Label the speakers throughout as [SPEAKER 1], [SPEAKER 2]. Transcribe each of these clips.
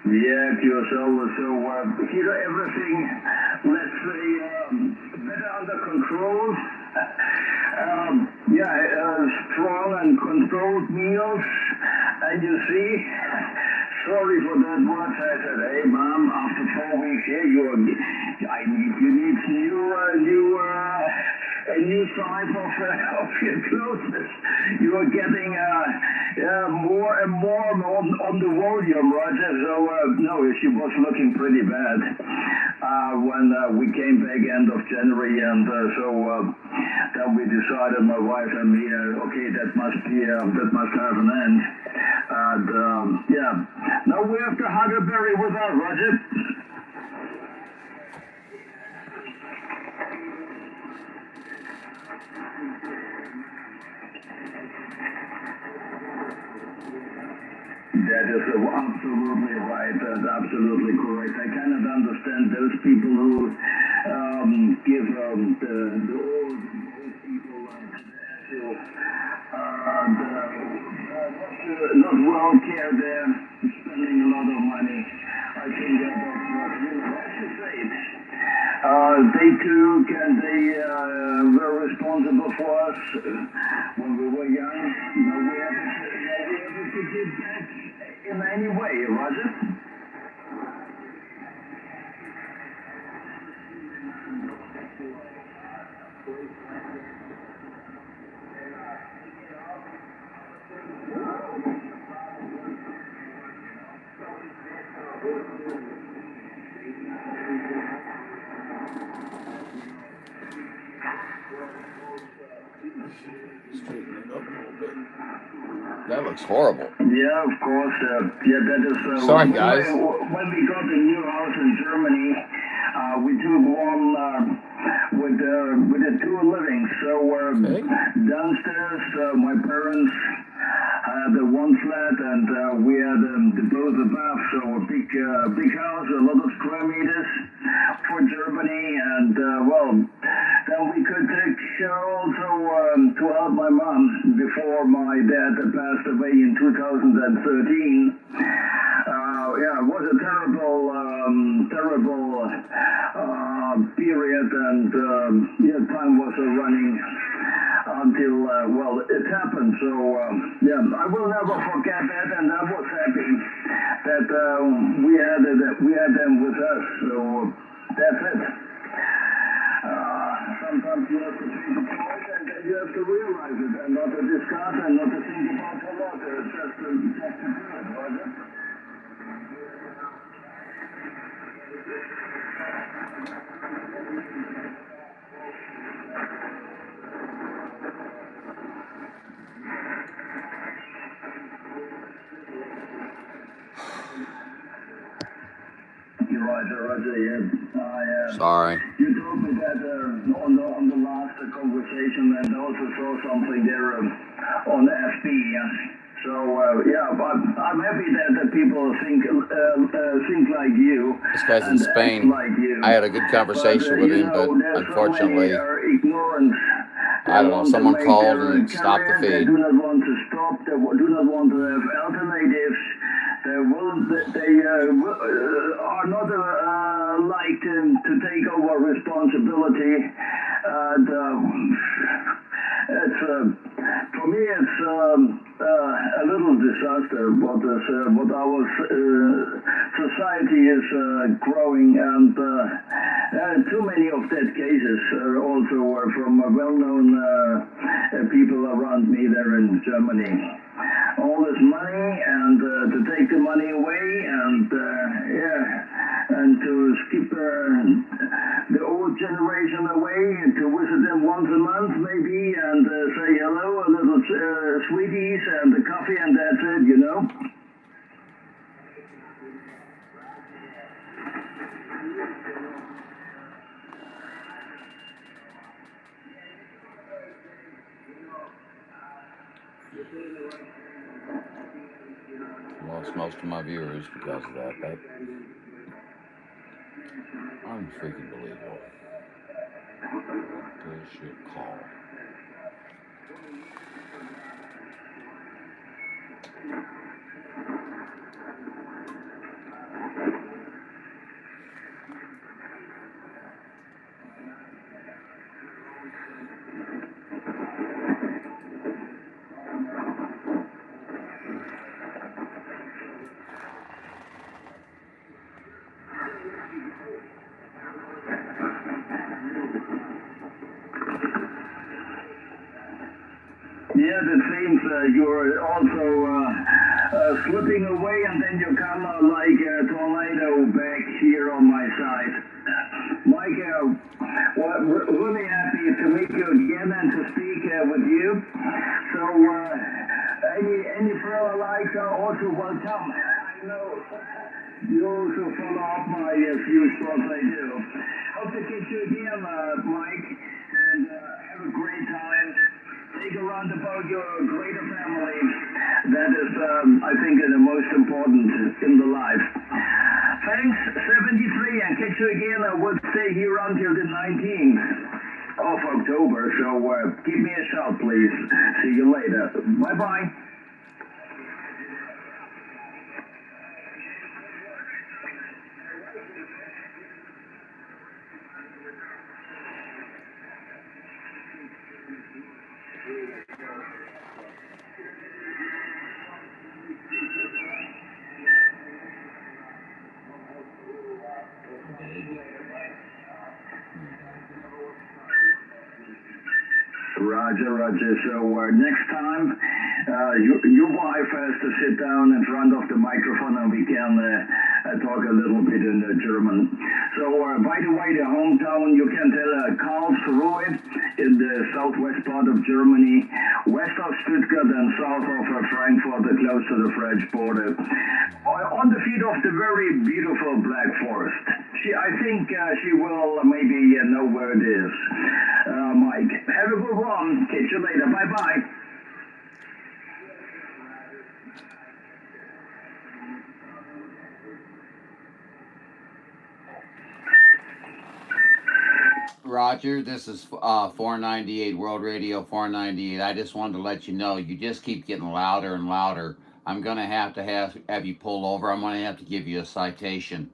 [SPEAKER 1] Yeah, QSL. So everything, let's say, better under control. Strong and controlled meals. And you see, sorry for that word. I said, hey, Mom, after 4 weeks here, you need a new size of your clothes. You are getting more and more on the volume, Roger. So no, she was looking pretty bad when we came back end of January, and then we decided, my wife and me, okay, that must have an end. And now we have the Huckleberry with us, Roger. That is absolutely right. That's absolutely correct. I cannot understand those people who give the old people not well care. They're spending a lot of money. I think that's what I should say it. They took and they were responsible for us when we were young. Now we have to give back in any way, Roger?
[SPEAKER 2] Straighten it up a little bit. That looks horrible.
[SPEAKER 1] Yeah, of course. That is.
[SPEAKER 2] Sorry, guys.
[SPEAKER 1] When we got a new house in Germany, we took one with the two livings. So downstairs, my parents had one flat, and we had both above. So a big house, a lot of square meters for Germany, and then we could take also to help my mom before my dad passed away in 2013. It was a terrible period, and time was running until it happened. So I will never forget that, and I was happy that we had them with us. So that's it. Sometimes you have to take a choice, and then you have to realize it, and not to discuss, and not to think about a lot. Just to do it, Roger. Roger, yeah.
[SPEAKER 2] Sorry.
[SPEAKER 1] You told me that on the last conversation, and also saw something there on FB. So I'm happy that people think like you.
[SPEAKER 2] This guy's in Spain.
[SPEAKER 1] Like you.
[SPEAKER 2] I had a good conversation with him, but unfortunately, I don't know. Someone called and stopped the feed.
[SPEAKER 1] They do not want to stop. They do not want to have alternatives. They are not like to take over responsibility. And it's for me, it's a little disaster. What our society is growing, and too many of that cases also were from well-known people around me there in Germany. All this money, and to take the money away, and to skip the old generation away, and to visit them once a month maybe, and say hello, a little sweeties and the coffee, and that's it, you know.
[SPEAKER 2] Lost most of my viewers because of that. That unfreaking believable. Bullshit call.
[SPEAKER 1] minute it seems you're also slipping away, and then you come like a tornado back here on my side. Mike, well, really happy to meet you again and to speak with you. So, any further likes are also welcome. I know you also follow up my few spots I do. Hope to catch you again, Mike, and have a great time. Take a roundabout your greater family. That is, I think, the most important in the life. Thanks, 73, and catch you again. I will stay here until the 19th of October, so give me a shout, please. See you later. Bye-bye. Roger. So next time, your wife has to sit down in front of the microphone and we can talk a little bit in German. So, by the way, the hometown, you can tell Karlsruhe in the southwest part of Germany, west of Stuttgart and south of Frankfurt, close to the French border, on the feet of the very beautiful Black Forest. I think she will maybe know where it is. Mike, have a good one. Catch you later. Bye-bye.
[SPEAKER 2] Roger, this is 498 World Radio 498. I just wanted to let you know you just keep getting louder and louder. I'm going to have you pull over. I'm going to have to give you a citation.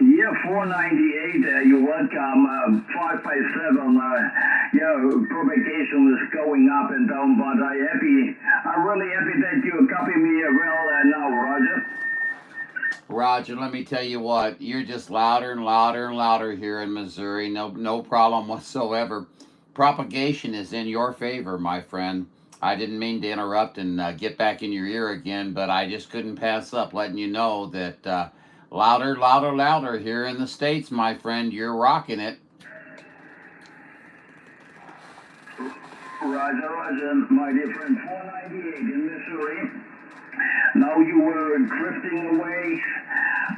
[SPEAKER 1] Yeah, 498, you're welcome. 5 by 7, propagation is going up and down, but I'm really happy that you copy me well now, Roger.
[SPEAKER 2] Roger, let me tell you what, you're just louder and louder and louder here in Missouri. No problem whatsoever. Propagation is in your favor, my friend. I didn't mean to interrupt and get back in your ear again, but I just couldn't pass up letting you know that louder here in the States, my friend. You're rocking it.
[SPEAKER 1] Roger, my dear friend, 498 in Missouri. Now you were drifting away.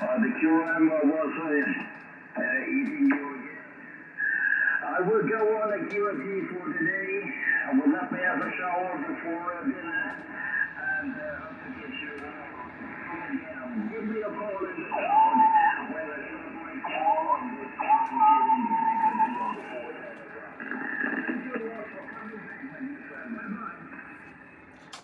[SPEAKER 1] The QM was eating you again. I will go on a QFT for today. I will let me have a shower before dinner. And hope to get you again. Give me a call in the town when I start my call on this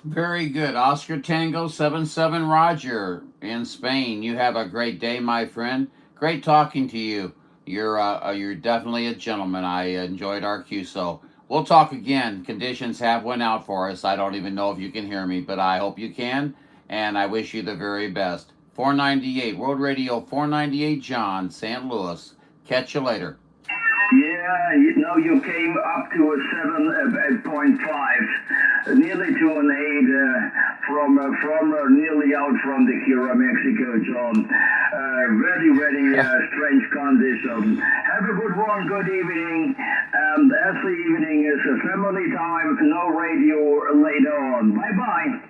[SPEAKER 2] Very good. Oscar Tango 77 Roger in Spain. You have a great day, my friend. Great talking to you. You're definitely a gentleman. I enjoyed our QSO. We'll talk again. Conditions have went out for us. I don't even know if you can hear me, but I hope you can, and I wish you the very best. 498 World Radio 498 John, St. Louis. Catch you later.
[SPEAKER 1] Yeah, you came up to a 7.5, nearly to an 8 from nearly out from the Cura, Mexico, John. Very strange condition. Have a good one, good evening. And as the evening is a family time, no radio later on. Bye-bye.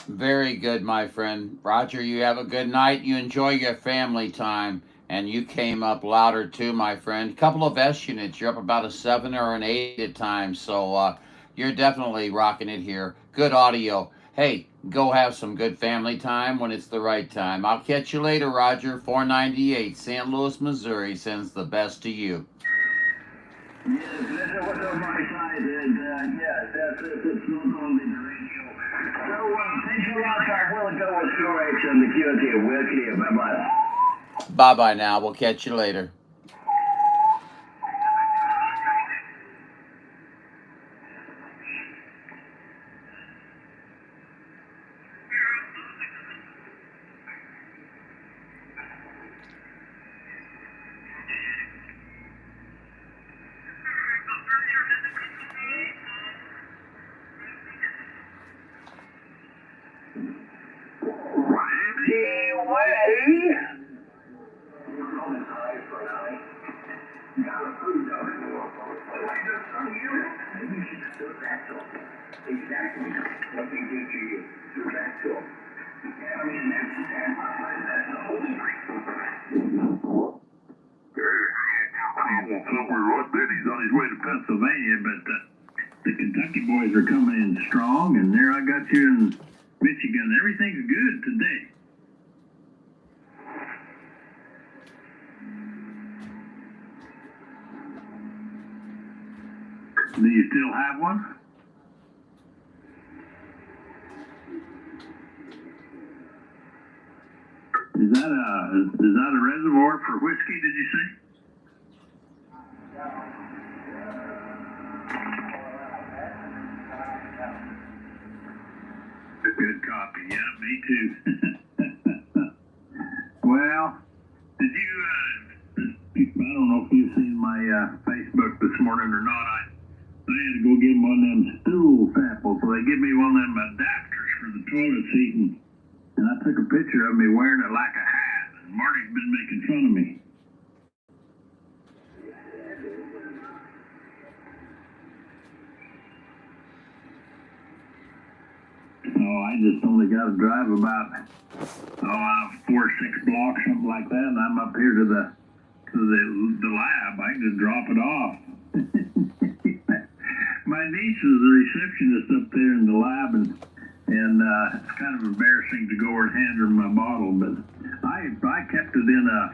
[SPEAKER 2] Very good, my friend. Roger, you have a good night. You enjoy your family time. And you came up louder too, my friend. A couple of S units. You're up about a 7 or an 8 at times. So you're definitely rocking it here. Good audio. Hey, go have some good family time when it's the right time. I'll catch you later, Roger. 498 St. Louis, Missouri sends the best to you.
[SPEAKER 1] Yes, that was on my side. And that's it. It's not only the radio. So thanks a lot. I will go with QH and the QT. We're clear. Bye-bye.
[SPEAKER 2] Bye-bye now. We'll catch you later.
[SPEAKER 1] Anyway. Exactly what they did to you. Do that to them. I mean, that's the whole somewhere. I bet he's on his way to Pennsylvania, but the Kentucky boys are coming in strong, and there I got you in Michigan. Everything's good today. Do you still have one? Is that a reservoir for whiskey, did you say? Good copy. Yeah, me too. Well, did you, I don't know if you've seen my Facebook this morning or not. I had to go give them one of them stool samples, so they give me one of them adapters for the toilet seat, and I took a picture of me wearing it like a hat, and Marty's been making fun of me. Oh, I just only got to drive about 4 or 6 blocks, something like that, and I'm up here to the lab. I can just drop it off. My niece is the receptionist up there in the lab, and it's kind of embarrassing to go over and hand her my bottle, but I kept it in a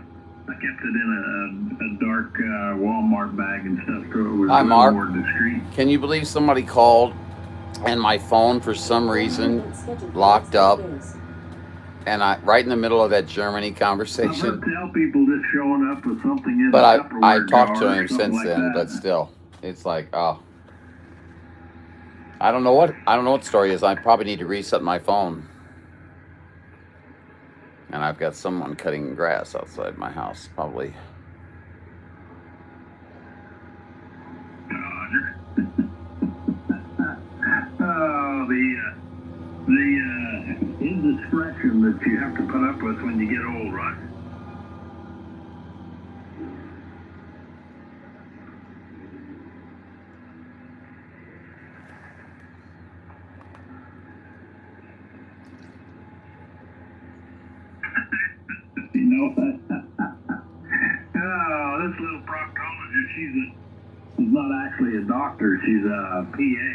[SPEAKER 1] dark Walmart bag and stuff, so it was
[SPEAKER 2] Hi,
[SPEAKER 1] a little
[SPEAKER 2] Mark.
[SPEAKER 1] more discreet.
[SPEAKER 2] Can you believe somebody called and my phone for some reason locked up, and right in the middle of that Germany conversation?
[SPEAKER 1] I'm gonna tell people just showing up with something in
[SPEAKER 2] But
[SPEAKER 1] a
[SPEAKER 2] I
[SPEAKER 1] Tupperware
[SPEAKER 2] talked to
[SPEAKER 1] jar or
[SPEAKER 2] him
[SPEAKER 1] something
[SPEAKER 2] since
[SPEAKER 1] like
[SPEAKER 2] then,
[SPEAKER 1] that.
[SPEAKER 2] but still, it's like, oh, I don't know what the story is. I probably need to reset my phone. And I've got someone cutting grass outside my house, probably.
[SPEAKER 1] Oh, the indiscretion that you have to put up with when you get old, right? You know, oh, this little proctologist, she's not actually a doctor, she's a PA,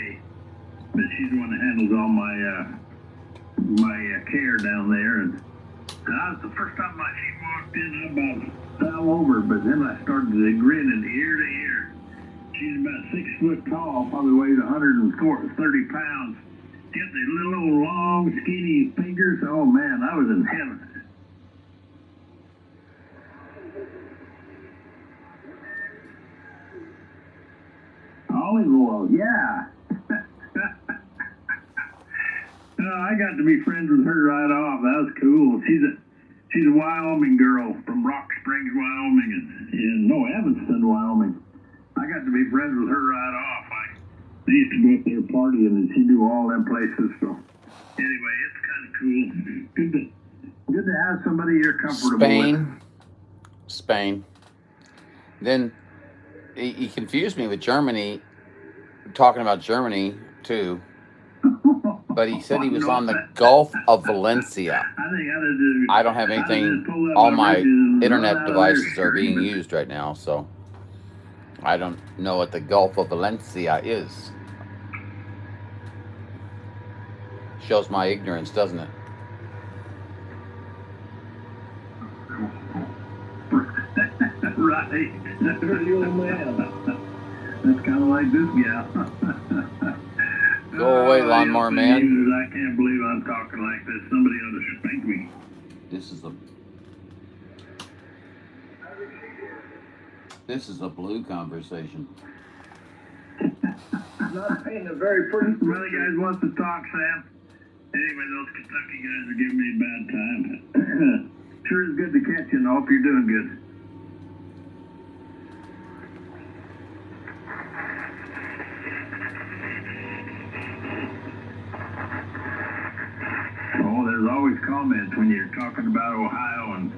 [SPEAKER 1] but she's the one that handles all my care down there. And that was the first time she walked in, I about fell over, but then I started to grin and ear to ear. She's about 6 foot tall, probably weighs 130 pounds. Got these little old long, skinny fingers. Oh man, I was in heaven. Olive oil, yeah. I got to be friends with her right off. That was cool. She's a Wyoming girl from Rock Springs, Wyoming, and Evanston, Wyoming. I got to be friends with her right off. I used to go up there partying, and she knew all them places. So anyway, it's kind of cool. Good to have somebody you're comfortable with.
[SPEAKER 2] Spain. Then he confused me with Germany, talking about Germany too. But he said he was on the Gulf of Valencia. I don't have anything. All my internet devices are being used right now, so I don't know what the Gulf of Valencia is. Shows my ignorance, doesn't it?
[SPEAKER 1] Right. Dirty old man. That's kind of like this gal.
[SPEAKER 2] Go away, lawnmower man.
[SPEAKER 1] I can't believe I'm talking like this. Somebody ought to spank me.
[SPEAKER 2] This is a blue conversation.
[SPEAKER 1] Not painting a very pretty. Well, you guys want to talk, Sam? Anyway, those Kentucky guys are giving me a bad time. Sure is good to catch you, and I hope you're doing good. always comments when you're talking about Ohio and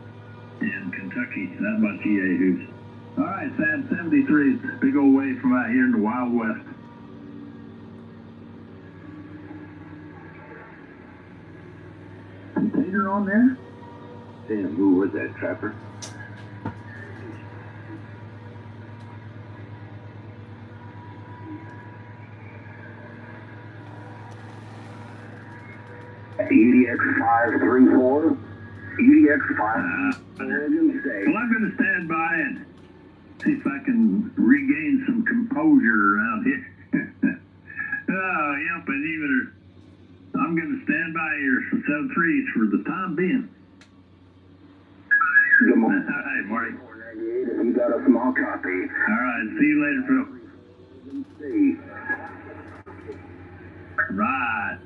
[SPEAKER 1] Kentucky. That about you yahoos. All right, Sam, 73 is a big old way from out here in the Wild West. Container on there? Damn, who was that, Trapper? UDX 534. UDX 5. Oregon State. Well, I'm going to stand by and see if I can regain some composure around here. Oh, yep, and even I'm going to stand by here for 7-3s for the time being. Good morning. All right, Marty. 498, if you got a small copy. All right, see you later, Phil. Right.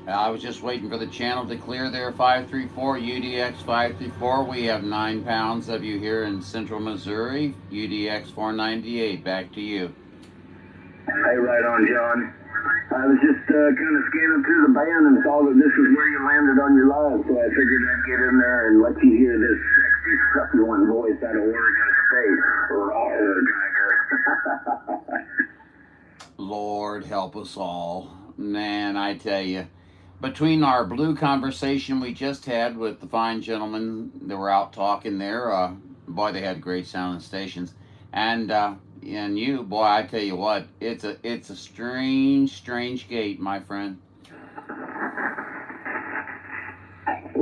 [SPEAKER 2] I was just waiting for the channel to clear there. 534 UDX 534. We have 9 pounds of you here in central Missouri. UDX 498. Back to you.
[SPEAKER 1] Hey, right on, John. I was just kind of scanning through the band and saw that this is where you landed on your live, so I figured I'd get in there and let you hear this sexy, succulent voice out of Oregon State. Rawr, Tiger.
[SPEAKER 2] Lord help us all. Man, I tell you. Between our blue conversation we just had with the fine gentlemen that were out talking there, boy, they had great sounding stations. And you, boy, I tell you what, it's a strange gate, my friend.
[SPEAKER 1] Well,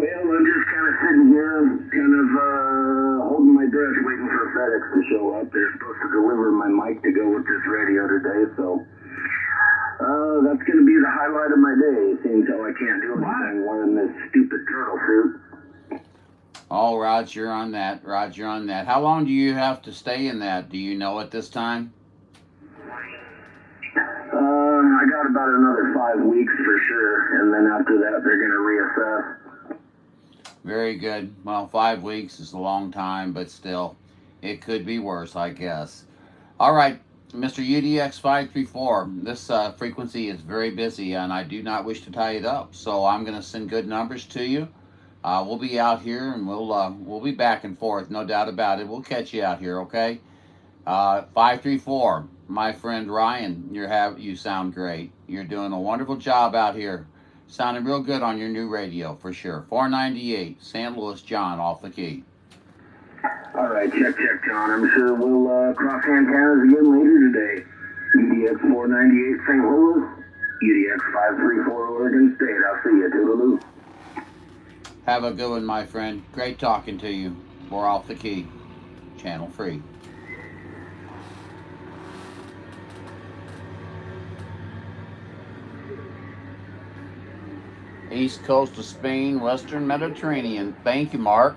[SPEAKER 1] I'm just kind of sitting here, kind of holding my breath, waiting for FedEx to show up. They're supposed to deliver my mic to go with this radio today, so that's going to be the highlight of my day, seeing how I can't do anything wearing this stupid turtle suit.
[SPEAKER 2] Oh, Roger on that. Roger on that. How long do you have to stay in that? Do you know at this time?
[SPEAKER 1] I got about another 5 weeks for sure, and then after that, they're going to reassess.
[SPEAKER 2] Very good. Well, 5 weeks is a long time, but still, it could be worse, I guess. All right, Mr. UDX 534. This frequency is very busy, and I do not wish to tie it up. So I'm going to send good numbers to you. We'll be out here, and we'll be back and forth, no doubt about it. We'll catch you out here, okay? 534, my friend Ryan. You sound great. You're doing a wonderful job out here. Sounding real good on your new radio, for sure. 498, St. Louis, John, off the key.
[SPEAKER 1] All right, check, John. I'm sure we'll cross antennas again later today. UDX 498, St. Louis. UDX 534, Oregon State. I'll see you, toodaloo.
[SPEAKER 2] Have a good one, my friend. Great talking to you. We're off the key. Channel free. East coast of Spain, Western Mediterranean. Thank you, Mark.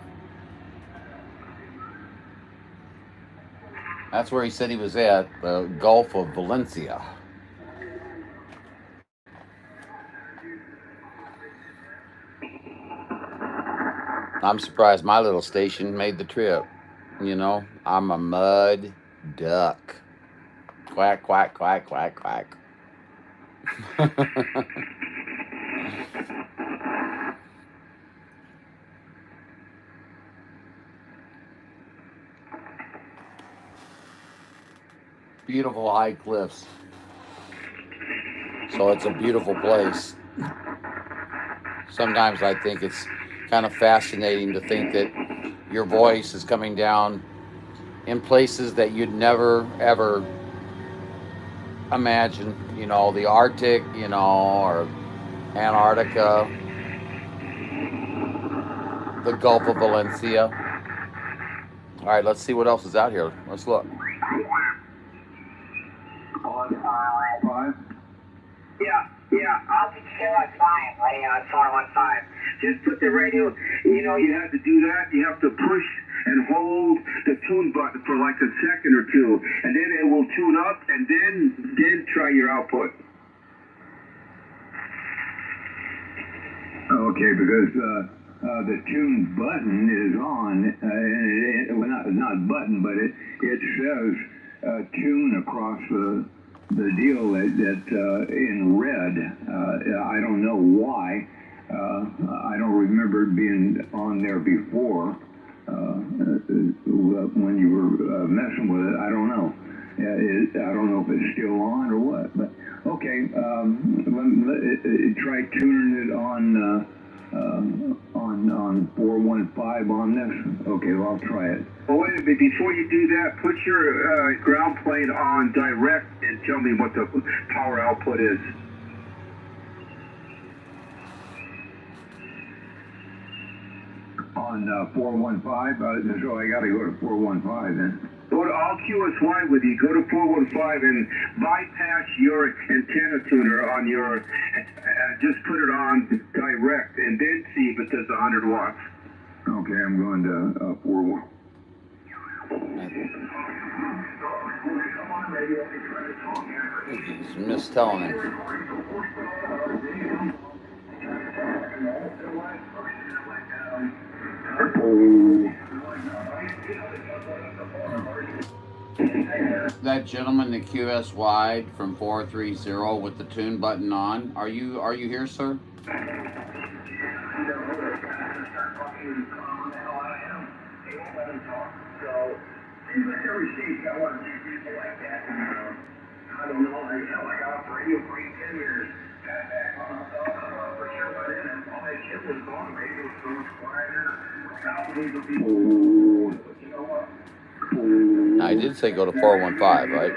[SPEAKER 2] That's where he said he was at, the Gulf of Valencia. I'm surprised my little station made the trip. You know, I'm a mud duck. Quack, quack, quack, quack, quack. Beautiful high cliffs. So it's a beautiful place. Sometimes I think it's kind of fascinating to think that your voice is coming down in places that you'd never ever imagine, you know, the Arctic, you know, or Antarctica, the Gulf of Valencia. All right, let's see what else is out here. Let's look.
[SPEAKER 1] Yeah, I'll just say like fine, laying on 415. Just put the radio, you know, you have to do that. You have to push and hold the tune button for like a second or two, and then it will tune up, and then try your output. Okay, because the tune button is on, well, not button, but it says tune across the deal that in red. I don't know why. on there before when you were messing with it. I don't know. I don't know if it's still on or what. But okay, try tuning it on 415 on this. Okay, well, I'll try it.
[SPEAKER 3] Well, wait a minute. Before you do that, put your ground plane on direct and tell me what the power output is.
[SPEAKER 1] On 415, so I got to go to 415 then.
[SPEAKER 3] Go to all QSY with you. Go to 415 and bypass your antenna tuner on your. Just put it on direct and then see if it does 100 watts.
[SPEAKER 1] Okay, I'm going to 41.
[SPEAKER 2] Just mistelling him. That gentleman, the QS wide from 430 with the tune button on. Are you here, sir? I did say go to 415, right?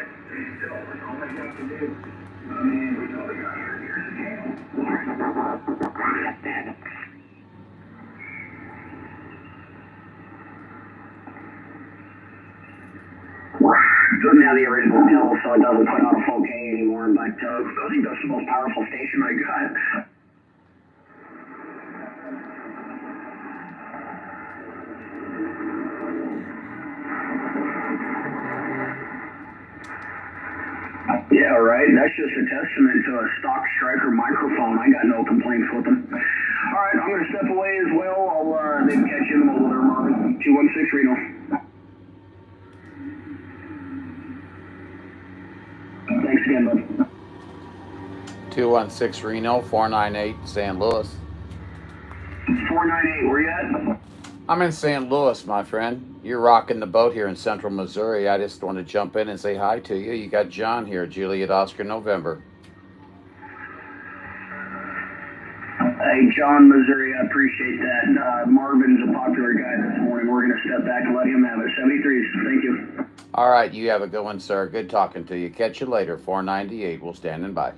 [SPEAKER 1] Now the original pill, so it doesn't put out a full K anymore, but I think that's the most powerful station I got. Yeah, right. That's just a testament to a stock Striker microphone. I got no complaints with them. All right, I'm going to step away as well. I'll maybe catch you in the middle there, Marvin. 216 Reno. Thanks again, bud.
[SPEAKER 2] 216 Reno, 498 St. Louis.
[SPEAKER 1] 498, where you at?
[SPEAKER 2] I'm in St. Louis, my friend. You're rocking the boat here in central Missouri. I just want to jump in and say hi to you. You got John here, Juliet Oscar November.
[SPEAKER 1] Hey, John, Missouri, I appreciate that. Marvin's a popular guy this morning. We're going to step back and let him have it. 73s, thank you.
[SPEAKER 2] All right, you have a good one, sir. Good talking to you. Catch you later. 498, we'll standing by.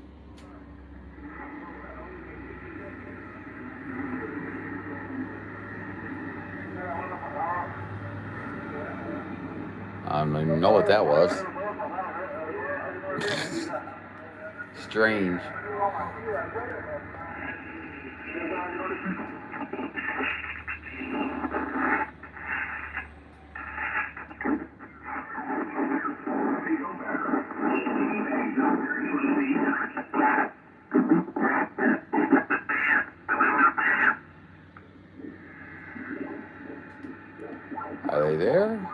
[SPEAKER 2] I don't even know what that was. Strange. Are they there?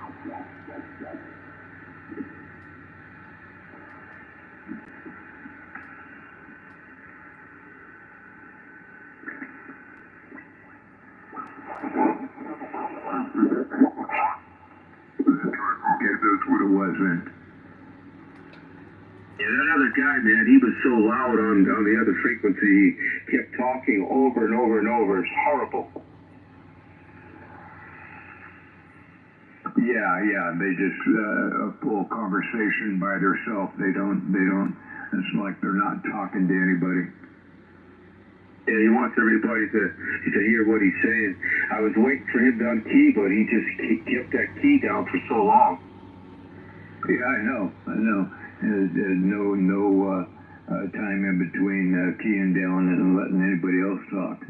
[SPEAKER 1] That's what it was, man.
[SPEAKER 3] Yeah, that other guy, man, he was so loud on the other frequency. He kept talking over and over and over. It's horrible.
[SPEAKER 1] Yeah. They just a full conversation by themselves. They don't. It's like they're not talking to anybody.
[SPEAKER 3] Yeah, he wants everybody to hear what he's saying. I was waiting for him to unkey, but he just kept that key down for so long.
[SPEAKER 1] Yeah, I know. There's no time in between keying down and letting anybody else talk.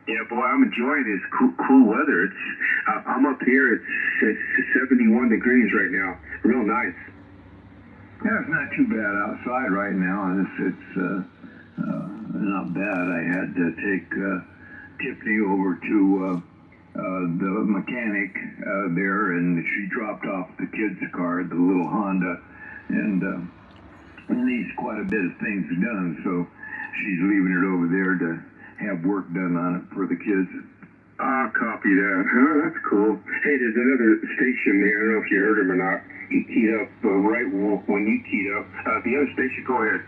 [SPEAKER 3] Yeah, boy, I'm enjoying this cool weather. I'm up here. It's 71 degrees right now. Real nice.
[SPEAKER 1] Yeah, it's not too bad outside right now. It's not bad. I had to take Tiffany over to the mechanic there, and she dropped off the kid's car, the little Honda, and needs quite a bit of things done, so she's leaving it over there to have work done on it for the kids.
[SPEAKER 3] Ah, copy that. Huh, that's cool. Hey, there's another station there. I don't know if you heard him or not. He keyed up right when you keyed up. The other station, go ahead.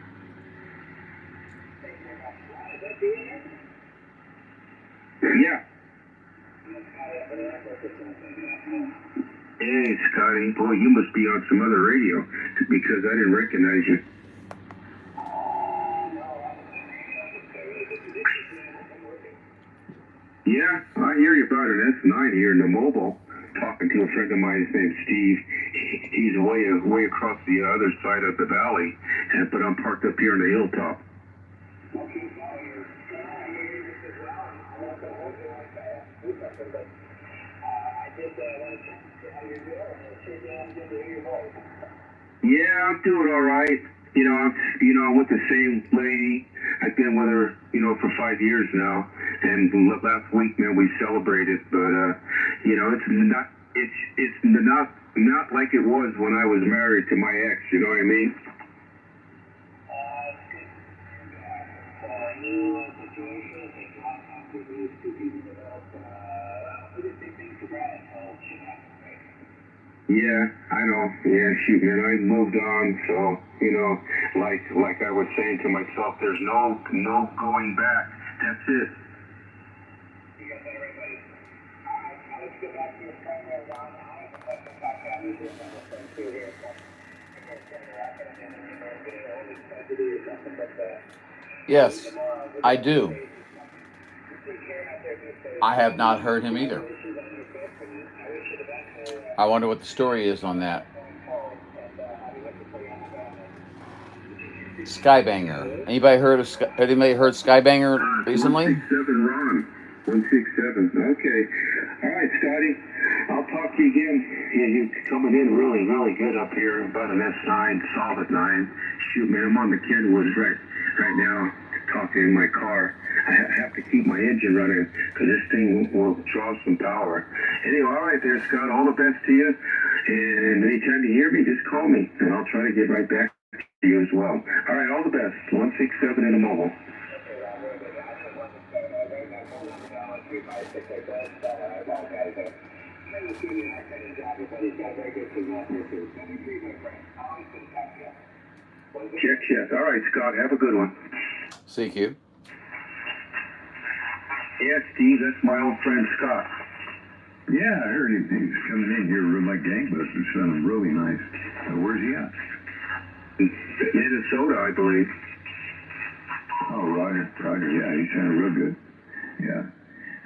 [SPEAKER 3] Yeah. Hey, Scotty. Boy, you must be on some other radio because I didn't recognize you. Yeah, I hear you about an S9 here in the mobile. Talking to a friend of mine, his name's Steve. He's way across the other side of the valley, but I'm parked up here on the hilltop. Yeah, I'm doing all right. I'm with the same lady. I've been with her, for 5 years now. And last week, man, we celebrated. But it's not like it was when I was married to my ex. You know what I mean? Yeah, I know. Yeah, shoot, man, I moved on, so like I was saying to myself, there's no going back. That's it.
[SPEAKER 2] Yes, I do. I have not heard him either. I wonder what the story is on that. Skybanger. Anybody heard Skybanger recently?
[SPEAKER 3] 167 Ron. 167. Okay. All right, Scotty. I'll talk to you again. Yeah, you're coming in really, really good up here. About an S9, solid 9. Shoot, man, I'm on the Kenwoods right now, talking in my car. I have to keep my engine running because this thing will draw some power. Anyway, all right there, Scott. All the best to you. And anytime you hear me, just call me, and I'll try to get right back to you as well. All right, all the best. 167 in the mobile. Check. All right, Scott. Have a good one.
[SPEAKER 2] CQ.
[SPEAKER 3] Yeah, Steve, that's my old friend Scott.
[SPEAKER 1] Yeah, I heard he's coming in here like gangbusters. Sounding really nice. Where's he at?
[SPEAKER 3] Minnesota, I believe.
[SPEAKER 1] Oh, Roger. Yeah, he sounded real good. Yeah,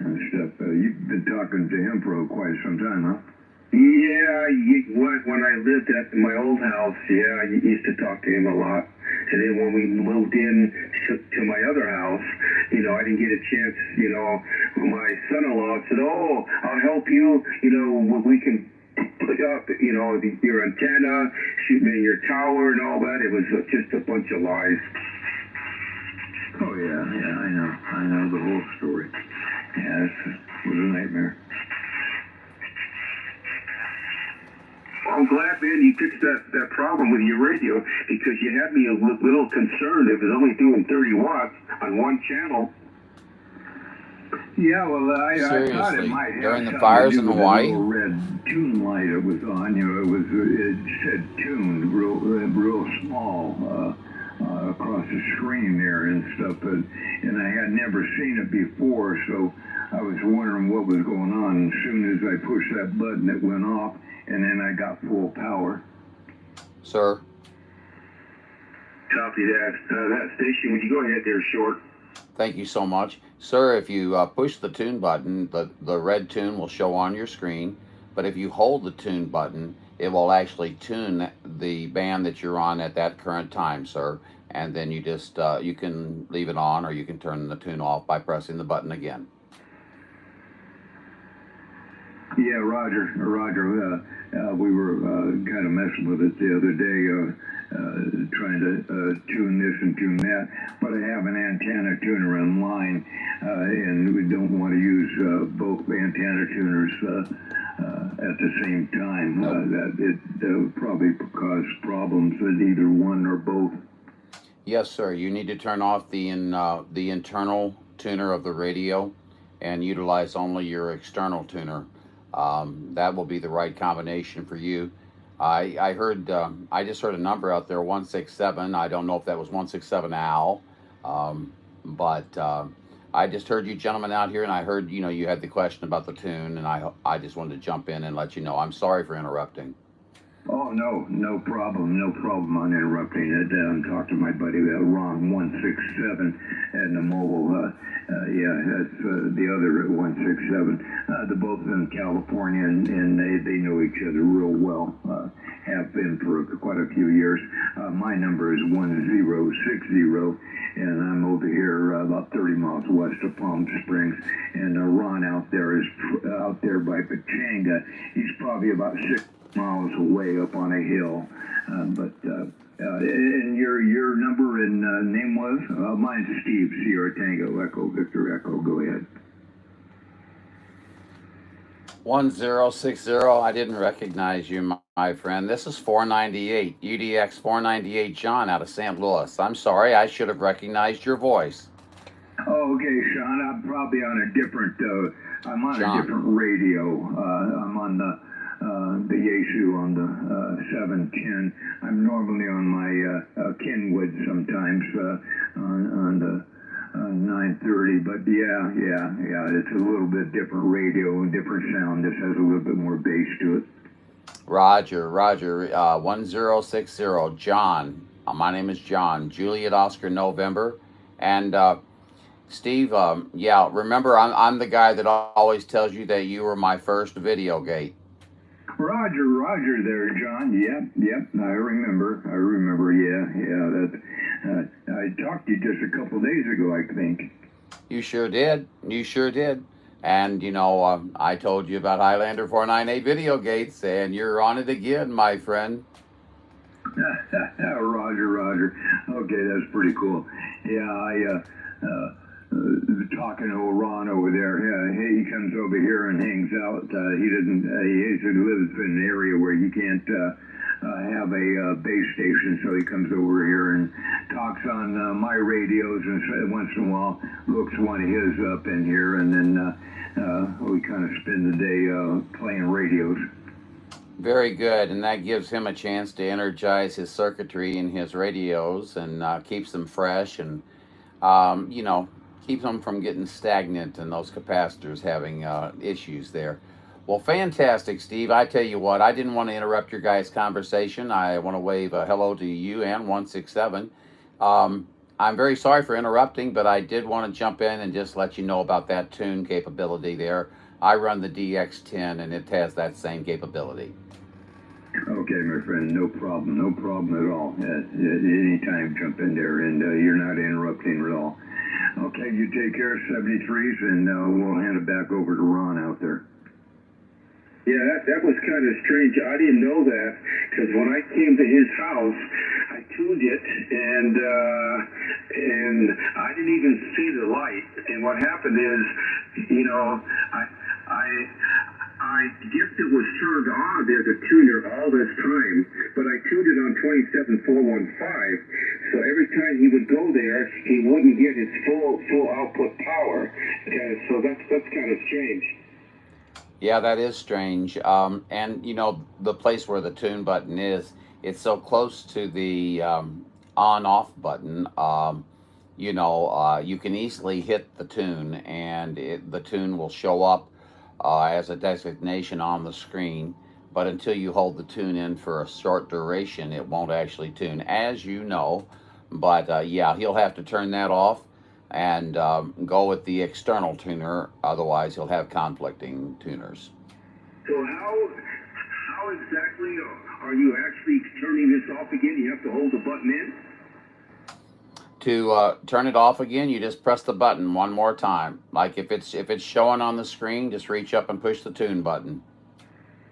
[SPEAKER 1] and stuff. You've been talking to him for quite some time, huh?
[SPEAKER 3] Yeah, when I lived at my old house, yeah, I used to talk to him a lot. And then when we moved in to my other house, I didn't get a chance, my son-in-law said, oh, I'll help you, we can put up, your antenna, shoot me your tower and all that. It was just a bunch of lies.
[SPEAKER 1] Oh, yeah, I know the whole story. Yeah, it was a nightmare.
[SPEAKER 3] I'm glad, man, you fixed that problem with your radio because you had me a little concerned. It was only doing 30 watts on one channel.
[SPEAKER 1] Yeah, well, I thought it
[SPEAKER 2] Seriously,
[SPEAKER 1] might have
[SPEAKER 2] during the
[SPEAKER 1] something
[SPEAKER 2] fires
[SPEAKER 1] to
[SPEAKER 2] in
[SPEAKER 1] do with
[SPEAKER 2] Hawaii?
[SPEAKER 1] the little red tune light it was on. It said tuned real small across the screen there and stuff. And I had never seen it before, so I was wondering what was going on. As soon as I pushed that button, it went off, and then I got full power.
[SPEAKER 2] Sir?
[SPEAKER 3] Copy that. That station, would you go ahead there, Short?
[SPEAKER 2] Thank you so much. Sir, if you push the tune button, the red tune will show on your screen. But if you hold the tune button, it will actually tune the band that you're on at that current time, sir. And then you just, you can leave it on or you can turn the tune off by pressing the button again.
[SPEAKER 1] Yeah, Roger. We were kind of messing with it the other day, trying to tune this and tune that. But I have an antenna tuner online, and we don't want to use both antenna tuners at the same time.
[SPEAKER 2] Nope.
[SPEAKER 1] That would probably cause problems with either one or both.
[SPEAKER 2] Yes, sir. You need to turn off the internal tuner of the radio, and utilize only your external tuner. That will be the right combination for you. I heard I just heard a number out there 167. I don't know if that was 167 Al, but I just heard you gentlemen out here, and I heard you had the question about the tune, and I just wanted to jump in and let you know. I'm sorry for interrupting.
[SPEAKER 1] Oh, no problem, no problem on interrupting it. Talk to my buddy Ron 167 and the mobile. Yeah, that's the other 167. They're both in California, and they know each other real well. Have been for quite a few years. My number is 1060, and I'm over here about 30 miles west of Palm Springs. And Ron out there is out there by Pachanga. He's probably about 6 miles away up on a hill. And your number and name was? Mine's Steve, Sierra Tango, Echo, Victor Echo. Go ahead.
[SPEAKER 2] 1060. I didn't recognize you, my friend. This is 498, UDX 498 John out of St. Louis. I'm sorry, I should have recognized your voice.
[SPEAKER 1] Oh, okay, Sean. I'm probably on a different. I'm on
[SPEAKER 2] John.
[SPEAKER 1] a different radio. I'm on the Yaesu on the 710. I'm normally on my Kenwood sometimes on the 930. But yeah. It's a little bit different radio and different sound. This has a little bit more bass to it.
[SPEAKER 2] Roger. 1060 John. My name is John. Juliet Oscar November. And Steve, yeah, remember I'm the guy that always tells you that you were my first video gate.
[SPEAKER 1] Roger there, John. Yep. I remember. Yeah. That I talked to you just a couple days ago, I think.
[SPEAKER 2] You sure did. And I told you about Highlander 498 video gates, and you're on it again, my friend.
[SPEAKER 1] Roger. Okay, that's pretty cool. Yeah, talking to Ron over there. He comes over here and hangs out. He lives in an area where you can't have a base station, so he comes over here and talks on my radios, and once in a while hooks one of his up in here, and then we kind of spend the day playing radios.
[SPEAKER 2] Very good, and that gives him a chance to energize his circuitry in his radios and keeps them fresh and keeps them from getting stagnant and those capacitors having issues there. Well, fantastic, Steve. I tell you what, I didn't want to interrupt your guys' conversation. I want to wave a hello to you and 167. I'm very sorry for interrupting, but I did want to jump in and just let you know about that tune capability there. I run the DX10, and it has that same capability.
[SPEAKER 1] Okay, my friend, no problem at all. Anytime, jump in there, and you're not interrupting at all. Okay, you take care of 73s, and we'll hand it back over to Ron out there.
[SPEAKER 3] Yeah, that was kind of strange. I didn't know that, because when I came to his house, I tuned it, and I didn't even see the light. And what happened is, I guess it was turned on as a tuner all this time, but I tuned it on 27415. So every time he would go there, he wouldn't get his full output power. So that's kind of strange.
[SPEAKER 2] Yeah, that is strange. And the place where the tune button is, it's so close to the on-off button. You can easily hit the tune, and the tune will show up as a designation on the screen. But until you hold the tune in for a short duration, it won't actually tune, as you know. But yeah, he'll have to turn that off and go with the external tuner. Otherwise, he'll have conflicting tuners.
[SPEAKER 3] So how exactly are you actually turning this off again? You have to hold the button in?
[SPEAKER 2] To turn it off again, you just press the button one more time. Like if it's showing on the screen, just reach up and push the tune button.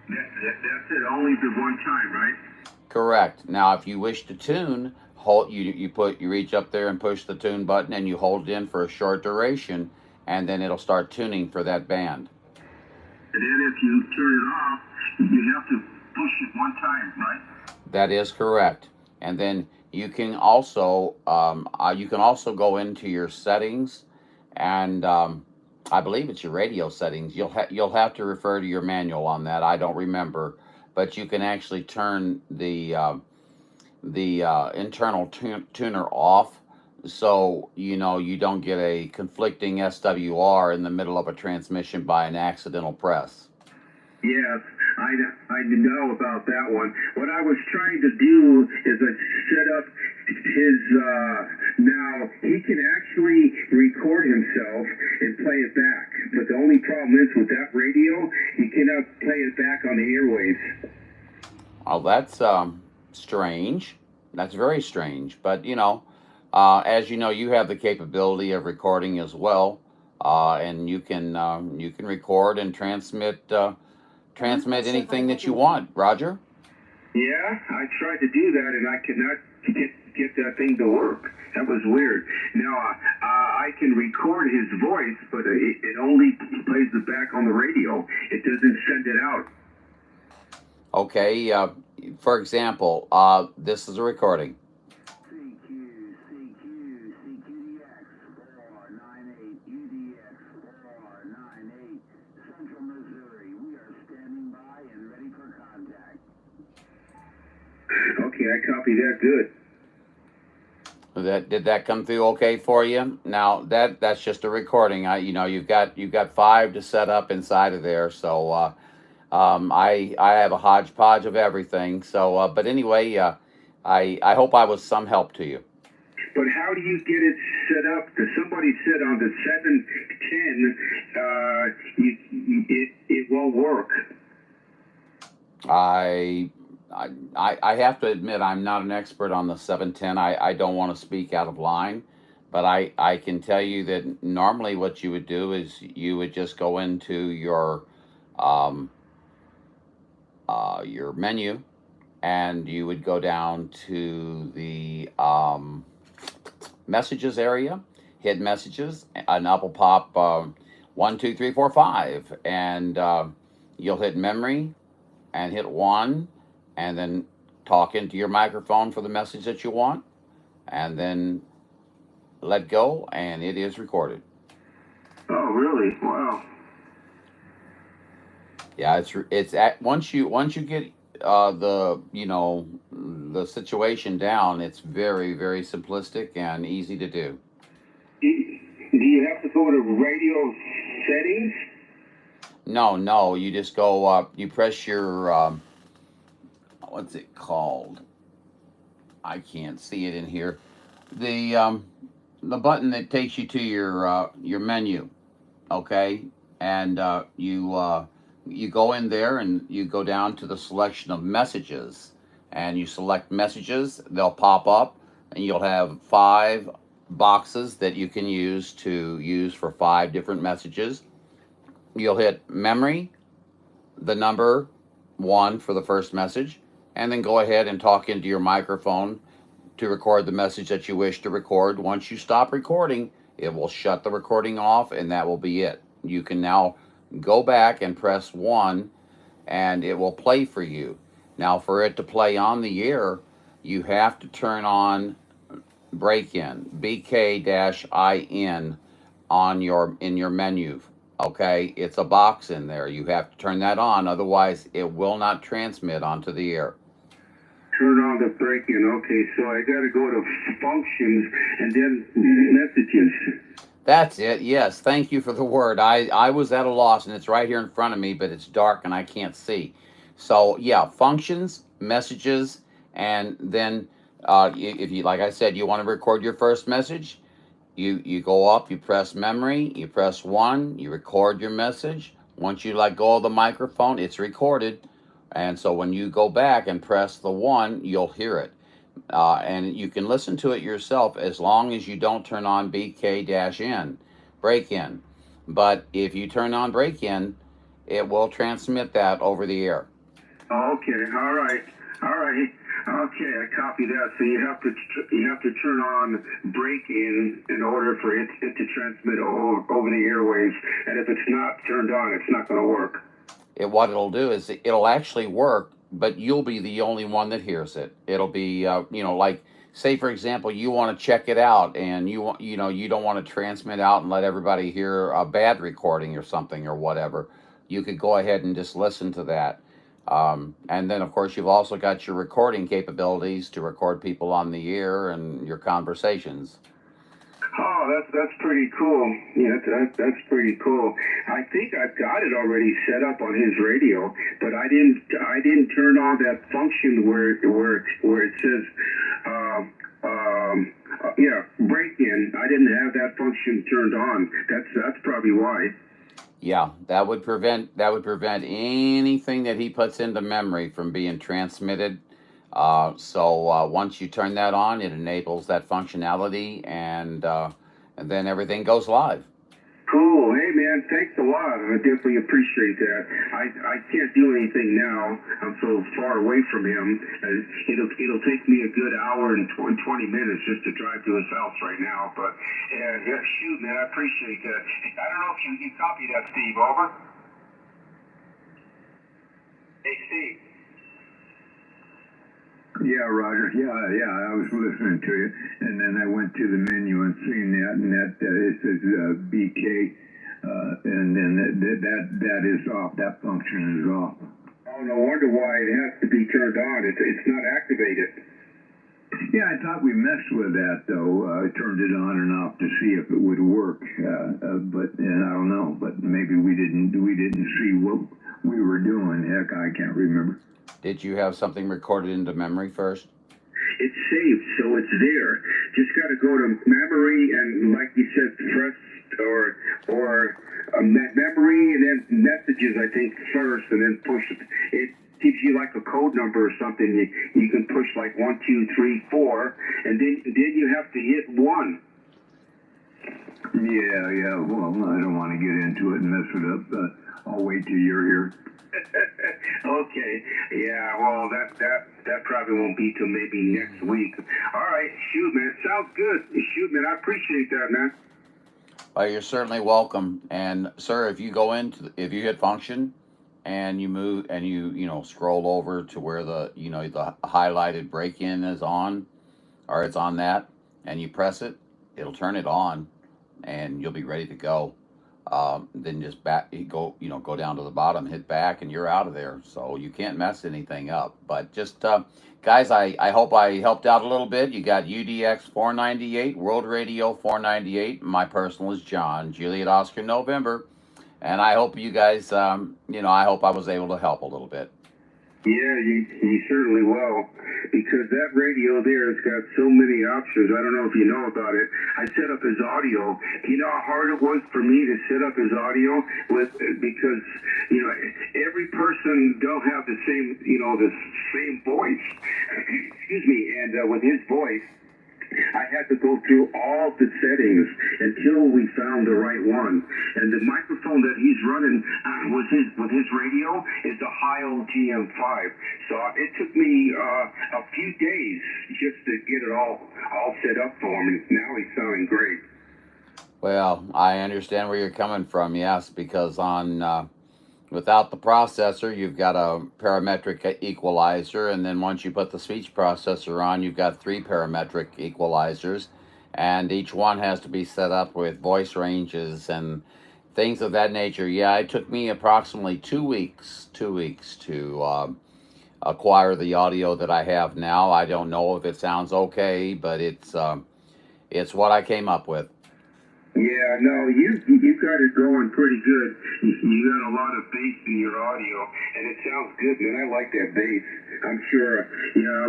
[SPEAKER 3] That's it, only the one time, right?
[SPEAKER 2] Correct. Now, if you wish to tune, you reach up there and push the tune button, and you hold it in for a short duration, and then it'll start tuning for that band.
[SPEAKER 3] And then if you turn it off, you have to push it one time, right?
[SPEAKER 2] That is correct. And then you can also go into your settings, and I believe it's your radio settings. You'll have to refer to your manual on that. I don't remember, but you can actually turn the internal tuner off, so you don't get a conflicting SWR in the middle of a transmission by an accidental press.
[SPEAKER 3] Yes, I know about that one. What I was trying to do is I set up his, now he can actually record himself and play it back. But the only problem is with that radio, he cannot play it back on the airwaves.
[SPEAKER 2] Oh, that's strange. That's very strange. But as you know, you have the capability of recording as well, and you can record and transmit anything that you want. Roger.
[SPEAKER 3] Yeah, I tried to do that and I could not get that thing to work. That was weird. Now, I can record his voice, but it only plays it back on the radio. It doesn't send it out.
[SPEAKER 2] Okay. For example, this is a recording.
[SPEAKER 3] Okay, I copy that good.
[SPEAKER 2] Did that come through okay for you? Now that's just a recording. You've got 5 to set up inside of there. So I have a hodgepodge of everything. So but anyway, I hope I was some help to you.
[SPEAKER 3] But how do you get it set up? Because somebody said on the 710, it won't work.
[SPEAKER 2] I have to admit I'm not an expert on the 710. I don't want to speak out of line, but I can tell you that normally what you would do is you would just go into your menu, and you would go down to the messages area, hit messages, an up will pop 1, 2, 3, 4, 5, and you'll hit memory and hit 1, and then talk into your microphone for the message that you want, and then let go, and it is recorded.
[SPEAKER 3] Oh, really? Wow.
[SPEAKER 2] Yeah, it's once you get the situation down, it's very, very simplistic and easy to do.
[SPEAKER 3] Do you have to go to radio settings?
[SPEAKER 2] No, you just go you press your what's it called? I can't see it in here. The button that takes you to your menu, okay? And you go in there and you go down to the selection of messages, and you select messages. They'll pop up, and you'll have 5 boxes that you can use for 5 different messages. You'll hit memory, the number 1 for the first message, and then go ahead and talk into your microphone to record the message that you wish to record. Once you stop recording, it will shut the recording off, and that will be it. You can now go back and press 1, and it will play for you. Now, for it to play on the air, you have to turn on break-in, BK-IN, in your menu. Okay, it's a box in there. You have to turn that on, otherwise it will not transmit onto the air.
[SPEAKER 3] Turn on the break-in. Okay, so I got to go to functions and then messages.
[SPEAKER 2] That's it. Yes, thank you for the word. I was at a loss, and it's right here in front of me, but it's dark and I can't see. So yeah, functions, messages, and then if you, like I said, you want to record your first message, you go up, you press memory, you press 1, you record your message. Once you let go of the microphone, it's recorded. And so when you go back and press the 1, you'll hear it. And you can listen to it yourself as long as you don't turn on BK-in, break-in. But if you turn on break-in, it will transmit that over the air.
[SPEAKER 3] Okay, all right. Okay, I copy that. So you have to turn on break-in in order for it to transmit over the airwaves. And if it's not turned on, it's not going to work.
[SPEAKER 2] What it'll do is it'll actually work, but you'll be the only one that hears it. It'll be, like, say for example you want to check it out and you don't want to transmit out and let everybody hear a bad recording or something or whatever, you could go ahead and just listen to that. And then of course you've also got your recording capabilities to record people on the air and your conversations.
[SPEAKER 3] Oh, that's pretty cool. Yeah, that's pretty cool. I think I've got it already set up on his radio, but I didn't turn on that function where it says break in. I didn't have that function turned on. That's probably why.
[SPEAKER 2] Yeah, that would prevent anything that he puts into memory from being transmitted. So once you turn that on, it enables that functionality, and then everything goes live.
[SPEAKER 3] Cool. Hey, man, thanks a lot. I definitely appreciate that. I can't do anything now. I'm so far away from him. It'll take me a good hour and 20 minutes just to drive to his house right now. But, yeah, shoot, man, I appreciate that. I don't know if you copy that, Steve. Over. Hey, Steve.
[SPEAKER 1] Yeah, Roger. Yeah, I was listening to you, and then I went to the menu and seen that, and that it says BK, and then that is off. That function is off.
[SPEAKER 3] Oh, no wonder why it has to be turned on. It's not activated.
[SPEAKER 1] Yeah, I thought we messed with that though. I turned it on and off to see if it would work, but I don't know. But maybe we didn't see what we were doing. Heck, I can't remember.
[SPEAKER 2] Did you have something recorded into memory first?
[SPEAKER 3] It's saved, so it's there. Just got to go to memory and, like you said, press or memory and then messages, I think, first, and then push it. It gives you like a code number or something. You can push like 1, 2, 3, 4, and then you have to hit 1.
[SPEAKER 1] Yeah. Well, I don't want to get into it and mess it up. I'll wait till you're here.
[SPEAKER 3] Okay. Yeah. Well, that probably won't be till maybe next week. All right. Shoot, man. Sounds good. Shoot, man. I appreciate that, man.
[SPEAKER 2] Well, you're certainly welcome. And sir, if you hit function and you move and you scroll over to where the highlighted break-in is on, or it's on that, and you press it, it'll turn it on, and you'll be ready to go. Then just go down to the bottom, hit back, and you're out of there. So you can't mess anything up. But just guys, I hope I helped out a little bit. You got UDX 498, World Radio 498. My personal is John, Juliet Oscar November, and I hope you guys, I hope I was able to help a little bit.
[SPEAKER 3] Yeah, you certainly will, because that radio there has got so many options. I don't know if you know about it. I set up his audio. You know how hard it was for me to set up his audio because every person don't have the same voice. Excuse me, and with his voice, I had to go through all the settings until we found the right one. And the microphone that he's running with his radio is the HIGHLANDER GM5. So it took me a few days just to get it all set up for him. And now he's sounding great.
[SPEAKER 2] Well, I understand where you're coming from. Yes, because without the processor, you've got a parametric equalizer, and then once you put the speech processor on, you've got 3 parametric equalizers, and each one has to be set up with voice ranges and things of that nature. Yeah, it took me approximately 2 weeks to acquire the audio that I have now. I don't know if it sounds okay, but it's what I came up with.
[SPEAKER 3] Yeah, no, you got it going pretty good. You got a lot of bass in your audio, and it sounds good, man. I like that bass. I'm sure,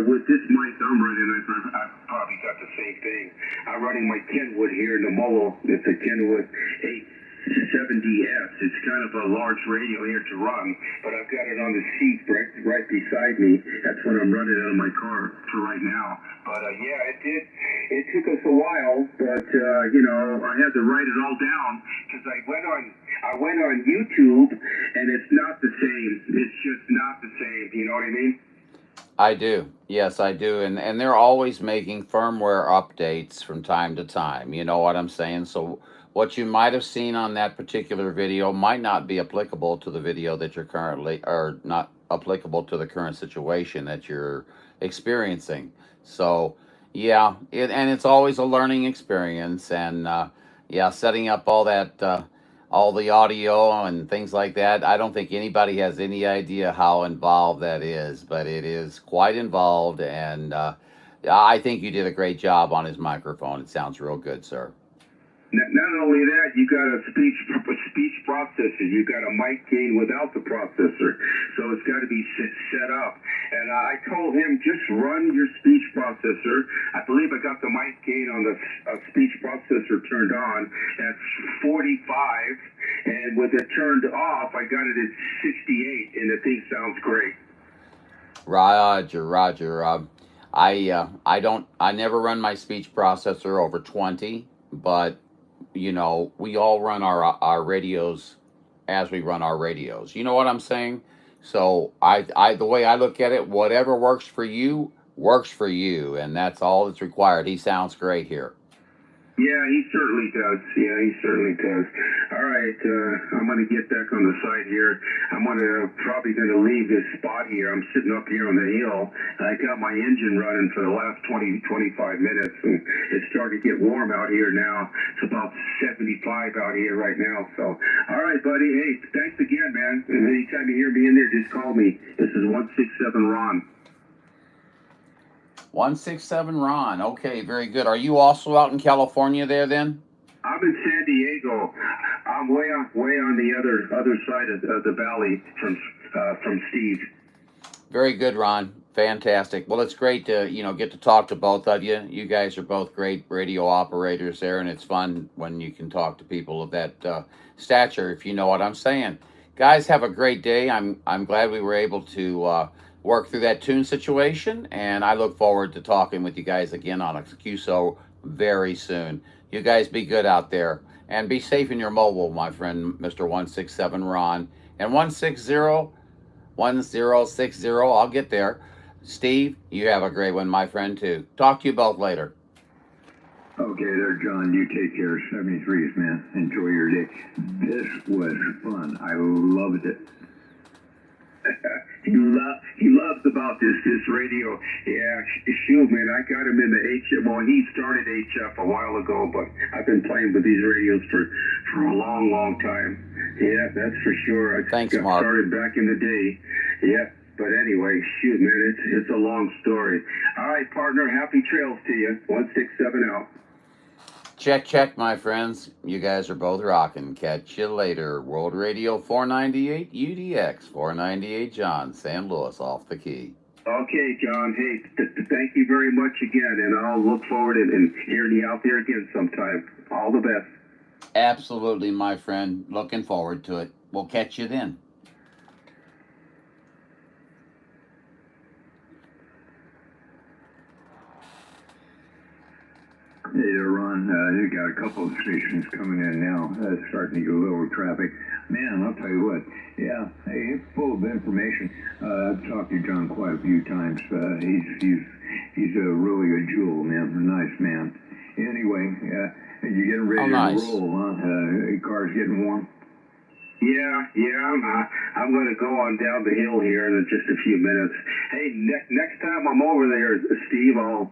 [SPEAKER 3] with this mic I'm running, I've probably got the same thing. I'm running my Kenwood here in the Molo. It's a Kenwood 870S. It's kind of a large radio here to run, but I've got it on the seat right beside me. That's what I'm running out of my car for right now. But it took us a while, but I had to write it all down because I went on YouTube, and it's not the same. It's just not the same. You know what I mean?
[SPEAKER 2] I do. Yes, I do. And they're always making firmware updates from time to time. You know what I'm saying? So what you might have seen on that particular video might not be applicable to the video that you're currently, or not applicable to the current situation that you're experiencing. So Yeah, and it's always a learning experience, and yeah, setting up all that, all the audio and things like that. I don't think anybody has any idea how involved that is, but it is quite involved, and I think you did a great job on his microphone. It sounds real good, sir.
[SPEAKER 3] Not only that, you got a speech processor. You got a mic gain without the processor, so it's got to be set up. And I told him just run your speech processor. I believe I got the mic gain on the speech processor turned on at 45, and with it turned off, I got it at 68, and the thing sounds great.
[SPEAKER 2] Roger, Roger. I never run my speech processor over 20, but we all run our radios as we run our radios. You know what I'm saying? So the way I look at it, whatever works for you, and that's all that's required. He sounds great here.
[SPEAKER 3] Yeah, he certainly does. Yeah, he certainly does. All right, I'm going to get back on the side here. Probably going to leave this spot here. I'm sitting up here on the hill. I got my engine running for the last 25 minutes, and it's starting to get warm out here now. It's about 75 out here right now. So, all right, buddy. Hey, thanks again, man. And anytime you hear me in there, just call me. This is 167 Ron.
[SPEAKER 2] 167 Ron. Okay, very good. Are you also out in California there then?
[SPEAKER 3] I'm in San Diego. I'm way on the other side of the valley from Steve.
[SPEAKER 2] Very good, Ron. Fantastic. Well, it's great to get to talk to both of you. You guys are both great radio operators there, and it's fun when you can talk to people of that stature, if you know what I'm saying. Guys, have a great day. I'm glad we were able to work through that tune situation, and I look forward to talking with you guys again on a QSO very soon. You guys be good out there, and be safe in your mobile, my friend, Mr. 167 Ron. And 1060, I'll get there. Steve, you have a great one, my friend, too. Talk to you both later.
[SPEAKER 4] Okay there, John. You take care. 73s, man. Enjoy your day. This was fun. I loved it.
[SPEAKER 3] He loves about this radio. Yeah, shoot, man, I got him in the HF. Well, he started HF a while ago, but I've been playing with these radios for a long time. Yeah, that's for sure.
[SPEAKER 2] Thanks,
[SPEAKER 3] got
[SPEAKER 2] Mark.
[SPEAKER 3] started back in the day. Yeah, but anyway, shoot, man, it's a long story. All right, partner, happy trails to you. 167 out.
[SPEAKER 2] Check, my friends. You guys are both rocking. Catch you later. World Radio 498, UDX 498, John, San Luis, off the key.
[SPEAKER 3] Okay, John. Hey, thank you very much again, and I'll look forward to hearing you out there again sometime. All the best.
[SPEAKER 2] Absolutely, my friend. Looking forward to it. We'll catch you then.
[SPEAKER 4] Hey there, Ron. You got a couple of stations coming in now. Starting to get a little traffic. Man, I'll tell you what. Yeah, hey, it's full of information. I've talked to John quite a few times. He's a really a jewel, man. A nice man. Anyway, you getting ready
[SPEAKER 2] nice.
[SPEAKER 4] to roll, huh? Car's getting warm.
[SPEAKER 3] Yeah. I'm going to go on down the hill here in just a few minutes. Hey, next time I'm over there, Steve, I'll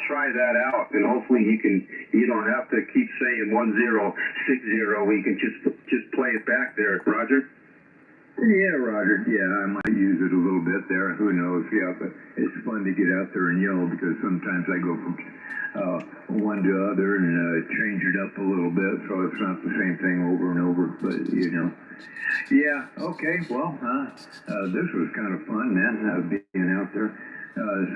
[SPEAKER 3] try that out, and hopefully you don't have to keep saying 1060. We can just play it back there, Roger.
[SPEAKER 4] Yeah, Roger. Yeah, I might use it a little bit there. Who knows? Yeah, but it's fun to get out there and yell because sometimes I go from one to other and change it up a little bit, so it's not the same thing over and over. But yeah. Okay. Well, this was kind of fun, man. Being out there.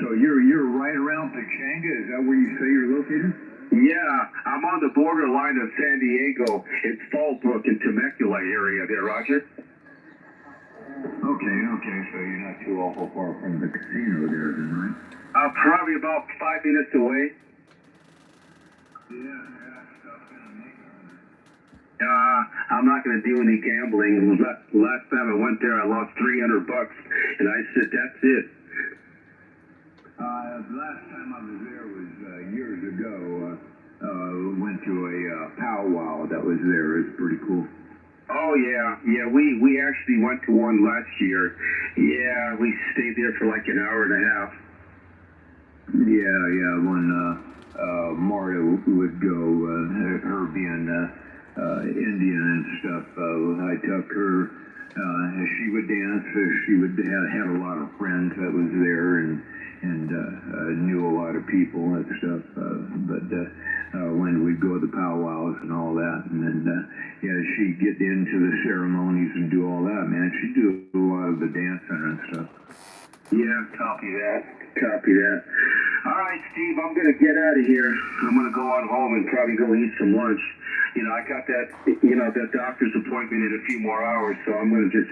[SPEAKER 4] So you're right around Pachanga. Is that where you say you're located?
[SPEAKER 3] Yeah, I'm on the borderline of San Diego. It's Fallbrook and Temecula area there, Roger.
[SPEAKER 4] Okay, so you're not too awful far from the casino there, then, right?
[SPEAKER 3] Probably about 5 minutes away.
[SPEAKER 4] Yeah, stuff gonna make it.
[SPEAKER 3] I'm not going to do any gambling. Last time I went there, I lost $300, and I said, that's it.
[SPEAKER 4] The last time I was there was years ago. Went to a powwow that was there. It's pretty cool.
[SPEAKER 3] Oh, yeah. We actually went to one last year. Yeah, we stayed there for like an hour and a half.
[SPEAKER 4] Yeah. When Mario would go, her being Indian and stuff, I took her. She would dance. She would had a lot of friends that was there and knew a lot of people and stuff. But when we'd go to the powwows and all that, and then yeah, she'd get into the ceremonies and do all that. Man, she'd do a lot of the dancing and stuff.
[SPEAKER 3] Yeah, copy that. Copy that. All right, Steve, I'm going to get out of here. I'm going to go on home and probably go eat some lunch. You know, I got that doctor's appointment in a few more hours, so I'm going to just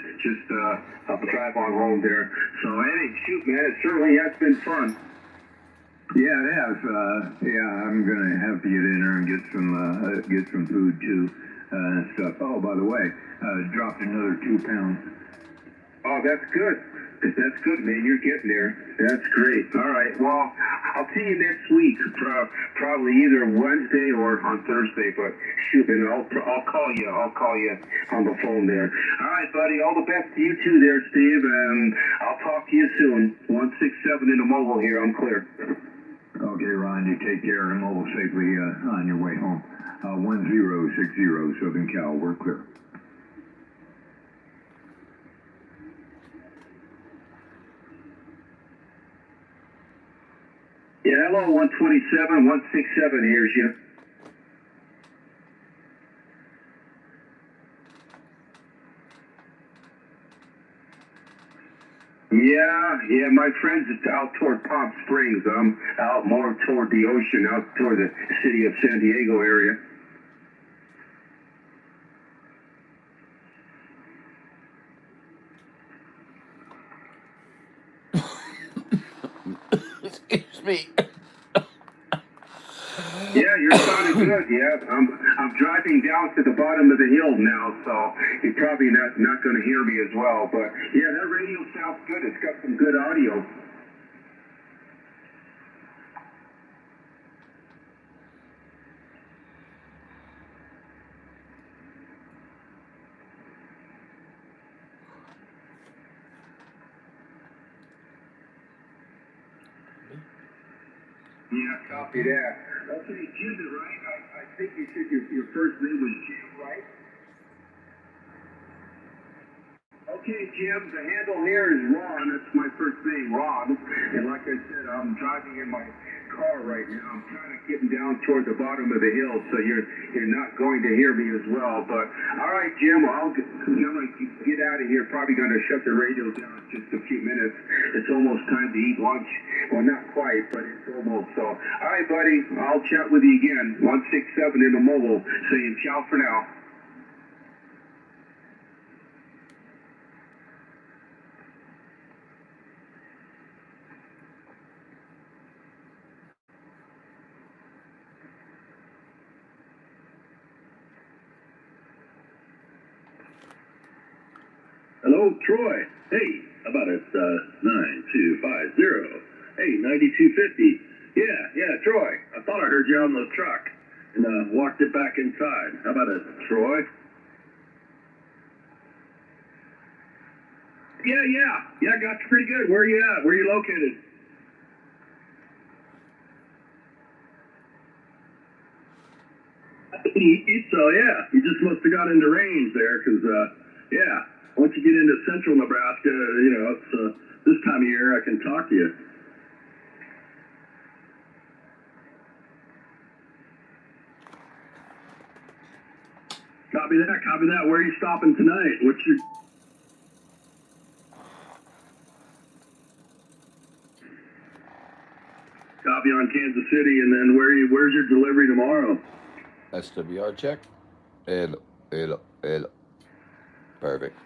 [SPEAKER 3] drive on home there. So, hey, shoot, man, it certainly has been fun.
[SPEAKER 4] Yeah, it has. Yeah, I'm gonna have to get in there and get some food too, and stuff. Oh, by the way, dropped another 2 pounds.
[SPEAKER 3] Oh, that's good. That's good, man. You're getting there. That's great. All right. Well, I'll see you next week, probably either Wednesday or on Thursday. But shoot, man, I'll call you. I'll call you on the phone there. All right, buddy. All the best to you too, there, Steve. And I'll talk to you soon. 167 in the mobile here. I'm clear.
[SPEAKER 4] Okay, Ron. You take care and mobile safely on your way home. 1060 Southern Cal. We're clear.
[SPEAKER 3] Yeah, hello, 127, 167, here's you. Yeah, my friends, it's out toward Palm Springs. I'm out more toward the ocean, out toward the city of San Diego area.
[SPEAKER 2] Excuse me.
[SPEAKER 3] Yeah, you're sounding good. Yeah, I'm driving down to the bottom of the hill now, so you're probably not going to hear me as well. But yeah, that radio sounds good. It's got some good audio. Yeah, copy that. Okay, Jim, right? I think you said your first name was Jim, right? Okay, Jim, the handle here is Ron. That's my first name, Ron. And like I said, I'm driving in my car right now. I'm kind of getting down toward the bottom of the hill, so you're not going to hear me as well. But all right, Jim, I'm going to get out of here. Probably going to shut the radio down in just a few minutes. It's almost time to eat lunch. Well, not quite, but it's almost. So, all right, buddy, I'll chat with you again. 167 in the mobile, saying ciao for now.
[SPEAKER 5] Hello, Troy. Hey, how about it? 9250. Hey, 9250. Yeah, Troy. I thought I heard you on the truck and walked it back inside. How about it, Troy? Yeah, got you pretty good. Where are you at? Where are you located? So, yeah, you just must have got into range there because, yeah. Once you get into central Nebraska, you know, it's this time of year I can talk to you. Copy that. Where are you stopping tonight? What's your... Copy on Kansas City, and then where's your delivery tomorrow?
[SPEAKER 2] SWR check. Hello. Perfect.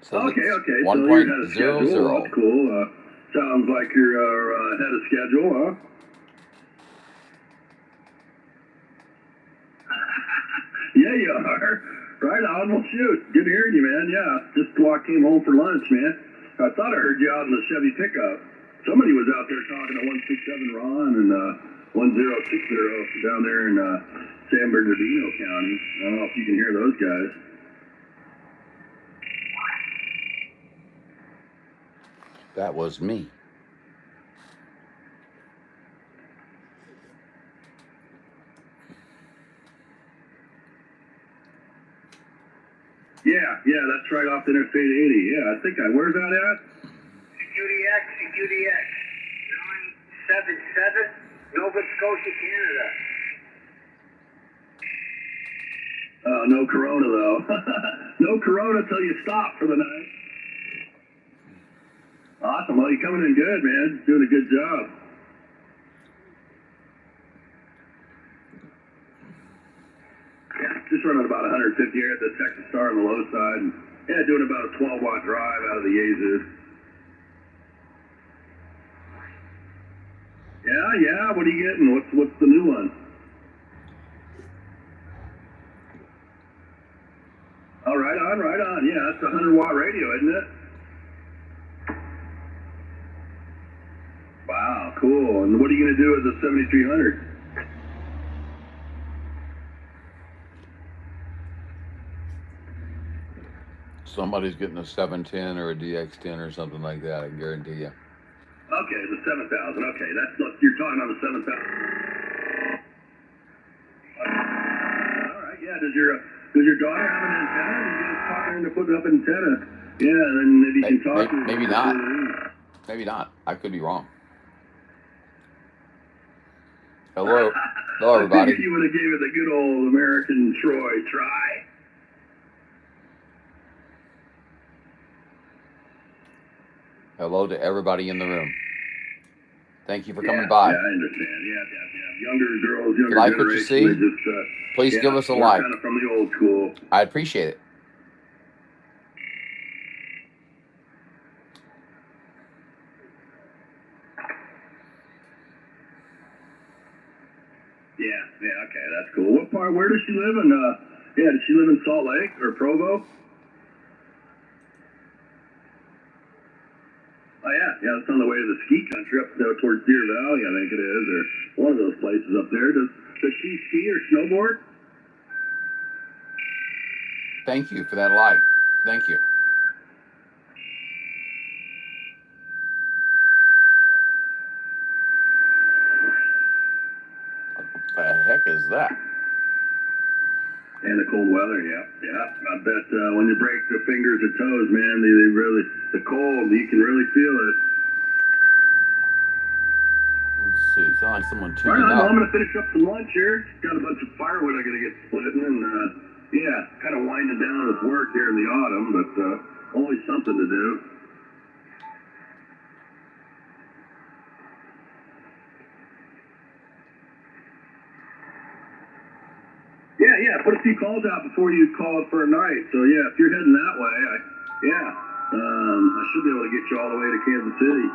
[SPEAKER 2] So
[SPEAKER 5] Okay. So
[SPEAKER 2] 1.00.
[SPEAKER 5] you're ahead of schedule. That's cool. Sounds like you're ahead of schedule, huh? Yeah, you are. Right on. Well, shoot. Good hearing you, man. Yeah. Just came home for lunch, man. I thought I heard you out in the Chevy pickup. Somebody was out there talking to 167 Ron and 1060 down there in San Bernardino County. I don't know if you can hear those guys.
[SPEAKER 2] That was me.
[SPEAKER 5] Yeah, that's right off Interstate 80. Yeah, I think where's that at?
[SPEAKER 1] CQDX 977, Nova Scotia, Canada.
[SPEAKER 5] No Corona though. No Corona till you stop for the night. Awesome. Well, you're coming in good, man. Doing a good job. Yeah, just running about 150 here at the Texas Star on the low side. And, yeah, doing about a 12-watt drive out of the Yazoo. Yeah. What are you getting? What's the new one? Oh, right on. Yeah, that's a 100-watt radio, isn't it? Wow, cool. And what are you going to do with the 7300?
[SPEAKER 2] Somebody's getting a 710 or a DX10 or something like that, I can guarantee you.
[SPEAKER 5] Okay, the 7000. Okay, you're talking about the 7000. All right, yeah. Does your daughter have an antenna? You guys talk her into putting up an antenna. Yeah, and then maybe you can talk to her.
[SPEAKER 2] Maybe not. Maybe not. I could be wrong. Hello, everybody.
[SPEAKER 5] I figured you would have gave it the good old American Troy try.
[SPEAKER 2] Hello to everybody in the room. Thank you for coming by.
[SPEAKER 5] Yeah, I understand. Yeah. Younger girls, younger
[SPEAKER 2] like what you
[SPEAKER 5] generation,
[SPEAKER 2] see?
[SPEAKER 5] they just,
[SPEAKER 2] Please give us a like.
[SPEAKER 5] Kind of from the old school.
[SPEAKER 2] I appreciate it.
[SPEAKER 5] Yeah, okay, that's cool. What part, where does she live in, does she live in Salt Lake or Provo? Oh, yeah, it's on the way to the ski country up there towards Deer Valley, I think it is, or one of those places up there. Does she ski or snowboard?
[SPEAKER 2] Thank you for that like. Thank you. What the heck is that?
[SPEAKER 5] And the cold weather, yeah. I bet when you break the fingers or toes, man, they really, the cold, you can really feel it.
[SPEAKER 2] Let's see. Sounds like someone
[SPEAKER 5] All
[SPEAKER 2] tuning
[SPEAKER 5] right, well,
[SPEAKER 2] up.
[SPEAKER 5] I'm going to finish up some lunch here. Got a bunch of firewood I got to get splitting, and kind of winding down with work here in the autumn, but always something to do. Yeah, put a few calls out before you call it for a night. So yeah, if you're heading that way, I should be able to get you all the way to Kansas City.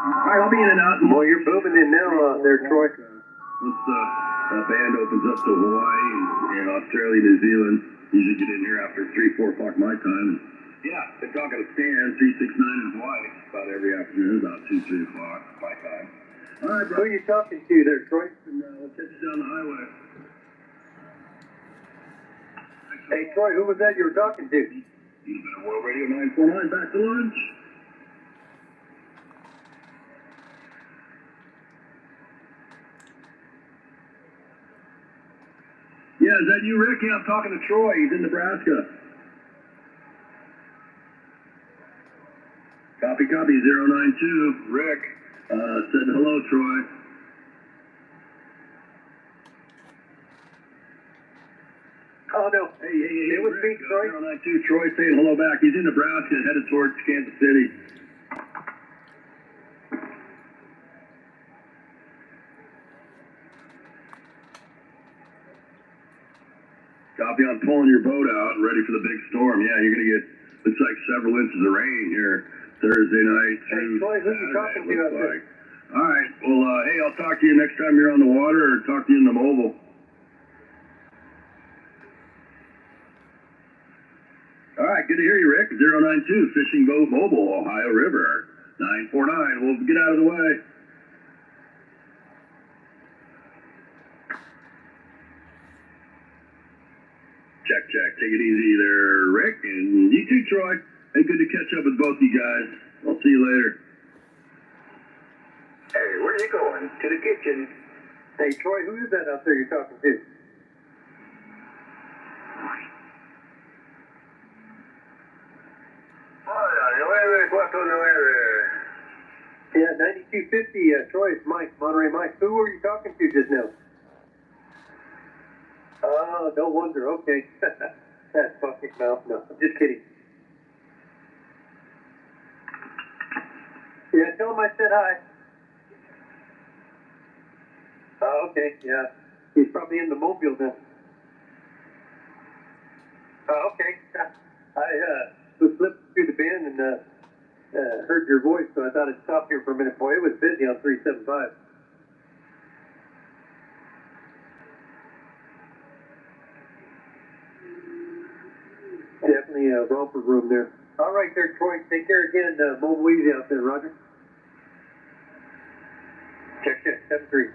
[SPEAKER 5] All right, I'll be in and out.
[SPEAKER 6] Well, you're moving in now there, Troy.
[SPEAKER 5] Once the band opens up to Hawaii and Australia, New Zealand, usually get in here after 3, 4 o'clock my time. And been talking to Stan, 369 in Hawaii, about every afternoon, about 2, 3 o'clock my time. All right, bro.
[SPEAKER 6] Who are you talking to there, Troy?
[SPEAKER 5] And we'll catch you down the highway.
[SPEAKER 6] Hey, Troy, who was that you were talking to?
[SPEAKER 5] You've been on World Radio 949, back to lunch. Yeah, is that you, Rick? Yeah, I'm talking to Troy. He's in Nebraska. Copy, 092. Rick said hello, Troy.
[SPEAKER 6] Oh, no.
[SPEAKER 5] Hey,
[SPEAKER 6] It was me,
[SPEAKER 5] Rick,
[SPEAKER 6] Troy.
[SPEAKER 5] 092. Troy saying hello back. He's in Nebraska, headed towards Kansas City. Copy, I'm pulling your boat out, ready for the big storm. Yeah, you're going to get, looks like several inches of rain here Thursday night through
[SPEAKER 6] Troy, who you talking to out there?
[SPEAKER 5] All right, well, hey, I'll talk to you next time you're on the water, or talk to you in the mobile. All right, good to hear you, Rick. 092, Fishing Boat Mobile, Ohio River. 949, we'll get out of the way. Check. Take it easy there, Rick. And you too, Troy. Hey, good to catch up with both you guys. I'll see you later.
[SPEAKER 1] Hey, where are you going? To the kitchen.
[SPEAKER 6] Hey, Troy, who is that out there you're talking to? Yeah, 9250, Troy, it's Mike, Monterey Mike. Who were you talking to just now? Oh, no wonder, okay. That fucking mouth, no, I'm just kidding. Yeah, tell him I said hi. Oh, okay, yeah. He's probably in the mobile then. Oh, okay. I was flipping through the band and heard your voice, so I thought I'd stop here for a minute. Boy, it was busy on 375. Definitely a romper room there. All right there, Troy. Take care again. Mobile easy out there, Roger. Check, 7-3.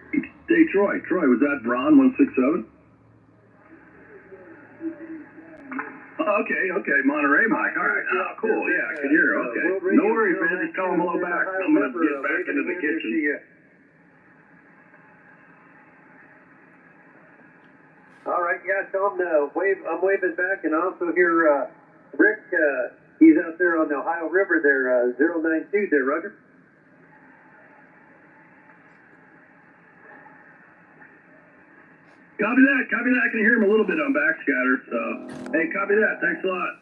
[SPEAKER 5] Hey, Troy, was that Braun 167? Oh, okay, Monterey Mike. All right, cool. Yeah, I can hear her. Okay. No worries, man. Just tell him hello back. I'm going to get back into the kitchen.
[SPEAKER 6] All right, yeah, tell him to wave. I'm waving back, and I also hear Rick. He's out there on the Ohio River there, 092 there, Roger.
[SPEAKER 5] Copy that. I can hear him a little bit on backscatter. So, hey, copy that. Thanks a lot.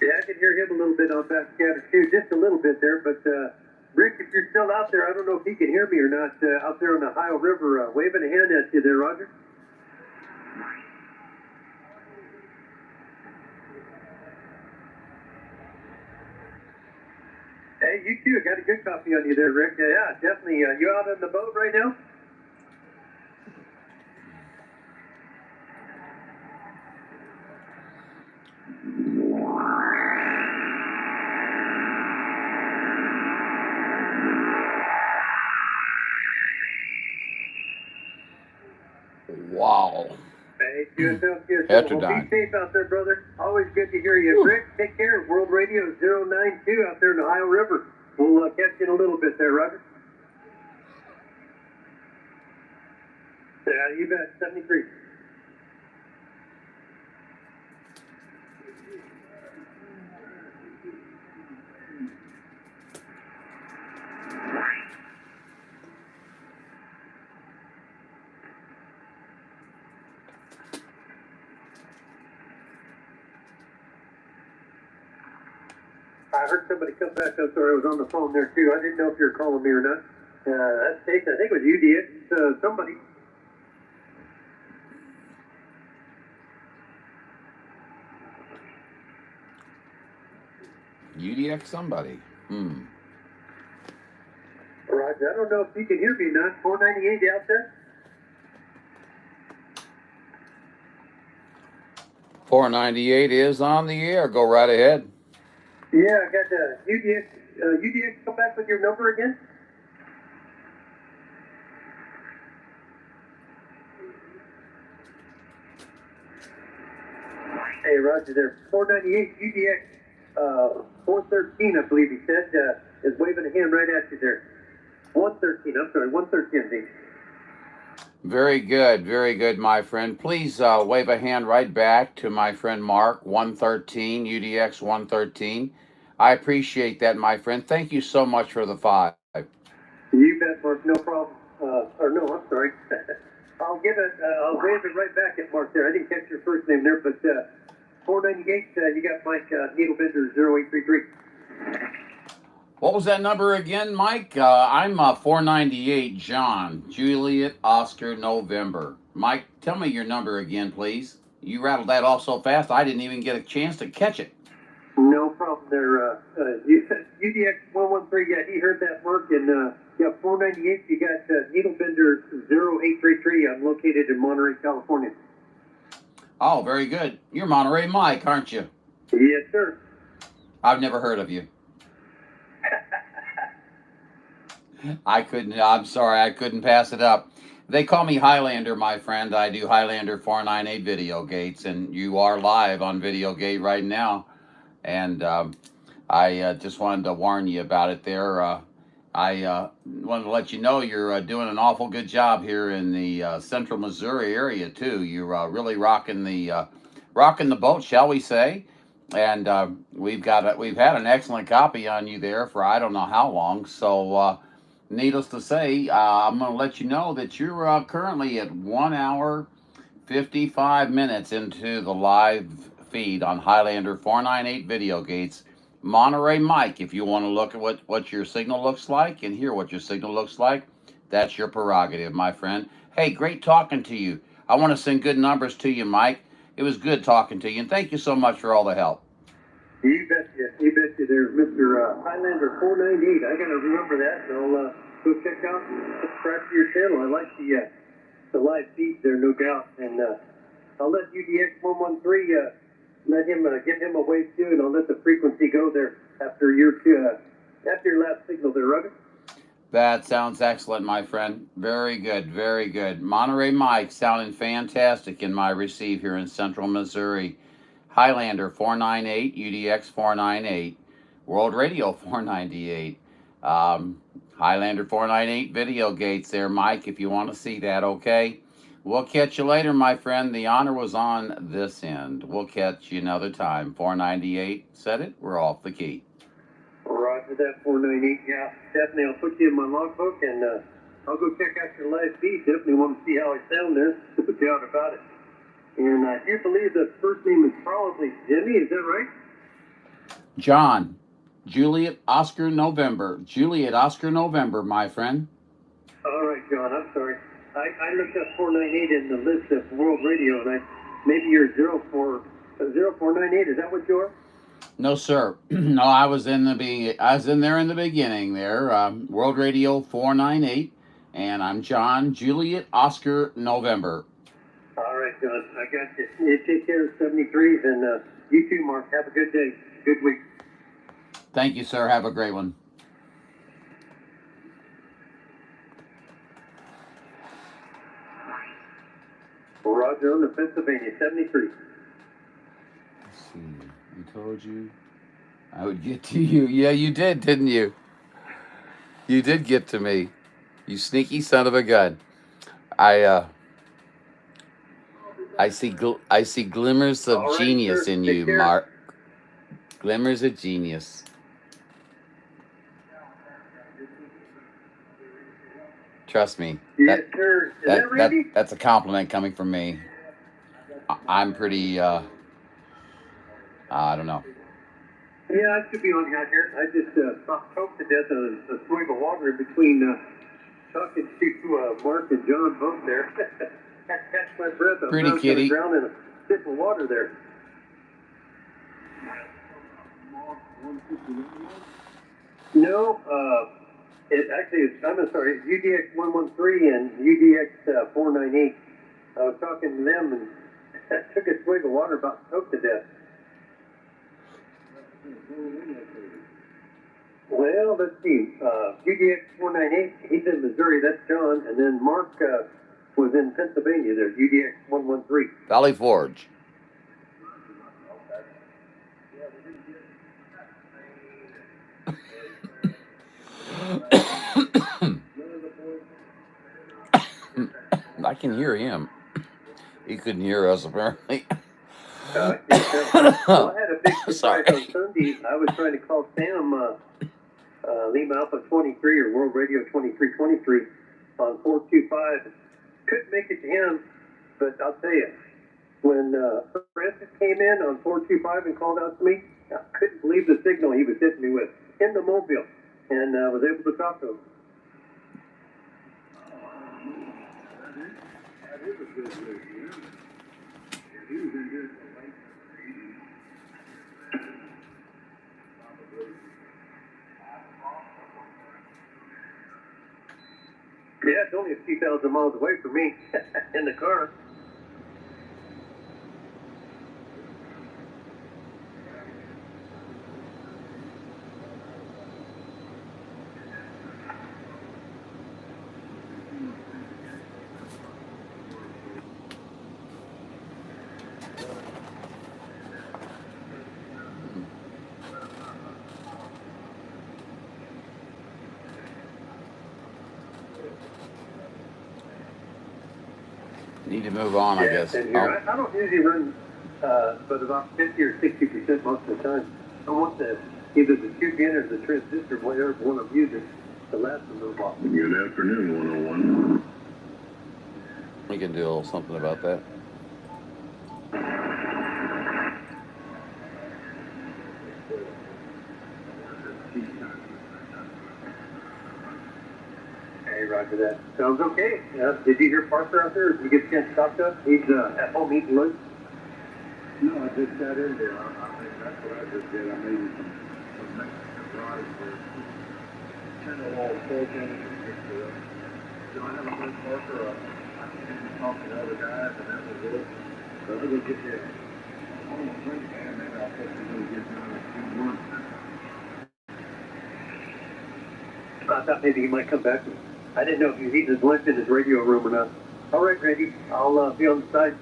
[SPEAKER 6] Yeah, I can hear him a little bit on backscatter too, just a little bit there. But Rick, if you're still out there, I don't know if he can hear me or not. Out there on the Ohio River, waving a hand at you there, Roger. Hey, you too. I got a good copy on you there, Rick. Yeah, definitely. You out on the boat right now?
[SPEAKER 2] Wow.
[SPEAKER 6] Hey, good. Well, be
[SPEAKER 2] Heterodyne.
[SPEAKER 6] safe out there, brother. Always good to hear you. Rick, take care. World Radio 092 out there in the Ohio River. We'll catch you in a little bit there, Roger. Yeah, you bet. 73. I heard somebody come back. I'm sorry, I was on the phone there too. I didn't know if you were calling me or not. That's Jason. I think it was you, DX. Somebody.
[SPEAKER 2] UDX somebody.
[SPEAKER 6] Roger, I don't know if you can hear me or not. 498 out there?
[SPEAKER 2] 498 is on the air. Go right ahead.
[SPEAKER 6] Yeah, I got UDX. UDX, come back with your number again? Hey, Roger there. 498 UDX 413, I believe he said, is waving a hand right at you there. 113, I'm sorry, 113.
[SPEAKER 2] Very good, my friend. Please wave a hand right back to my friend Mark, 113, UDX 113. I appreciate that, my friend. Thank you so much for the 5.
[SPEAKER 6] You bet, Mark, no problem. Or no, I'm sorry. I'll wave it right back at Mark there. I didn't catch your first name there, but 498, you got Mike Needlebender 0833.
[SPEAKER 2] What was that number again, Mike? I'm 498, John, Juliet, Oscar, November. Mike, tell me your number again, please. You rattled that off so fast, I didn't even get a chance to catch it.
[SPEAKER 6] No problem there. UDX 113, yeah, he heard that, Mark. And yeah, 498, you got Needlebender 0833. I'm located in Monterey, California.
[SPEAKER 2] Oh, very good. You're Monterey Mike, aren't you?
[SPEAKER 6] Yes, sir.
[SPEAKER 2] I've never heard of you. I'm sorry, I couldn't pass it up. They call me Highlander, my friend. I do Highlander 498 Video Gates, and you are live on Video Gate right now. And I just wanted to warn you about it there. I wanted to let you know you're doing an awful good job here in the central Missouri area too. You're really rocking the boat, shall we say? And we've had an excellent copy on you there for I don't know how long. So, needless to say, I'm going to let you know that you're currently at 1 hour 55 minutes into the live feed on Highlander 498 Video Gates. Monterey Mike, if you want to look at what your signal looks like and hear what your signal looks like, that's your prerogative, my friend. Hey, great talking to you. I want to send good numbers to you, Mike. It was good talking to you, and thank you so much for all the help.
[SPEAKER 6] You betcha there, Mr. Highlander 498. I gotta remember that, and I'll go check out and subscribe to your channel. I like the live feed there, no doubt. And I'll let UDX 113 let him give him a wave too, and I'll let the frequency go there after your last signal there, Rugged.
[SPEAKER 2] That sounds excellent, my friend. Very good, very good. Monterey Mike sounding fantastic in my receive here in central Missouri. Highlander 498, UDX 498, World Radio 498, Highlander 498 Video Gates there, Mike, if you want to see that, okay? We'll catch you later, my friend. The honor was on this end. We'll catch you another time. 498, said it, we're off the key.
[SPEAKER 6] Roger that, 498. Yeah, definitely. I'll put you in my logbook, and I'll go check out your live feed. Definitely want to see how I sound there. No doubt about it. And I do believe the first name is probably Jimmy. Is that right?
[SPEAKER 2] John. Juliet Oscar November. Juliet Oscar November, my friend.
[SPEAKER 6] All right, John. I'm sorry. I looked up 498 in the list of World Radio, and maybe you're 0498. Is that what you are?
[SPEAKER 2] No, sir. No, I was in there in the beginning there. World Radio 498, and I'm John Juliet Oscar November.
[SPEAKER 6] All right, John. I got you. You take care of 73s, and you too, Mark. Have a good day. Good week.
[SPEAKER 2] Thank you, sir. Have a great one.
[SPEAKER 6] Roger on the Pennsylvania 73.
[SPEAKER 2] Let's see. I told you I would get to you. Yeah, you did, didn't you? You did get to me. You sneaky son of a gun. I see glimmers of
[SPEAKER 6] All right,
[SPEAKER 2] genius
[SPEAKER 6] sir.
[SPEAKER 2] in
[SPEAKER 6] Take
[SPEAKER 2] you,
[SPEAKER 6] care.
[SPEAKER 2] Mark. Glimmers of genius. Trust me.
[SPEAKER 6] Yes, sir. Is that Randy?
[SPEAKER 2] That's a compliment coming from me. I'm pretty, I don't know.
[SPEAKER 6] Yeah, I should be on out here. I just choked to death a swig of water between talking to Mark and John both there. Had to catch my breath. I was
[SPEAKER 2] Pretty
[SPEAKER 6] gonna
[SPEAKER 2] kitty.
[SPEAKER 6] drown in a sip of water there. No, I'm sorry, UDX 113 and UDX 498. I was talking to them and I took a swig of water, about choked to death. Well, let's see. UDX 498, he's in Missouri, that's John. And then Mark was in Pennsylvania there, UDX 113.
[SPEAKER 2] Valley Forge. I can hear him. He couldn't hear us, apparently.
[SPEAKER 6] Well, I had a big surprise
[SPEAKER 2] Sorry.
[SPEAKER 6] on Sunday. I was trying to call Sam Lima Alpha 23 or World Radio 2323 on 425. Couldn't make it to him, but I'll tell you, when Francis came in on 425 and called out to me, I couldn't believe the signal he was hitting me with in the mobile, and was able to talk to him.
[SPEAKER 4] That is a good list, yeah. He was in here for late 80s.
[SPEAKER 6] Yeah, it's only a few thousand miles away from me in the car.
[SPEAKER 2] Need to move on, I guess.
[SPEAKER 6] And here, I don't usually run, but about 50 or 60% most of the time. I want either the tube in or the transistor, whatever one I'm using, to last a little while.
[SPEAKER 5] Good afternoon, 101.
[SPEAKER 2] We can do a little something about that.
[SPEAKER 6] Hey, roger that. Sounds okay. Did you hear Parker out there? Did you get a chance to talk to him? He's at home eating lunch.
[SPEAKER 4] No, I just got in there. I think that's what I just did. I made some Mexican fries for 10 of all pork in it. So I haven't heard Parker. I didn't talk to the other guys, and that was it. So I'm going to get there. I'm going to drink, and then I'll put the little get down and do work.
[SPEAKER 6] I thought maybe he might come back. I didn't know if he was eating his lunch in his radio room or not. All right, Randy. I'll be on the side.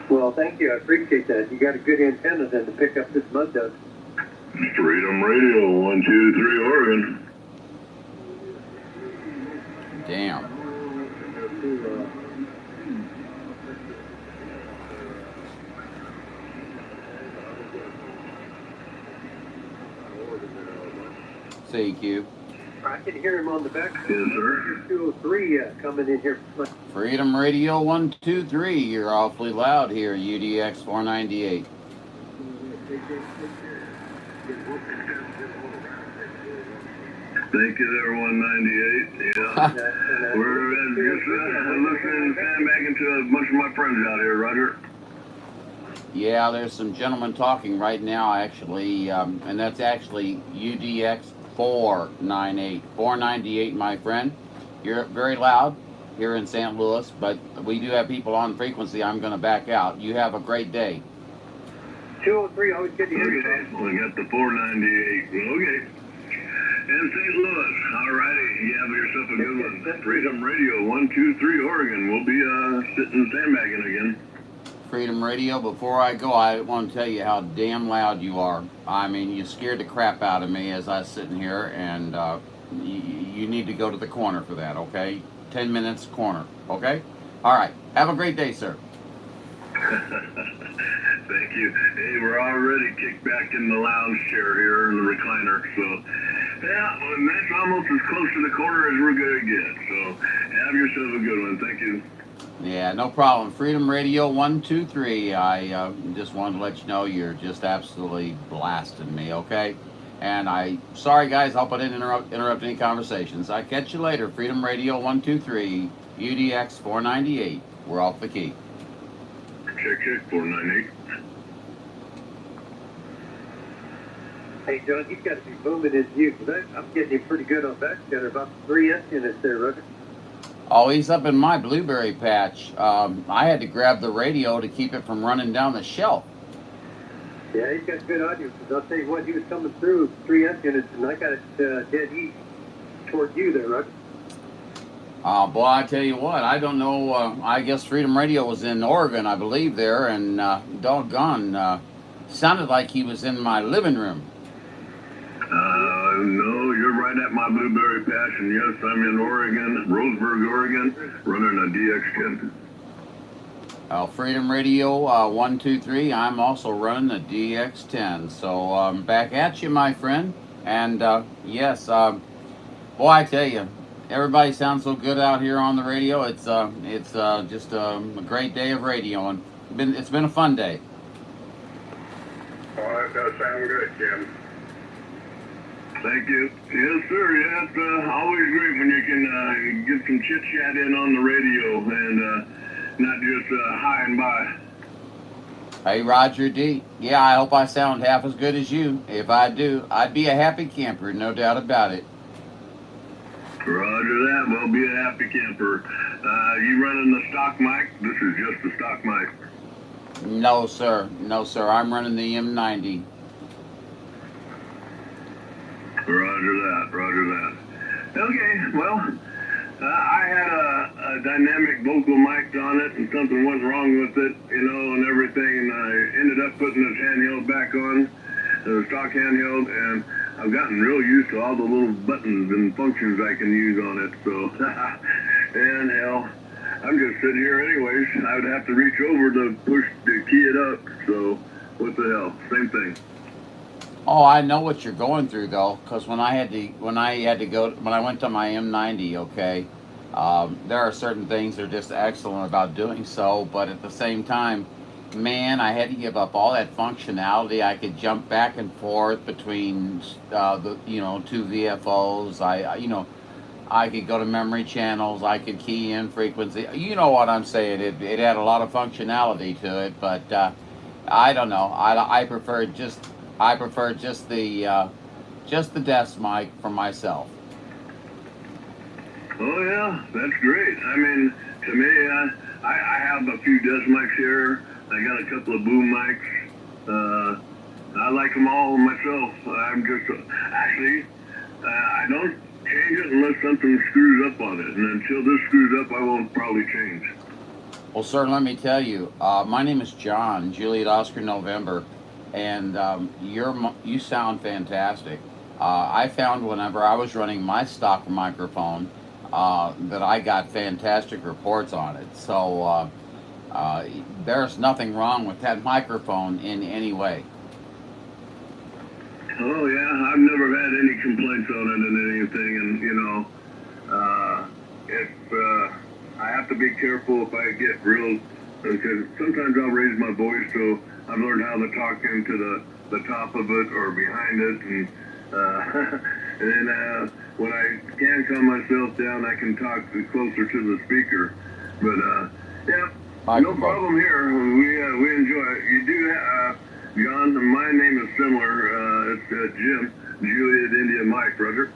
[SPEAKER 6] Well, thank you. I appreciate that. You got a good antenna then to pick up this mud dust.
[SPEAKER 5] Freedom Radio, 123 Oregon.
[SPEAKER 2] Damn. CQ.
[SPEAKER 6] I can hear him on the back.
[SPEAKER 5] Yes, sir.
[SPEAKER 6] 203 coming in here.
[SPEAKER 2] Freedom Radio 123. You're awfully loud here, UDX 498.
[SPEAKER 5] Thank you there, 198. Yeah. We're just listening and sandbagging to a bunch of my friends out here, Roger.
[SPEAKER 2] Yeah, there's some gentlemen talking right now, actually, and that's actually UDX 498. 498, my friend. You're very loud here in St. Louis, but we do have people on frequency. I'm going to back out. You have a great day.
[SPEAKER 6] 203, always good to hear you.
[SPEAKER 5] Okay, we got the 498. Okay. And St. Louis, alrighty, you have yourself a good one. Freedom Radio 123 Oregon. We'll be sitting sandbagging again.
[SPEAKER 2] Freedom Radio, before I go, I want to tell you how damn loud you are. I mean, you scared the crap out of me as I was sitting here, and you need to go to the corner for that, okay? 10 minutes corner, okay? All right. Have a great day, sir.
[SPEAKER 5] Thank you. Hey, we're already kicked back in the lounge chair here in the recliner, so yeah, well, that's almost as close to the corner as we're going to get. So have yourself a good one. Thank you.
[SPEAKER 2] Yeah, no problem. Freedom Radio 123. I just wanted to let you know you're just absolutely blasting me, okay? And sorry guys, I hope I didn't interrupt any conversations. I catch you later. Freedom Radio 123, UDX 498. We're off the key.
[SPEAKER 5] Check 498.
[SPEAKER 6] Hey, John, you've got to be booming his view, because I'm getting him pretty good on backscatter, about 3 units there, Roger.
[SPEAKER 2] Oh, he's up in my blueberry patch. I had to grab the radio to keep it from running down the shelf.
[SPEAKER 6] Yeah, he's got good audio, because I'll tell you what, he was coming through 3 units, and I got it dead east toward you there, Roger.
[SPEAKER 2] Boy, I tell you what, I don't know. I guess Freedom Radio was in Oregon, I believe, there, and doggone, sounded like he was in my living room.
[SPEAKER 5] No, you're right at my blueberry patch, and yes, I'm in Oregon, Roseburg, Oregon, running a DX10.
[SPEAKER 2] Freedom Radio 123. I'm also running a DX10. So back at you, my friend. And yes, boy, I tell you, everybody sounds so good out here on the radio. It's just a great day of radio, and it's been a fun day.
[SPEAKER 5] Oh, that does sound good, Jim. Thank you. Yes, sir. Yeah, it's always great when you can get some chit-chat in on the radio and not just high and by.
[SPEAKER 2] Hey, Roger D. Yeah, I hope I sound half as good as you. If I do, I'd be a happy camper, no doubt about it.
[SPEAKER 5] Roger that. We'll be a happy camper. You running the stock mic? This is just the stock mic.
[SPEAKER 2] No, sir. No, sir. I'm running the M90.
[SPEAKER 5] Roger that. Roger that. Okay, well, I had a
[SPEAKER 3] dynamic vocal mic on it, and something went wrong with it, you know, and everything, and I ended up putting this handheld back on, the stock handheld, and I've gotten real used to all the little buttons and functions I can use on it, so, and hell, I'm just sitting here anyways. I would have to reach over to key it up, so what the hell, same thing.
[SPEAKER 2] Oh, I know what you're going through though, because when I went to my M90, okay, there are certain things that are just excellent about doing so, but at the same time, man, I had to give up all that functionality. I could jump back and forth between two VFOs. I could go to memory channels. I could key in frequency. You know what I'm saying? It had a lot of functionality to it, but I don't know. I prefer just the desk mic for myself.
[SPEAKER 3] Oh yeah, that's great. I mean, to me, I have a few desk mics here. I got a couple of boom mics. I like them all myself. I'm just actually, I don't change it unless something screws up on it, and until this screws up, I won't probably change.
[SPEAKER 2] Well, sir, let me tell you. My name is John, Juliet Oscar November, and you sound fantastic. I found whenever I was running my stock microphone that I got fantastic reports on it. So there's nothing wrong with that microphone in any way.
[SPEAKER 3] Oh yeah, I've never had any complaints on it and anything, and you know, I have to be careful if I get real, because sometimes I'll raise my voice, so I've learned how to talk into the top of it or behind it, and then when I can calm myself down, I can talk closer to the speaker. But yeah, no problem here. We enjoy it. You do, John. My name is similar. It's Jim, Juliet India Mike, brother.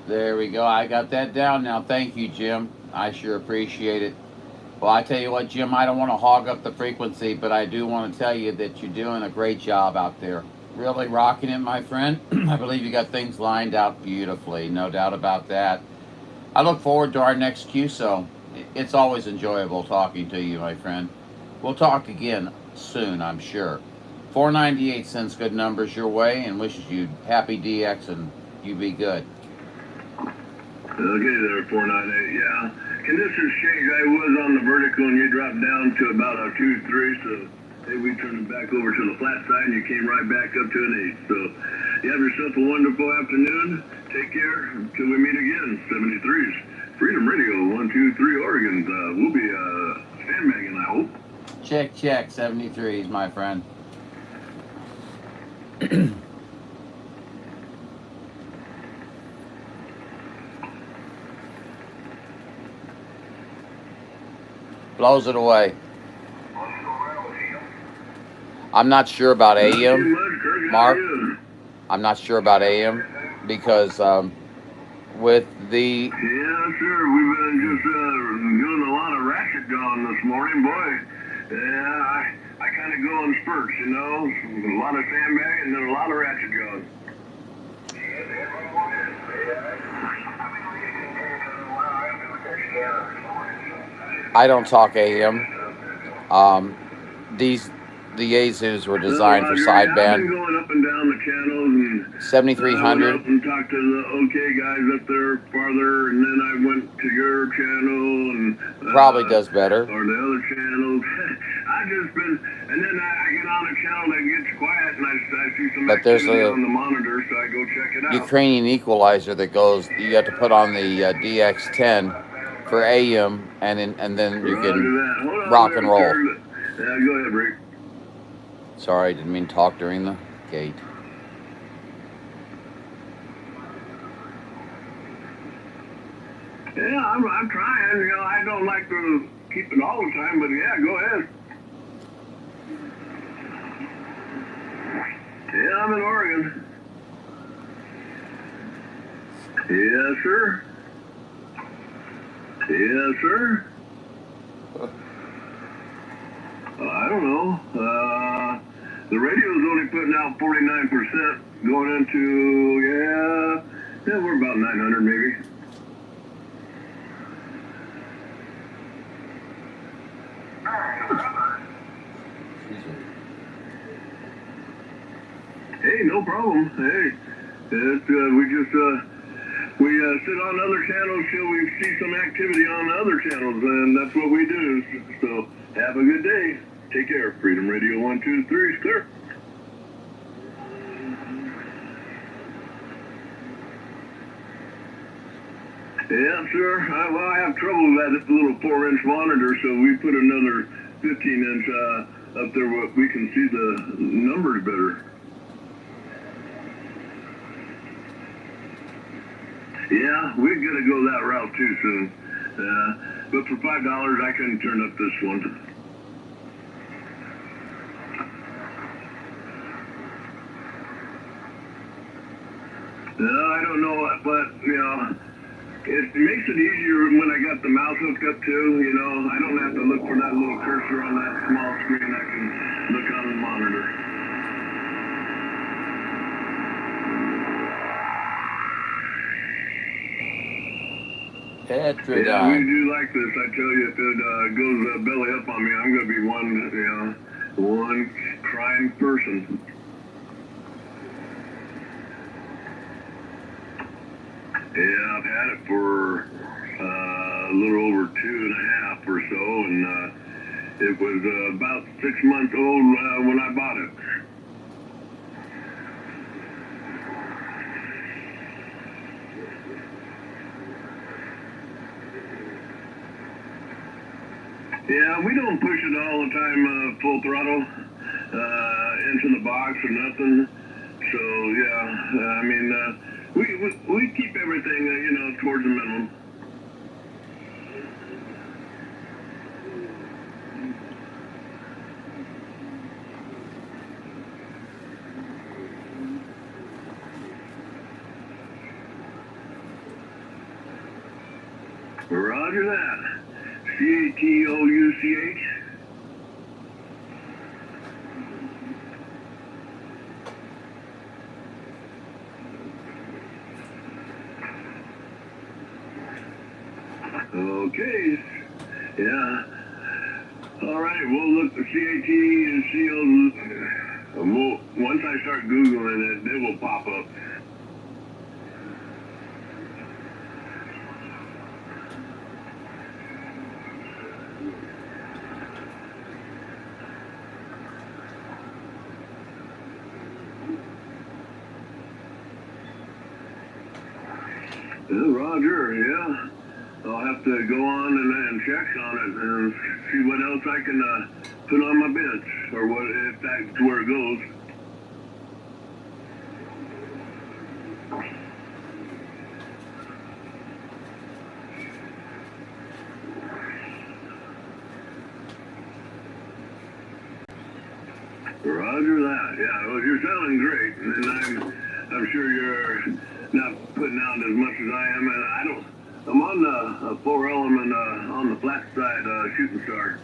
[SPEAKER 2] There we go. I got that down now. Thank you, Jim. I sure appreciate it. Well, I tell you what, Jim, I don't want to hog up the frequency, but I do want to tell you that you're doing a great job out there. Really rocking it, my friend. I believe you got things lined out beautifully. No doubt about that. I look forward to our next QSO. It's always enjoyable talking to you, my friend. We'll talk again soon, I'm sure. 498 sends good numbers your way and wishes you happy DX and you be good.
[SPEAKER 3] Okay there, 498, yeah. Conditions change. I was on the vertical and you dropped down to about a 2-3, so hey, we turned it back over to the flat side and you came right back up to an 8. So you have yourself a wonderful afternoon. Take care until we meet again. 73's Freedom Radio, 123 Oregon. We'll be sandbagging, I hope.
[SPEAKER 2] Check, 73's, my friend. Blows it away. I'm not sure about AM, Mark. I'm not sure about AM because with the...
[SPEAKER 3] Yeah, sure. We've been just doing a lot of ratchet going this morning, boy. Yeah, I kind of go in spurts, you know. A lot of sandbag and then a lot of ratchet going.
[SPEAKER 2] I don't talk AM. The Azus were designed for sideband.
[SPEAKER 3] I've been going up and down the channels and
[SPEAKER 2] 7300.
[SPEAKER 3] Went up and talked to the OK guys up there farther, and then I went to your channel and
[SPEAKER 2] probably does better.
[SPEAKER 3] Or the other channels. I just been, and then I get on a channel that gets quiet, and I see some activity on the monitor, so I go check it out.
[SPEAKER 2] Ukrainian equalizer that goes. You have to put on the DX10 for AM, and then you can rock and roll.
[SPEAKER 3] Yeah, go ahead, Rick.
[SPEAKER 2] Sorry, I didn't mean to talk during the gate.
[SPEAKER 3] Yeah, I'm trying. You know, I don't like to keep it all the time, but yeah, go ahead. Yeah, I'm in Oregon. Yes, sir. Yes, sir. I don't know. The radio's only putting out 49%, going into, yeah, we're about 900 maybe.
[SPEAKER 5] problem. Hey, we just sit on other channels till we see some activity on the other channels, and that's what we do. So have a good day. Take care. Freedom Radio 123 is clear. Yeah, sir. I have trouble with that little 4-inch monitor, so we put another 15-inch up there where we can see the numbers better. Yeah, we're gonna go that route too soon. But for $5, I can turn up this one. I don't know, but it makes it easier when I got the mouse hooked up too. I don't have to look for that little cursor on that small screen. I can look on the monitor.
[SPEAKER 2] Petra
[SPEAKER 5] Yeah, we do like this. I tell you, if it goes belly up on me, I'm going to be one crying person. Yeah, I've had it for a little over 2.5 or so, and it was about 6 months old when I bought it. Yeah, we don't push it all the time full throttle into the box or nothing. So yeah, we keep everything towards the minimum. Roger that. CATOUCH. Okay. Yeah. All right. We'll look the CAT and CO. Once I start Googling it, it will pop up. Roger, yeah. I'll have to go on and check on it and see what else I can put on my bench, or what if that's where it goes. Roger that. Yeah, well, you're sounding great, and I'm sure you're not putting out as much as I am, and I'm on the 4-element on the flat side shooting star.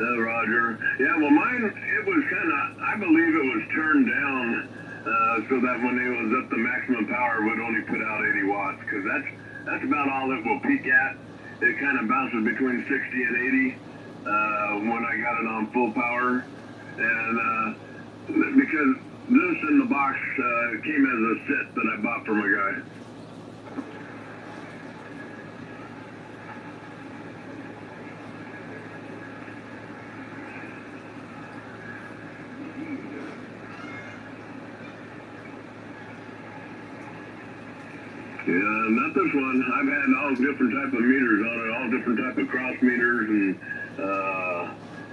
[SPEAKER 5] Roger. Yeah, well, mine, it was I believe it was turned down so that when it was up to maximum power, it would only put out 80 watts, because that's about all it will peak at. It kind of bounces between 60 and 80 when I got it on full power. And because this in the box came as a set that I bought from a guy. Yeah, not this one. I've had all different type of meters on it, all different type of cross meters, and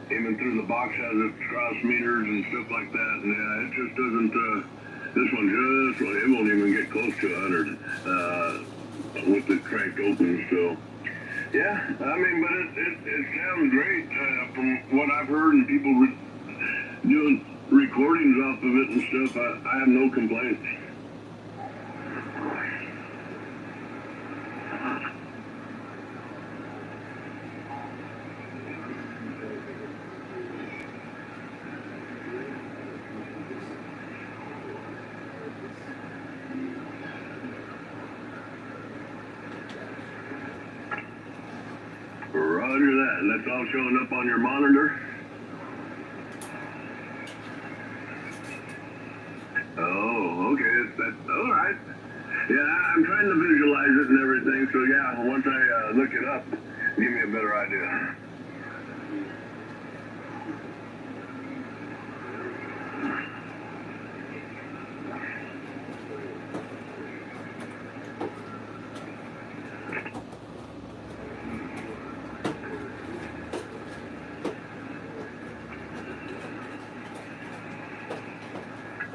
[SPEAKER 5] even through the box has its cross meters and stuff like that. And yeah, it just doesn't. This one it won't even get close to 100 with it cranked open. So yeah, but it sounds great from what I've heard, and people doing recordings off of it and stuff. I have no complaints. Roger that. And that's all showing up on your monitor? Oh, okay. That's all right. Yeah, I'm trying to visualize it and everything. So yeah, once I look it up, give me a better idea.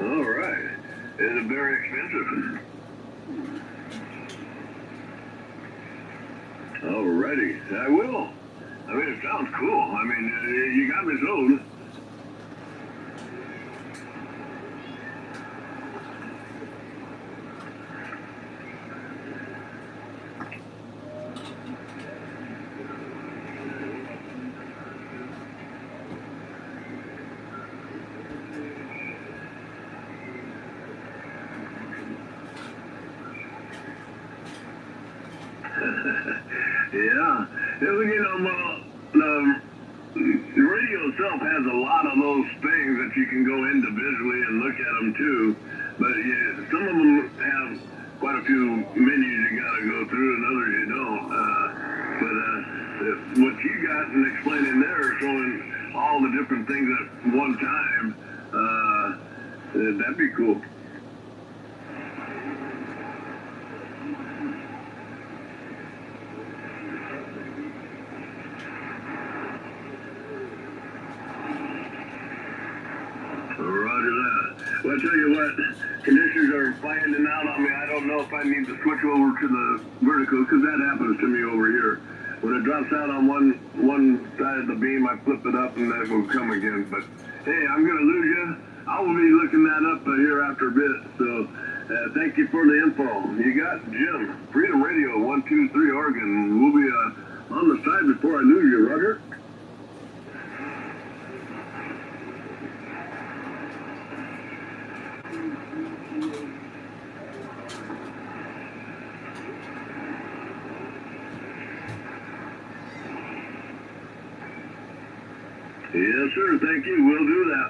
[SPEAKER 5] All right. Is it very expensive? Alrighty, I will. I mean, it sounds cool. I mean, you got me sold. Yeah. You know, the radio itself has a lot of those things that you can go individually and look at them too. But yeah, some of them have quite a few menus you got to go through, and others you don't. But what you got and explaining there, showing all the different things at one time, that'd be cool. Roger that. Well, I tell you what, conditions are finding out on me. I don't know if I need to switch over to the vertical, because that happens to me over here. When it drops out on one side of the beam, I flip it up and then it will come again. But hey, I'm going to lose you. I will be looking that up here after a bit. So thank you for the info. You got Jim, Freedom Radio, 123 Oregon. We'll be on the side before I lose you, Roger. Yes, sir. Thank you. We'll do that.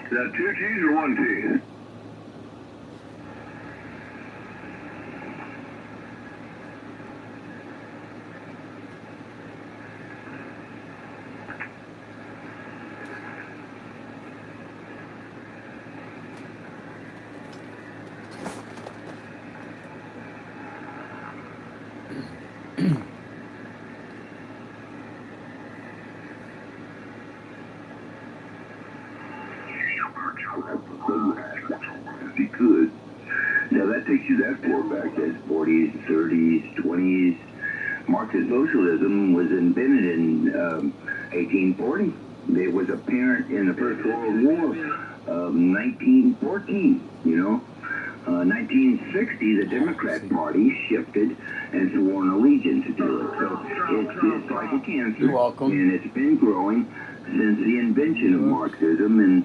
[SPEAKER 5] Is that 2 T's or 1 T?
[SPEAKER 4] If you could. Now that takes you that far back. That's 40s, 30s, 20s. Marxist socialism was invented in 1840. It was apparent in the First World War of 1914, you know. 1960, the Democrat Party shifted and swore an allegiance to it. So it's like a cancer.
[SPEAKER 2] You're welcome.
[SPEAKER 4] And it's been growing since the invention of Marxism in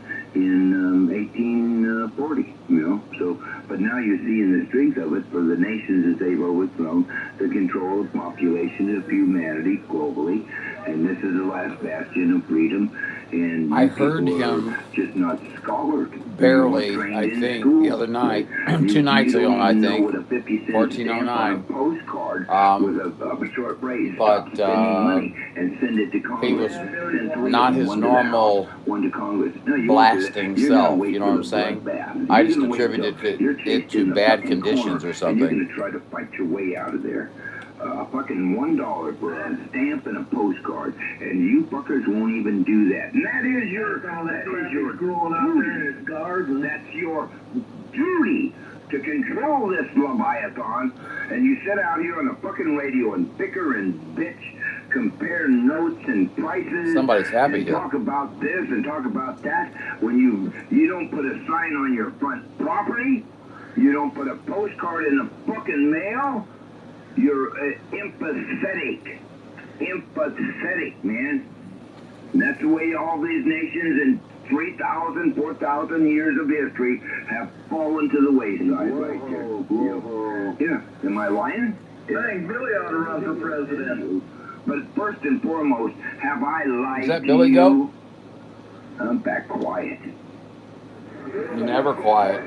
[SPEAKER 4] 1840, you know. So, but now you're seeing the strength of it for the nations that they've overthrown, the control of population of humanity globally, and this is the last bastion of freedom. And
[SPEAKER 2] I heard
[SPEAKER 4] people are
[SPEAKER 2] him
[SPEAKER 4] just not scholars.
[SPEAKER 2] barely, I think, the other night, 2 nights ago, I think, 1409.
[SPEAKER 4] Postcard with a short phrase.
[SPEAKER 2] But
[SPEAKER 4] and send it to Congress.
[SPEAKER 2] he was not his normal blasting self, you know what I'm saying? I just attributed it to bad conditions or something.
[SPEAKER 4] You're going to try to fight your way out of there. Fucking $1 for a stamp and a postcard, and you fuckers won't even do that. And that is your duty
[SPEAKER 1] to control this Leviathan, and you sit out here on the fucking radio and bicker and bitch, compare notes and prices.
[SPEAKER 2] Somebody's happy
[SPEAKER 1] and
[SPEAKER 2] here.
[SPEAKER 1] talk about this and talk about that. When you don't put a sign on your front property, you don't put a postcard in the fucking mail. You're empathetic. Empathetic, man. And that's the way all these nations in 3,000, 4,000 years of history have fallen to the wayside right there.
[SPEAKER 5] Whoa.
[SPEAKER 1] Yeah. Am I lying?
[SPEAKER 5] Dang, Billy ought to run for president.
[SPEAKER 1] But first and foremost, have I lied
[SPEAKER 2] Is that
[SPEAKER 1] to
[SPEAKER 2] Billy
[SPEAKER 1] you?
[SPEAKER 2] Goat?
[SPEAKER 1] I'm back quiet.
[SPEAKER 2] You're never quiet.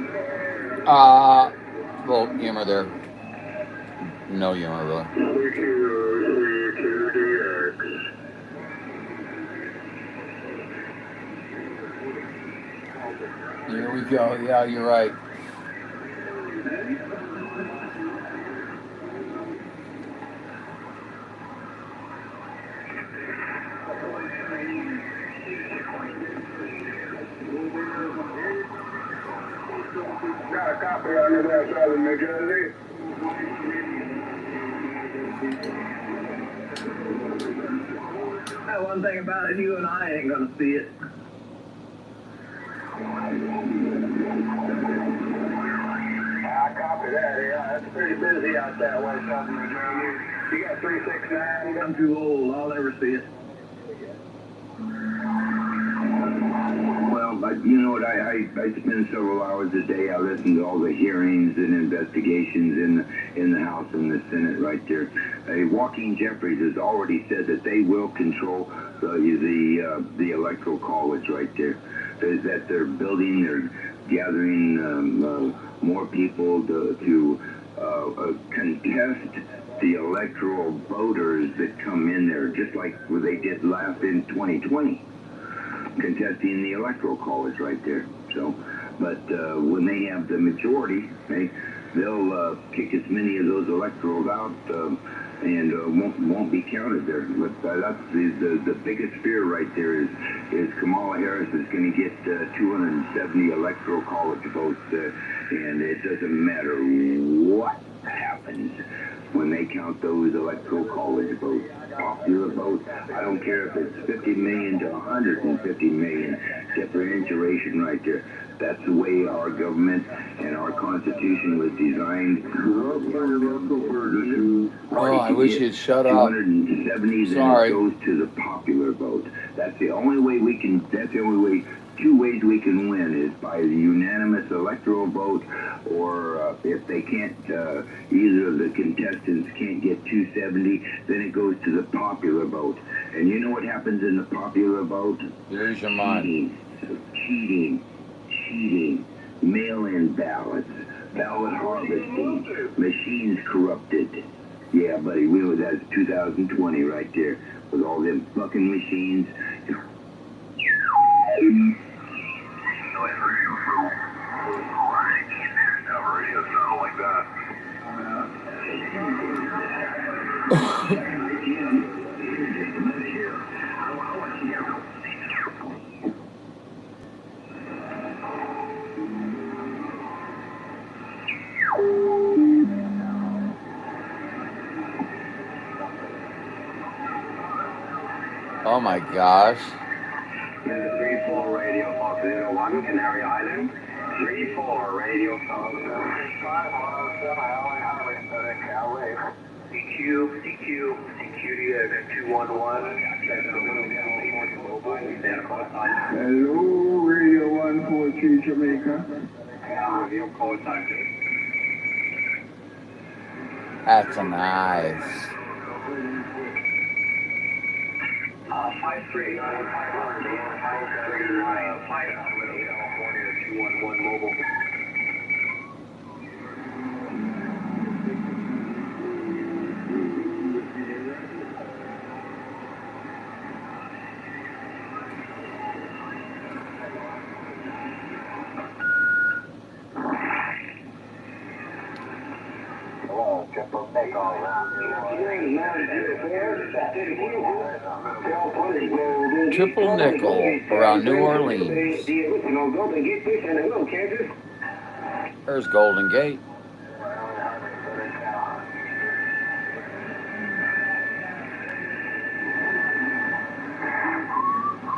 [SPEAKER 2] Little humor there. No humor, really. Here we go. Yeah, you're right.
[SPEAKER 5] Got a copy on it outside of New Jersey. That one thing about it, you and I ain't gonna see it. I copy that, yeah. It's pretty busy out that way, South New Jersey. You got 369? I'm too old. I'll never see it.
[SPEAKER 1] Well, you know what? I spend several hours a day. I listen to all the hearings and investigations in the House and the Senate right there. Joaquin Jeffries has already said that they will control the electoral college right there. That they're building, they're gathering more people to contest the electoral voters that come in there, just like what they did last in 2020. Contesting the electoral college right there. So, but when they have the majority, they'll kick as many of those electorals out and won't be counted there. But that's the biggest fear right there is Kamala Harris is going to get 270 electoral college votes, and it doesn't matter what happens when they count those electoral college votes. Popular vote, I don't care if it's 50 million to 150 million, differentiation right there. That's the way our government and our Constitution was designed.
[SPEAKER 2] Oh, I wish you'd shut up.
[SPEAKER 1] 270,
[SPEAKER 2] Sorry.
[SPEAKER 1] then it goes to the popular vote. That's the only way we can, that's the only way, two ways we can win is by the unanimous electoral vote, or if they can't, either of the contestants can't get 270, then it goes to the popular vote. And you know what happens in the popular vote?
[SPEAKER 2] Here's your mind.
[SPEAKER 1] Cheating, mail-in ballots, ballot harvesting, machines corrupted. Yeah, buddy, that's 2020 right there, with all them fucking machines.
[SPEAKER 2] Oh my gosh.
[SPEAKER 3] 3-4 radio, Fox 01, Canary Island. 3-4 radio, Fox 5. CQ, do you have a 211?
[SPEAKER 5] Hello, Radio 143 Jamaica.
[SPEAKER 3] Radio code doctor.
[SPEAKER 2] That's nice.
[SPEAKER 3] 539, 539, California 211 mobile.
[SPEAKER 2] Triple nickel around New Orleans. There's Golden Gate.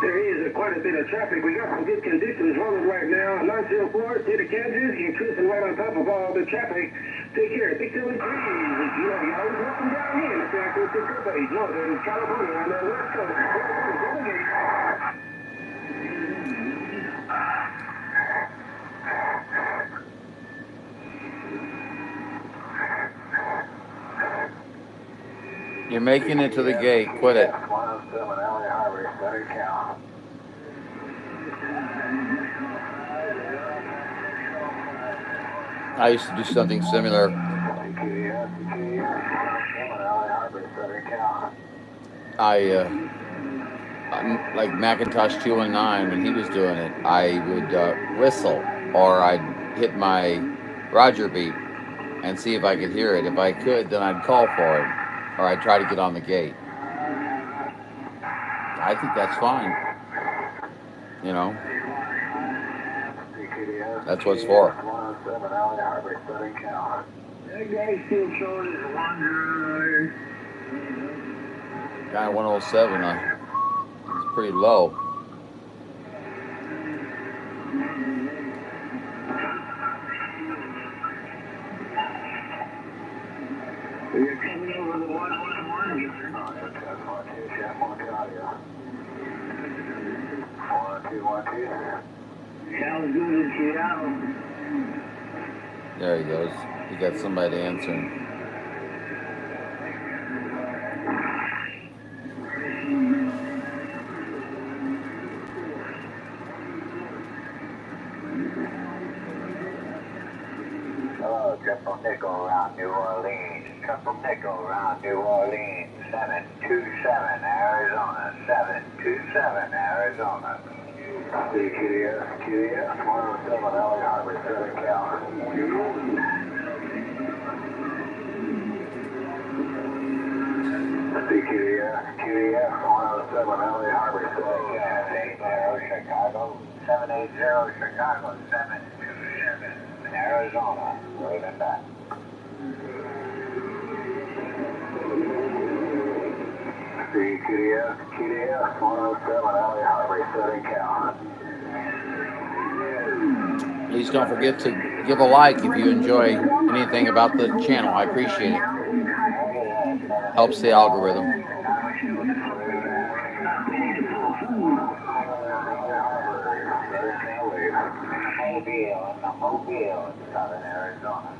[SPEAKER 3] There is quite a bit of traffic. We got some good conditions rolling right now. 904, state of Kansas. You're cruising right on top of all the traffic. Take care. Big 73. You know, you're always welcome down here. It's actually Northern California on the west coast.
[SPEAKER 2] You're making it to the gate. Quit it.
[SPEAKER 3] 107 Alley Highway, Center County.
[SPEAKER 2] I used to do something similar. Like Macintosh 219, when he was doing it, I would whistle, or I'd hit my Roger beep and see if I could hear it. If I could, then I'd call for it, or I'd try to get on the gate. I think that's fine. You know, that's what it's for.
[SPEAKER 3] That guy's still showing his wanderer.
[SPEAKER 2] Guy 107, it's pretty low.
[SPEAKER 3] You're coming over the 111 here. Sounds good in Seattle.
[SPEAKER 2] There he goes. He got somebody answering.
[SPEAKER 3] Hello, Triple Nickel around New Orleans. Triple Nickel around New Orleans. 727 Arizona. 727 Arizona. QDS 107 Alley Highway, Southern California. QDS 107 Alley Highway, Southern California. Chicago. 780 Chicago. 727 Arizona. Waving back. QDS 107 Alley Highway, Southern California.
[SPEAKER 2] Please don't forget to give a like if you enjoy anything about the channel. I appreciate it. Helps the algorithm.
[SPEAKER 3] Mobile, Southern Arizona.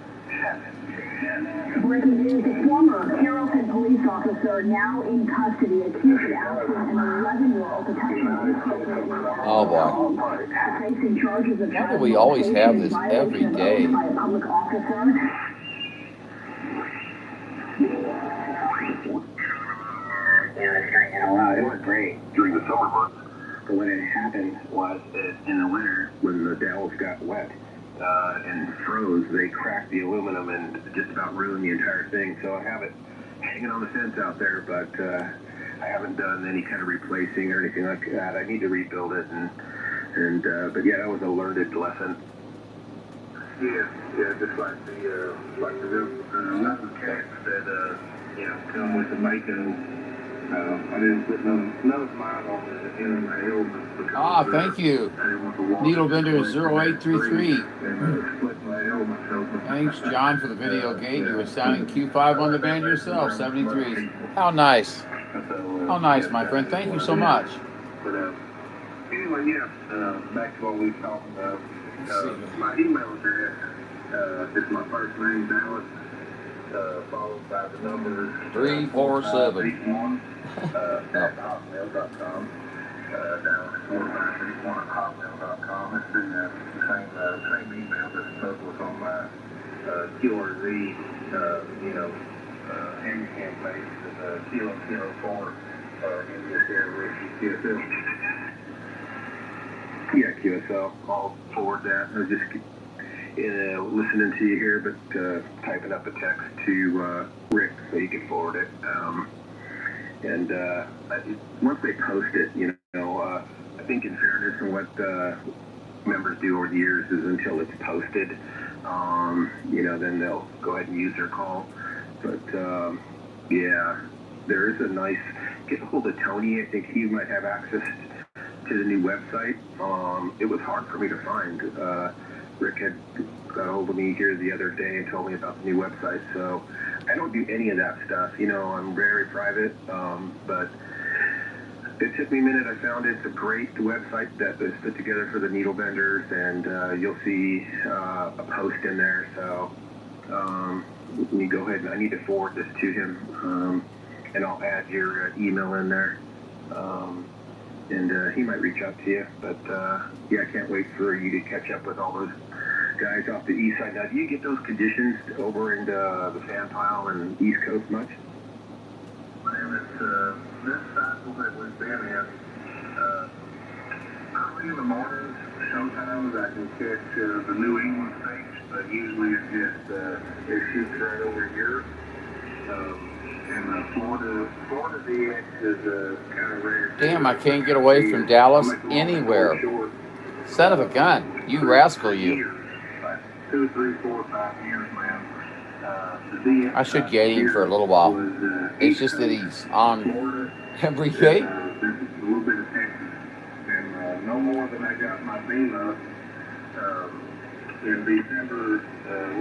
[SPEAKER 7] Breaking news, a former Carrollton police officer now in custody, accused of asking an 11-year-old to touch his
[SPEAKER 2] Oh boy.
[SPEAKER 7] facing charges of
[SPEAKER 2] Why do we always have this every day?
[SPEAKER 7] by a public officer.
[SPEAKER 3] It was great during the summer months, but when it happened was that in the winter, when the Dalles got wet and froze, they cracked the aluminum and just about ruined the entire thing. So I have it hanging on the fence out there, but I haven't done any kind of replacing or anything like that. I need to rebuild it, but yeah, that was a learned lesson. Yeah, just like the cats that come with the bacon. I didn't put none of mine on the end of my helmet because
[SPEAKER 2] Thank you. Needle Bender 0833. Thanks, John, for the video gate. You were sounding Q5 on the band yourself, 73. How nice. How nice, my friend. Thank you so much.
[SPEAKER 3] But anyway, back to what we were talking about. My email address is my first name, Dallas, followed by the number
[SPEAKER 2] 347.
[SPEAKER 3] at hotmail.com. Dallas 4531@hotmail.com. It's the same email that's was on my QRZ, handicap base, Kilo 4 in this area, QSL. Yeah, QSL. I'll forward that. I was just listening to you here, but typing up a text to Rick so you can forward it. Once they post it, I think in fairness and what members do over the years is until it's posted, then they'll go ahead and use their call. But yeah, there is a nice, get a hold of Tony. I think he might have access to the new website. It was hard for me to find. Rick had got a hold of me here the other day and told me about the new website. So I don't do any of that stuff. I'm very private, but it took me a minute. I found it. It's a great website that was put together for the needle benders, and you'll see a post in there. So let me go ahead and I need to forward this to him, and I'll add your email in there. And he might reach out to you. But yeah, I can't wait for you to catch up with all those guys off the east side. Now, do you get those conditions over in the fan pile and East Coast much?
[SPEAKER 5] Man, it's this cycle that we've been in. Early in the mornings, sometimes I can catch the New England states, but usually it just it shoots right over here. And Florida DX is kind of rare.
[SPEAKER 2] Damn, I can't get away from Dallas anywhere. Son of a gun. You rascal, you.
[SPEAKER 5] 2, 3, 4, 5 years, man.
[SPEAKER 2] I should get him for a little while. It's just that he's on every day.
[SPEAKER 5] A little bit of Texas. And no more than I got my BEMA in December,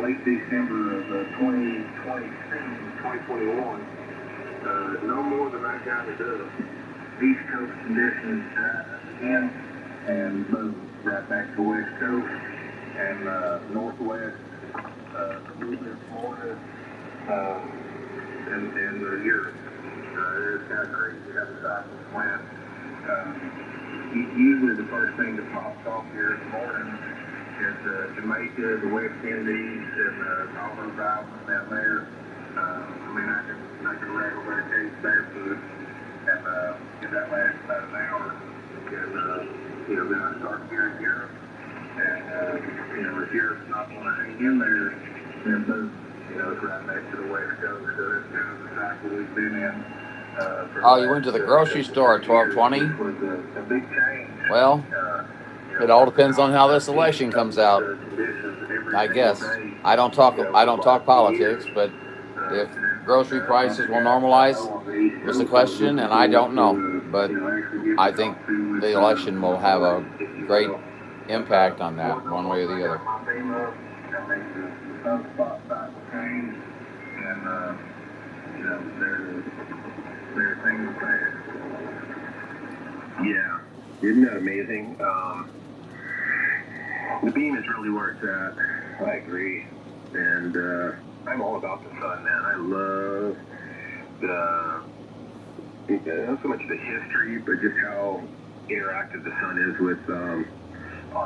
[SPEAKER 5] late December of 2021. No more than I got it up. East Coast conditions again, and boom, right back to West Coast and Northwest, a little bit of Florida, and Europe. It's kind of crazy how the cycles went. Usually the first thing that pops off here in the morning is Jamaica, the West Indies, and all those islands down there. I can rattle their case barefoot, and that lasts about an hour. And then I start here in Europe, and if Europe's not going to hang in there, then boom, it's right next to the West Coast. So that's kind of the cycle we've been in.
[SPEAKER 2] Oh, you went to the grocery store at 12:20?
[SPEAKER 5] It was a big change.
[SPEAKER 2] Well, it all depends on how this election comes out. I guess. I don't talk politics, but if grocery prices will normalize was the question, and I don't know. But I think the election will have a great impact on that, one way or the other.
[SPEAKER 3] Yeah, isn't that amazing? The beam is really where it's at. I agree, and I'm all about the sun, man. I love not so much the history, but just how interactive the sun is with our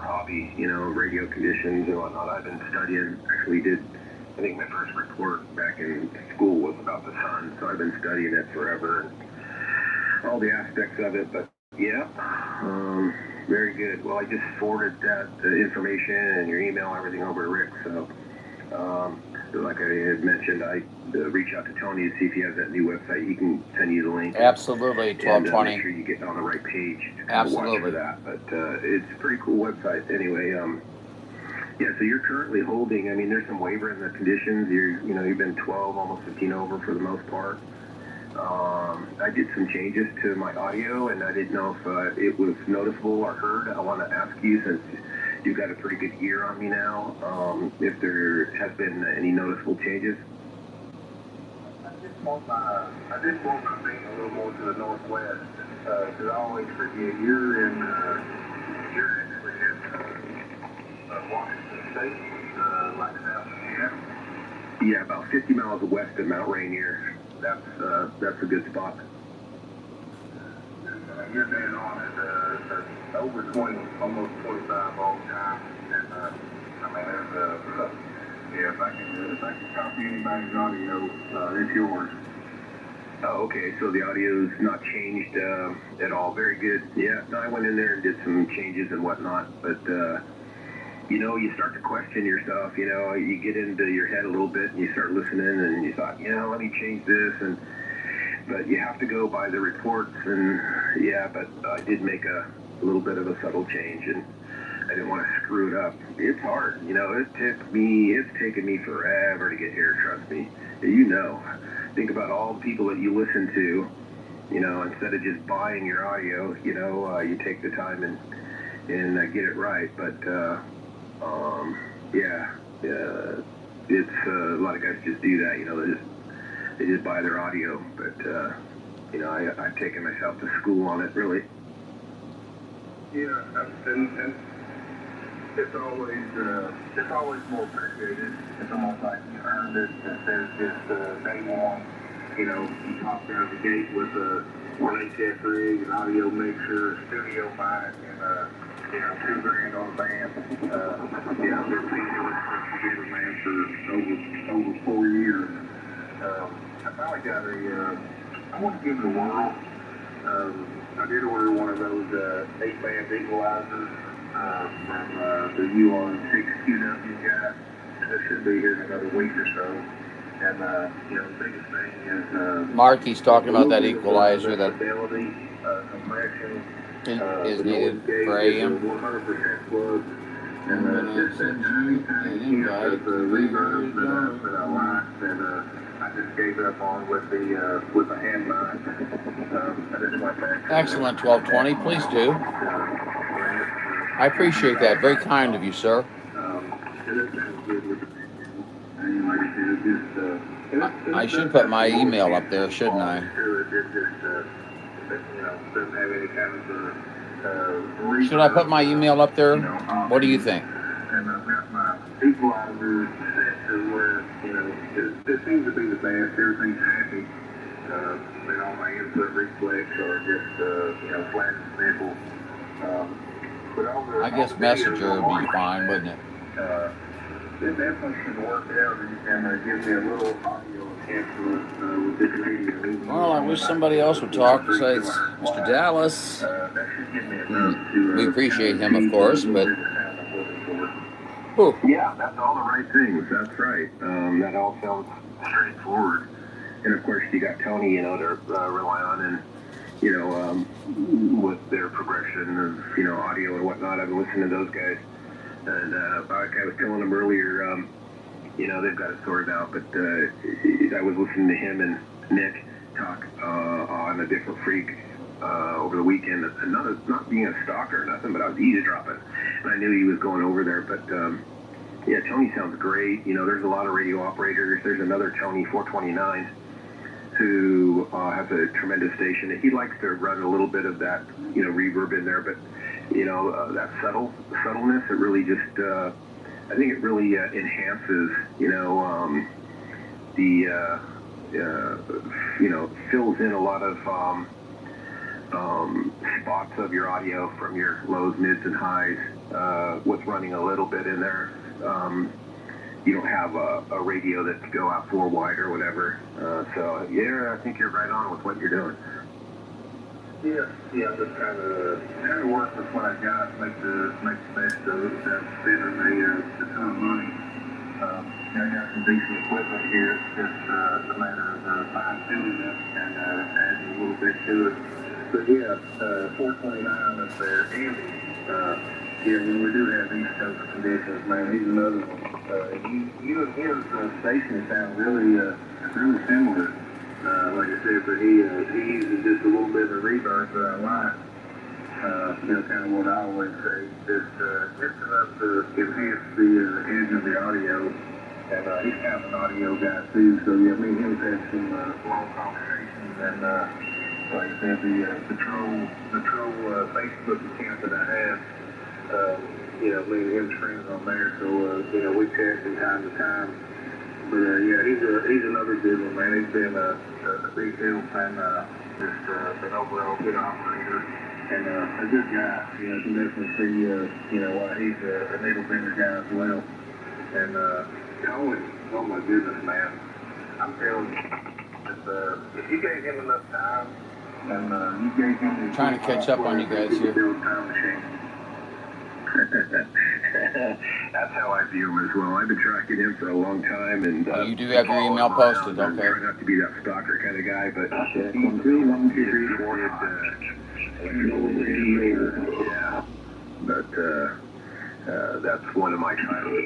[SPEAKER 3] hobby, radio conditions and whatnot. I've been studying, I think my first report back in school was about the sun, so I've been studying it forever and all the aspects of it. But yeah, very good. Well, I just forwarded that information and your email, everything over to Rick. So, like I had mentioned, I reach out to Tony to see if he has that new website. He can send you the link.
[SPEAKER 2] Absolutely, 12:20.
[SPEAKER 3] Make sure you get on the right page.
[SPEAKER 2] Absolutely.
[SPEAKER 3] Watch for that. But it's a pretty cool website. Anyway, yeah. So you're currently holding. There's some waiver in the conditions. You've been 12, almost 15 over for the most part. I did some changes to my audio, and I didn't know if it was noticeable or heard. I want to ask you, since you've got a pretty good ear on me now, if there has been any noticeable changes.
[SPEAKER 5] I just want my being a little more to the northwest, because I always forget you're actually in Washington State, like South Seattle.
[SPEAKER 3] Yeah, about 50 miles west of Mount Rainier. That's a good spot.
[SPEAKER 5] You're dead on it. Over 20, almost 25 all the time. And if I can copy anybody's audio, it's yours.
[SPEAKER 3] Oh, okay. So the audio's not changed at all. Very good. Yeah. No, I went in there and did some changes and whatnot, but you start to question yourself. You get into your head a little bit and you start listening, and you thought, let me change this, but you have to go by the reports, and yeah. But I did make a little bit of a subtle change, and I didn't want to screw it up. It's hard, you know. It's taken me forever to get here. Trust me. You know, think about all the people that you listen to. You know, instead of just buying your audio, you know, you take the time and get it right. But yeah, it's a lot of guys just do that. You know, they just buy their audio. But you know, I've taken myself to school on it, really.
[SPEAKER 5] Yeah, and it's always more appreciated. It's almost like you earned it instead of just day one. You know, you popped out the gate with a HS rig, an audio mixer, a studio mic, and you know, $2,000 on a band. Yeah, I've been teaching with computer man for over 4 years. I finally got I want to give it a whirl. I did order one of those 8-band equalizers from the UR6QW guy. This should be here in another week or so. And you know, the biggest thing is
[SPEAKER 2] Marky's talking about that equalizer that
[SPEAKER 5] fidelity, compression,
[SPEAKER 2] is needed for AM.
[SPEAKER 5] 100% plug. And just that tiny hint of reverb that I liked, and I just gave up on with the hand mic. I just like that.
[SPEAKER 2] Excellent, 1220. Please do. I appreciate that. Very kind of you, sir. I should put my email up there, shouldn't I? Should I put my email up there? What do you think?
[SPEAKER 5] And I've got my equalizer set to where, you know, it seems to be the best. Everything's happy. And all my input reflex are just, you know, flat and simple. But
[SPEAKER 2] I guess Messenger would be fine, wouldn't it?
[SPEAKER 5] It definitely should work out and give me a little audio enhancement with this radio.
[SPEAKER 2] Well, I wish somebody else would talk besides Mr. Dallas.
[SPEAKER 5] That should give me enough to,
[SPEAKER 2] We appreciate him, of course, but...
[SPEAKER 3] Yeah, that's all the right things. That's right. That all sounds straightforward. And of course, you got Tony, you know, to rely on, and you know, with their progression of, you know, audio and whatnot. I've been listening to those guys, and like I was telling them earlier, you know, they've got it sorted out. But I was listening to him and Nick talk on a different freak over the weekend, and not being a stalker or nothing, but I was eavesdropping, and I knew he was going over there. But yeah, Tony sounds great. You know, there's a lot of radio operators. There's another Tony 429 who has a tremendous station. He likes to run a little bit of that, you know, reverb in there, but you know, that subtleness, it really just, I think it really enhances, you know, you know, fills in a lot of spots of your audio from your lows, mids, and highs with running a little bit in there. You don't have a radio that can go out 4 wide or whatever. So yeah, I think you're right on with what you're doing.
[SPEAKER 5] Yeah, just kind of work with what I got, make the best of it without spending a ton of money. I got some decent equipment here. It's just a matter of fine-tuning it and adding a little bit to it. But yeah, 429 up there, Andy. Yeah, when we do have these types of conditions, man, he's another one. You and his station sound really similar. Like I said, but he uses just a little bit of reverb that I like. You know, kind of what I always say, just enough to enhance the edge of the audio. And he's kind of an audio guy too, so yeah, me and him had some long conversations. And like I said, the troll Facebook account that I have. You know, me and him's friends on there, so you know, we chat from time to time. But yeah, he's another good one, man. He's been a big help and just an overall good operator and a good guy. You know, you can definitely see you know why he's a needle bender guy as well. And Cohen, oh my goodness, man, I'm telling you, if you gave him enough time and you gave him,
[SPEAKER 2] Trying to catch up on you guys here.
[SPEAKER 3] That's how I view him as well. I've been tracking him for a long time, and
[SPEAKER 2] you do have your email posted, okay?
[SPEAKER 3] I try not to be that stalker kind of guy, but he's 1, 2, 3, 4. Yeah, but title is,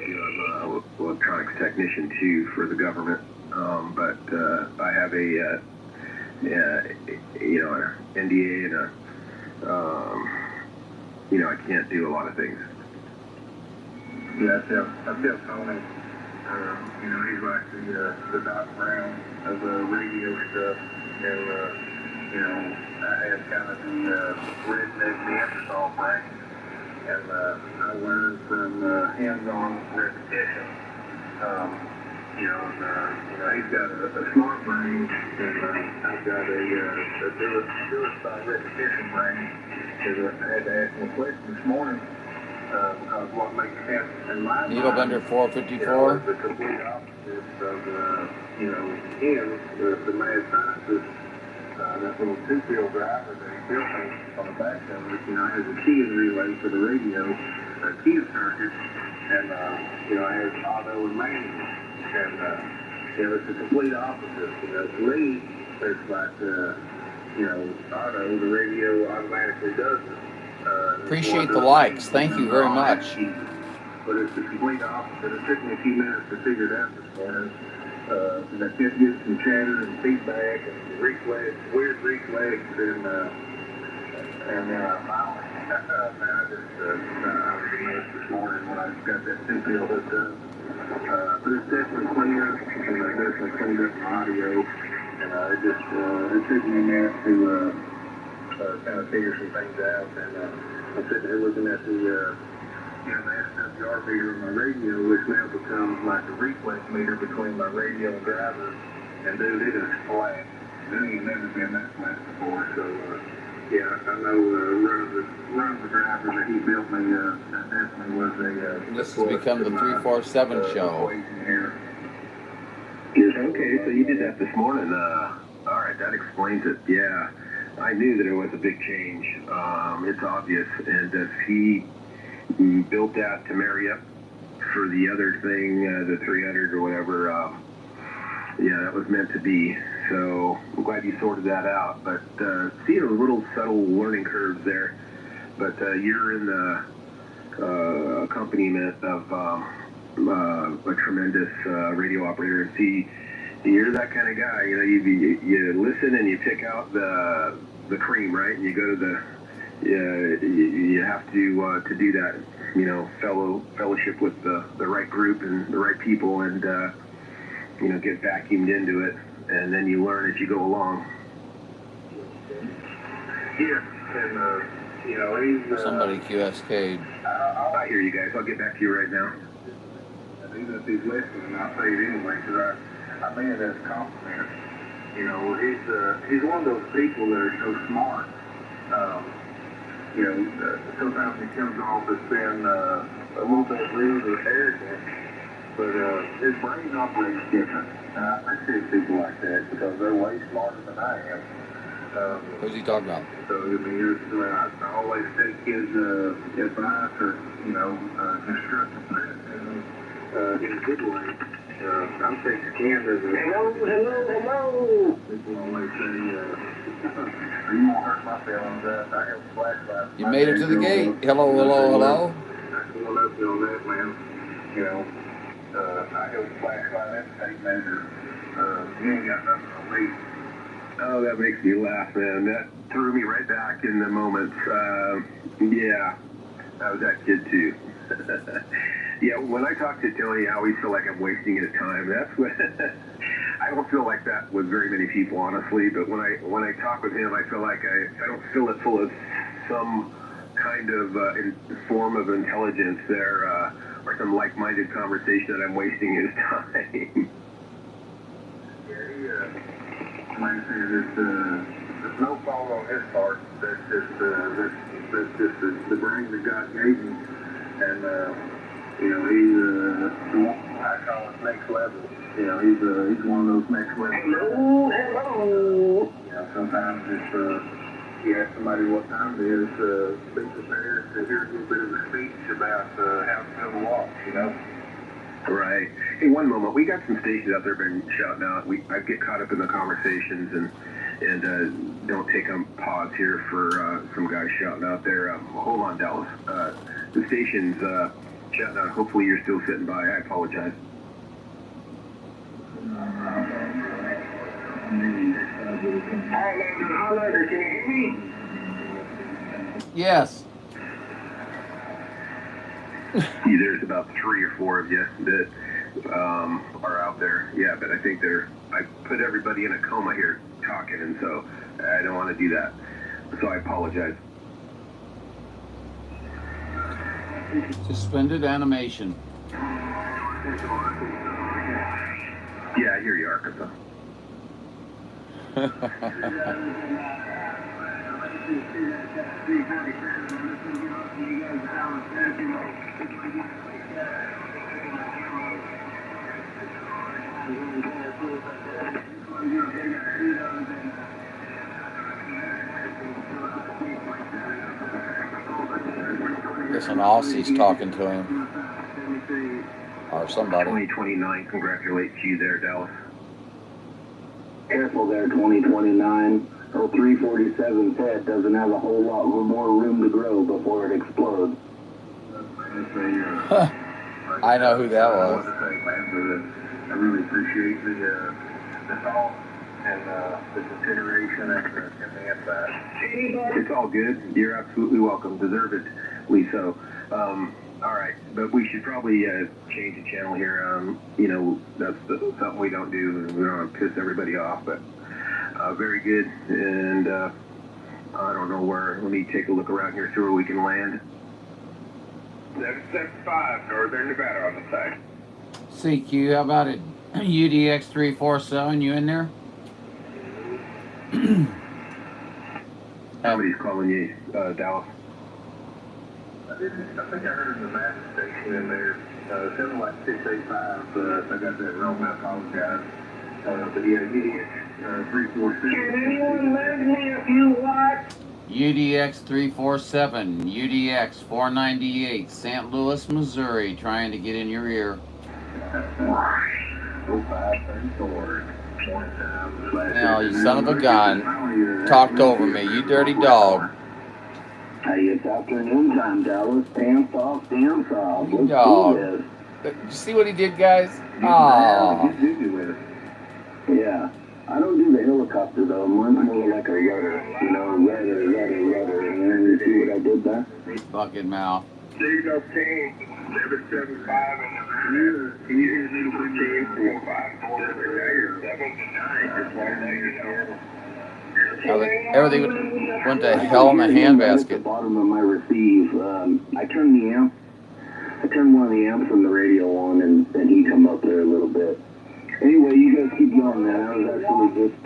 [SPEAKER 3] I'm an electronics technician too for the government. But I have a an NDA and I can't do a lot of things.
[SPEAKER 5] Yeah, I tell Tony, he's like the Doc Brown of radio stuff, and I had kind of the redneck Neanderthal brain, and I learned from hands-on repetition. He's got a smart brain, and I've got a do it by repetition brain. Because I had to ask him a question this morning. Because what makes sense in my
[SPEAKER 2] Needle
[SPEAKER 5] mind,
[SPEAKER 2] bender 454.
[SPEAKER 5] is the complete opposite of, him, the mad scientist, that little two-field driver that he built on the back of it, has a key and relay for the radio, a key circuit, and, I had auto and manual, and, it's the complete opposite. To me, it's like, auto, the radio automatically does it.
[SPEAKER 2] Appreciate the likes. Thank you very much.
[SPEAKER 5] But it's the complete opposite. It took me a few minutes to figure it out this morning. I kept getting some chatter and feedback and reflex, weird reflex, and finally, I was amazed this morning when I got that two-field hooked up. But it's definitely cleaner, and I definitely cleaned up my audio, and it took me a minute to kind of figure some things out, and I'm sitting here looking at the SWR meter on my radio, which now becomes like a reflex meter between my radio and driver, and dude, it is flat. It ain't never been that flat before, so I know run of the driver that he built me, that definitely was a...
[SPEAKER 2] This has become the 347 show.
[SPEAKER 3] Okay, so you did that this morning. All right, that explains it. Yeah, I knew that it was a big change. It's obvious, and if he built that to marry up for the other thing, the 300 or whatever, that was meant to be. So I'm glad you sorted that out. But see, a little subtle learning curves there. But you're in the accompaniment of a tremendous radio operator. And see, you're that kind of guy. You listen and you pick out the cream, right? And you go to the you have to do that. Fellowship with the right group and the right people, and get vacuumed into it, and then you learn as you go along.
[SPEAKER 5] Yeah, and he's
[SPEAKER 2] Somebody QSK'd.
[SPEAKER 3] I hear you guys. I'll get back to you right now.
[SPEAKER 5] Even if he's listening, I'll say it anyway, because I mean it as a compliment. He's one of those people that are so smart. Sometimes he comes off as being a little bit rude or arrogant, but his brain operates different. And I appreciate people like that because they're way smarter than I am.
[SPEAKER 2] Who's he talking about?
[SPEAKER 5] So, I always take his advice or, constructive criticism in a good way. I'm taking Canada as a... Hello! People always say, you won't hurt my feelings. I have a flashlight.
[SPEAKER 2] You made it to the gate. Hello.
[SPEAKER 5] I can love you on that, man. I have a flashlight and a tape measure. You ain't got nothing on me.
[SPEAKER 3] Oh, that makes me laugh, man. That threw me right back in the moment. I was that kid too. Yeah, when I talk to Tony, I always feel like I'm wasting his time. That's what I don't feel like that with very many people, honestly. But when I talk with him, I feel like I don't fill it full of some kind of form of intelligence there, or some like-minded conversation that I'm wasting his time.
[SPEAKER 5] Like I said, there's no fault on his part. That's just the brain that God gave him, and he's I call it next level. He's one of those next level. Hello. Sometimes if you ask somebody what time it is, be prepared to hear a little bit of a speech about how to build a walk.
[SPEAKER 3] Right. Hey, one moment. We got some stations out there been shouting out. I get caught up in the conversations and don't take a pause here for some guys shouting out there. Hold on, Dallas. The stations Hopefully you're still sitting by. I apologize.
[SPEAKER 1] Highlander, can you hear me?
[SPEAKER 2] Yes.
[SPEAKER 3] There's about 3 or 4 of you that are out there. Yeah, but I think I put everybody in a coma here talking, and so I don't want to do that. So I apologize.
[SPEAKER 2] Suspended animation.
[SPEAKER 3] Yeah, I hear you, Arkansas.
[SPEAKER 2] Guess an Aussie's talking to him. Or somebody.
[SPEAKER 3] 2029, congratulate you there, Dallas.
[SPEAKER 1] Careful there, 2029. Oh, 347 Ted doesn't have a whole lot more room to grow before it explodes.
[SPEAKER 2] I know who that was.
[SPEAKER 3] I really appreciate the thought and the consideration and the insight. It's all good. You're absolutely welcome. Deservedly so. All right, but we should probably change the channel here. That's something we don't do. We don't want to piss everybody off, but very good. And I don't know where. Let me take a look around here, see where we can land. 775 Northern Nevada on the side.
[SPEAKER 2] CQ, how about it? UDX 347, you in there?
[SPEAKER 3] Somebody's calling you, Dallas.
[SPEAKER 5] I think I heard the mass station in there. Sounded like 685. I got that wrong. I apologize. But yeah, UDX 347.
[SPEAKER 1] Can anyone lend me a few watts?
[SPEAKER 2] UDX 347, UDX 498, St. Louis, Missouri, trying to get in your ear.
[SPEAKER 5] 0534.
[SPEAKER 2] Now, you son of a gun, talked over me, you dirty dog.
[SPEAKER 1] Hey, it's afternoon time, Dallas. Pants off, dance off. Let's
[SPEAKER 2] Dog.
[SPEAKER 1] do
[SPEAKER 2] Did you see what he did, guys?
[SPEAKER 1] this.
[SPEAKER 2] Aww.
[SPEAKER 1] Yeah. I don't do the helicopter, though. Mine's more like a rudder. You know, rudder. And then you see what I did there?
[SPEAKER 2] Fucking mouth.
[SPEAKER 3] Signal team 775 in Nevada. Can you hear Signal team 454?
[SPEAKER 2] Everything went to hell in a
[SPEAKER 1] At the
[SPEAKER 2] handbasket.
[SPEAKER 1] bottom of my receive, I turned the amp. I turned one of the amps on the radio on, and he come up there a little bit. Anyway, you guys keep going, man. I was actually just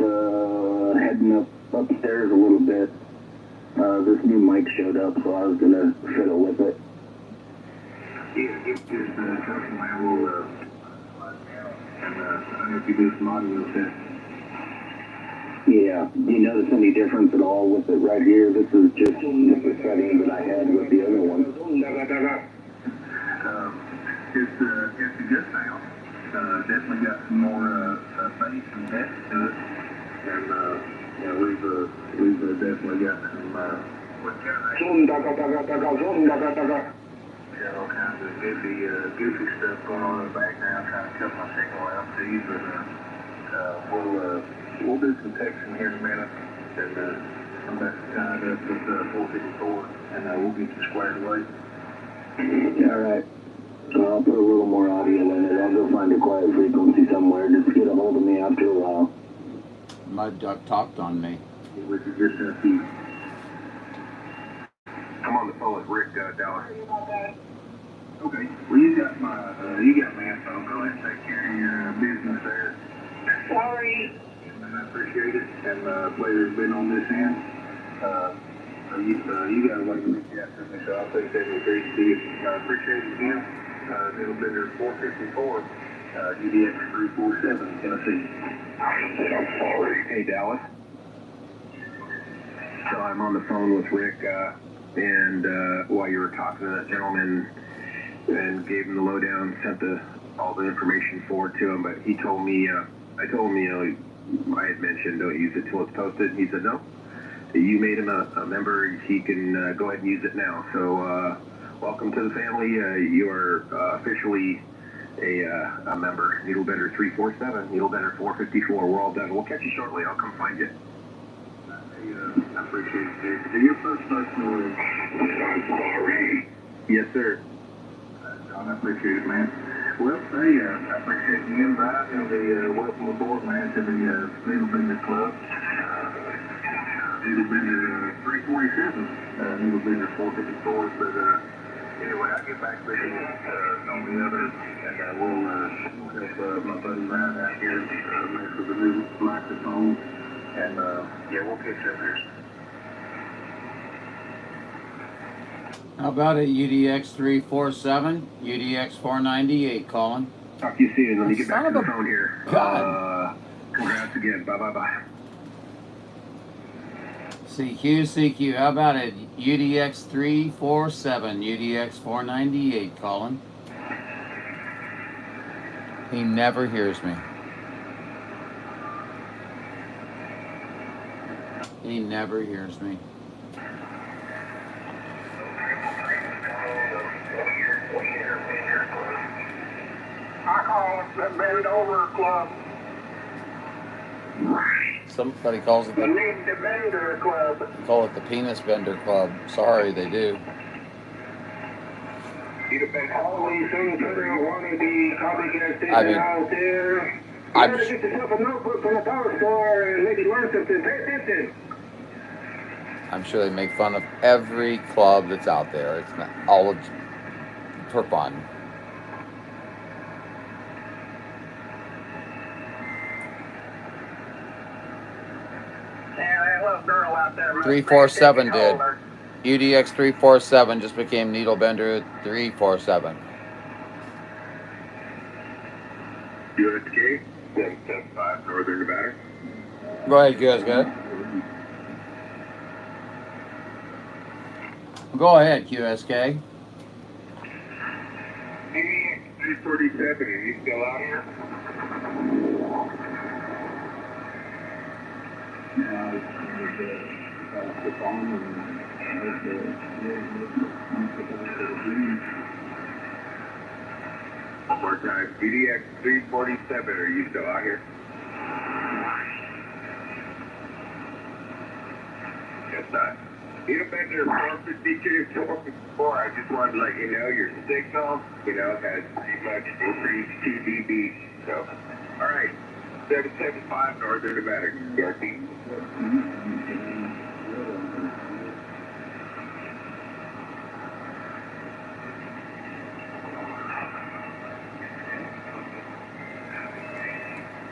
[SPEAKER 1] heading upstairs a little bit. This new mic showed up, so I was gonna fiddle with it.
[SPEAKER 5] Yeah, just something I will, and I don't know if you do some audio tests.
[SPEAKER 1] Yeah. Do you notice any difference at all with it right here? This is just the setting that I had with the other one.
[SPEAKER 5] It's a good sound. Definitely got some more bass and depth to it, and we've definitely got some all kinds of goofy stuff going on in the background, trying to cut my signal out too. But we'll do some texting here in a minute, and I'm back tied up with 454, and we'll get you squared away.
[SPEAKER 1] All right. So I'll put a little more audio in it. I'll go find a quiet frequency somewhere. Just get a hold of me after a while.
[SPEAKER 2] Mud Duck talked on me.
[SPEAKER 5] Which is just a few.
[SPEAKER 3] I'm on the phone with Rick, Dallas.
[SPEAKER 5] Okay. Well, you got my info. Go ahead and take care of your business there.
[SPEAKER 1] Sorry.
[SPEAKER 5] And I appreciate it. And pleasure's been on this end. You got away to reach out to me, so I'll take that in great to you. I appreciate it again. Little Bender 454, UDX 347, Tennessee.
[SPEAKER 3] Hey, Dallas. So I'm on the phone with Rick, and while you were talking to that gentleman, and gave him the lowdown, sent all the information forward to him, but he told me, I told him, I had mentioned don't use it till it's posted. He said no. You made him a member. He can go ahead and use it now. So Welcome to the family. You are officially a member. Needle Bender 347, Needle Bender 454. We're all done. We'll catch you shortly. I'll come find you. I appreciate it, Dave. Did your first start story? Yes, sir. John, I appreciate it, man. Well, hey, I appreciate the invite and the welcome aboard, man, to the Needle Bender Club. Needle Bender 347, Needle Bender 454, but anyway, I'll get back with you on the other, and we'll help my buddy Ryan out here mess with the new microphone, and yeah, we'll catch up here.
[SPEAKER 2] How about it, UDX 347, UDX 498, Colin?
[SPEAKER 3] Talk to you soon. Let me get back
[SPEAKER 2] Son
[SPEAKER 3] to
[SPEAKER 2] of
[SPEAKER 3] the
[SPEAKER 2] a
[SPEAKER 3] phone here.
[SPEAKER 2] God.
[SPEAKER 3] Congrats again. Bye.
[SPEAKER 2] CQ, how about it, UDX 347, UDX 498, Colin? He never hears me. He never hears me.
[SPEAKER 3] I call it the Bend Over Club.
[SPEAKER 2] Somebody calls it
[SPEAKER 3] The
[SPEAKER 2] the,
[SPEAKER 3] Need to Bender Club.
[SPEAKER 2] call it the Penis Bender Club. Sorry, they do.
[SPEAKER 3] You'd have been always in for one of the copycat stations
[SPEAKER 2] I mean,
[SPEAKER 3] out there. You
[SPEAKER 2] I'm
[SPEAKER 3] better get yourself a notebook from the power store and maybe learn something. Pay attention.
[SPEAKER 2] I'm sure they make fun of every club that's out there. It's not all of, for fun.
[SPEAKER 3] Yeah, that little girl out there.
[SPEAKER 2] 347 did. UDX 347 just became Needle Bender 347.
[SPEAKER 3] USK 775 Northern Nevada.
[SPEAKER 2] Go ahead, guys. Go ahead. Go ahead, QSK.
[SPEAKER 3] 347, are you still out here? One more time. DDX 347, are you still out here? Yes, sir. Needle Bender 452, 454. I just wanted to let you know your signal, has pretty much increased 2 dB. So, all right. 775 Northern Nevada. Garcia.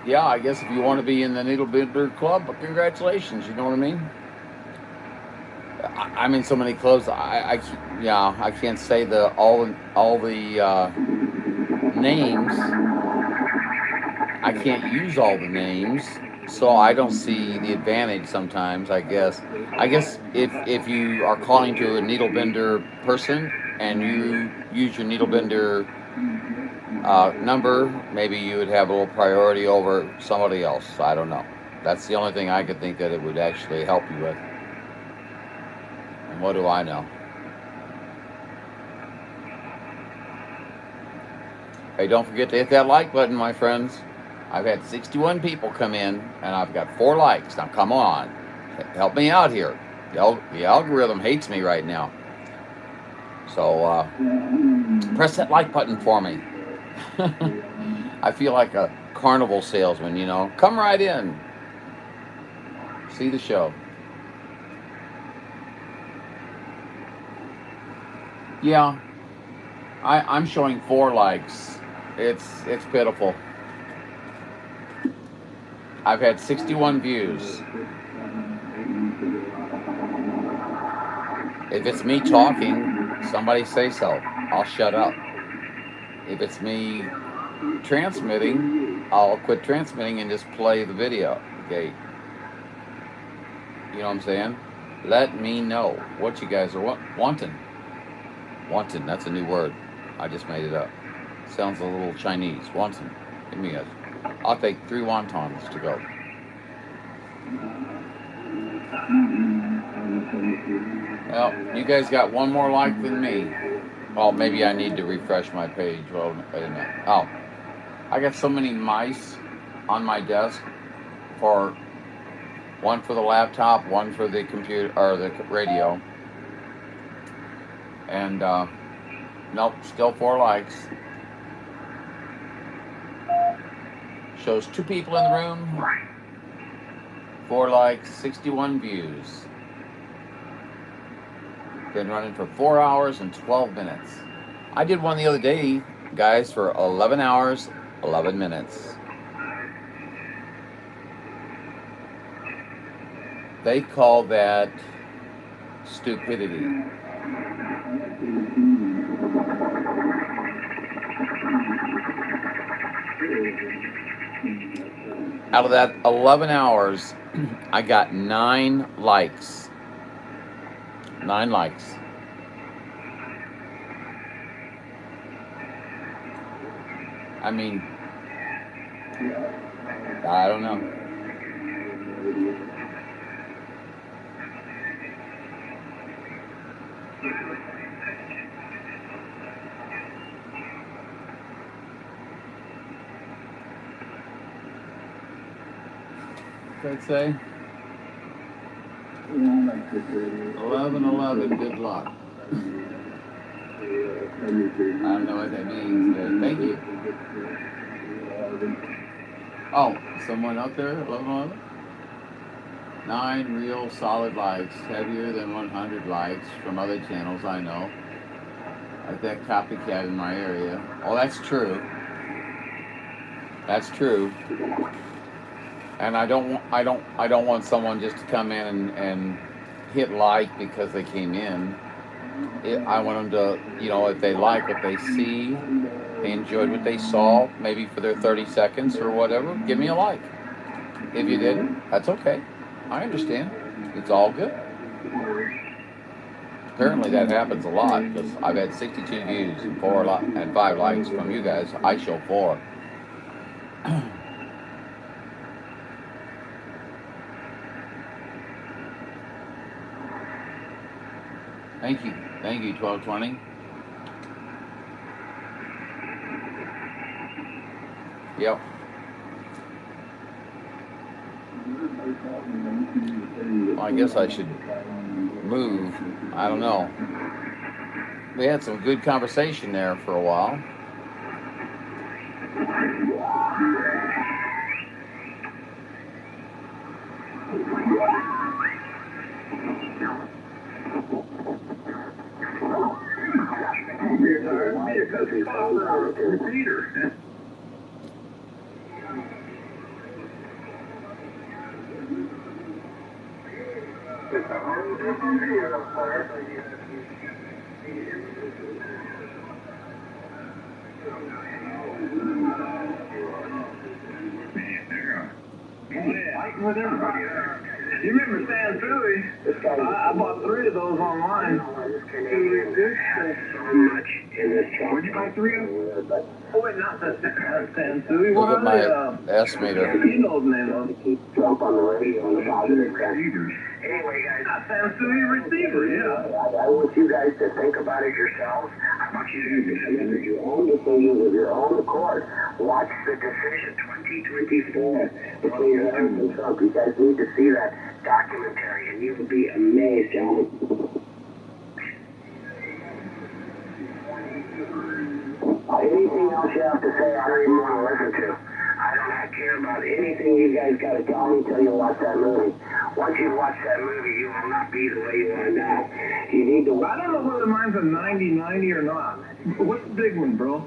[SPEAKER 2] Yeah, I guess if you want to be in the Needle Bender Club, congratulations. You know what I mean? I'm in so many clubs. I can't say all the names. I can't use all the names, so I don't see the advantage sometimes. I guess if you are calling to a needle bender person and you use your needle bender number, maybe you would have a little priority over somebody else. I don't know. That's the only thing I could think that it would actually help you with. And what do I know? Hey, don't forget to hit that like button, my friends. I've had 61 people come in, and I've got 4 likes. Now, come on. Help me out here. The algorithm hates me right now. So, press that like button for me. I feel like a carnival salesman, Come right in. See the show. Yeah, I'm showing 4 likes. It's pitiful. I've had 61 views. If it's me talking, somebody say so. I'll shut up. If it's me transmitting, I'll quit transmitting and just play the video. Okay. You know what I'm saying? Let me know what you guys are wanting. Wanton, that's a new word. I just made it up. Sounds a little Chinese. Wanton. Give me a. I'll take 3 wontons to go. Well, you guys got 1 more like than me. Well, maybe I need to refresh my page. Well, wait a minute. Oh, I got so many mice on my desk for one for the laptop, one for the computer or the radio, and nope, still 4 likes. Shows 2 people in the room, 4 likes, 61 views. Been running for 4 hours and 12 minutes. I did one the other day, guys, for 11 hours, 11 minutes. They call that stupidity. Out of that 11 hours, I got 9 likes. 9 likes. I mean, I don't know. I'd say 11-11, good luck. I don't know what that means, but thank you. Oh, someone out there, 11-11? 9 real solid likes, heavier than 100 likes from other channels I know. Like that copycat in my area. Oh, that's true. That's true. And I don't want someone just to come in and hit like because they came in. I want them to, you know, if they like what they see, they enjoyed what they saw, maybe for their 30 seconds or whatever, give me a like. If you didn't, that's okay. I understand. It's all good. Apparently that happens a lot because I've had 62 views and 5 likes from you guys. I show 4. Thank you. Thank you, 1220. Yep. Well, I guess I should move. I don't know. We had some good conversation there for a while.
[SPEAKER 5] With everybody. You remember Stan Suey? I bought 3 of those online. So much in this truck. Where'd you buy 3 of them? Oh, wait, not that Stan Suey.
[SPEAKER 2] Look at my estimator.
[SPEAKER 5] You know the name of it. Jump on the radio and about it. Anyway, guys, not Stan Suey receiver, yeah. I want you guys to think about it yourselves. I want you to make your own decisions of your own accord. Watch the Decision 2024 between Harris and Trump. You guys need to see that documentary, and you will be amazed, gentlemen. Anything else you have to say, I don't even want to listen to. I don't care about anything you guys got to tell me until you watch that movie. Once you watch that movie, you will not be the way you are now. You need to. I don't know whether mine's a 90-90 or not. What's the big one, bro?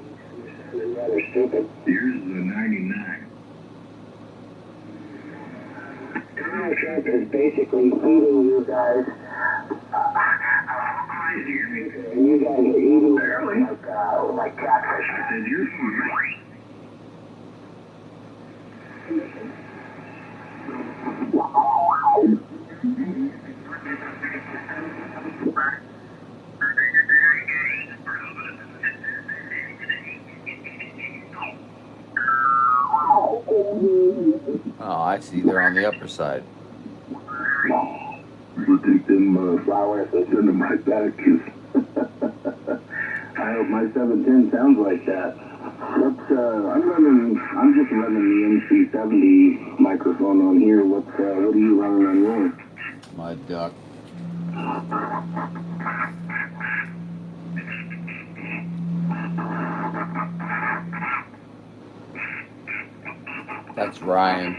[SPEAKER 5] Rather stupid.
[SPEAKER 4] Yours is a 99.
[SPEAKER 5] Donald Trump is basically feeding you guys. And you guys are eating like catfish. I said, you're fine.
[SPEAKER 2] Oh, I see. They're on the upper side.
[SPEAKER 5] We'll take them flowers and send them right back.
[SPEAKER 3] I hope my 710 sounds like that. I'm just running the MC70 microphone on here. What are you running on yours?
[SPEAKER 2] My duck. That's Ryan.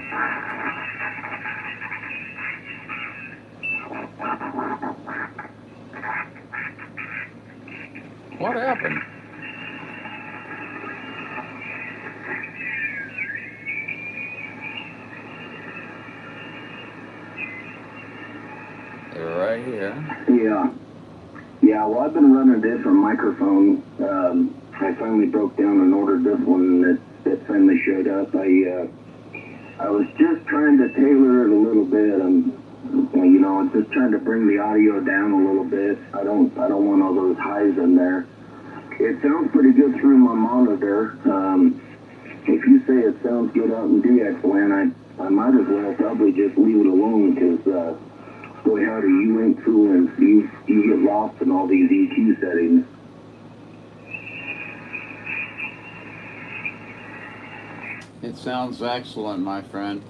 [SPEAKER 2] What happened? They're right here.
[SPEAKER 3] Yeah, well, I've been running a different microphone. I finally broke down and ordered this one that finally showed up. I was just trying to tailor it a little bit. I'm just trying to bring the audio down a little bit. I don't want all those highs in there. It sounds pretty good through my monitor. If you say it sounds good out in DX land, I might as well probably just leave it alone because, boy, howdy, you ain't fooling. You get lost in all these EQ settings.
[SPEAKER 2] It sounds excellent, my friend.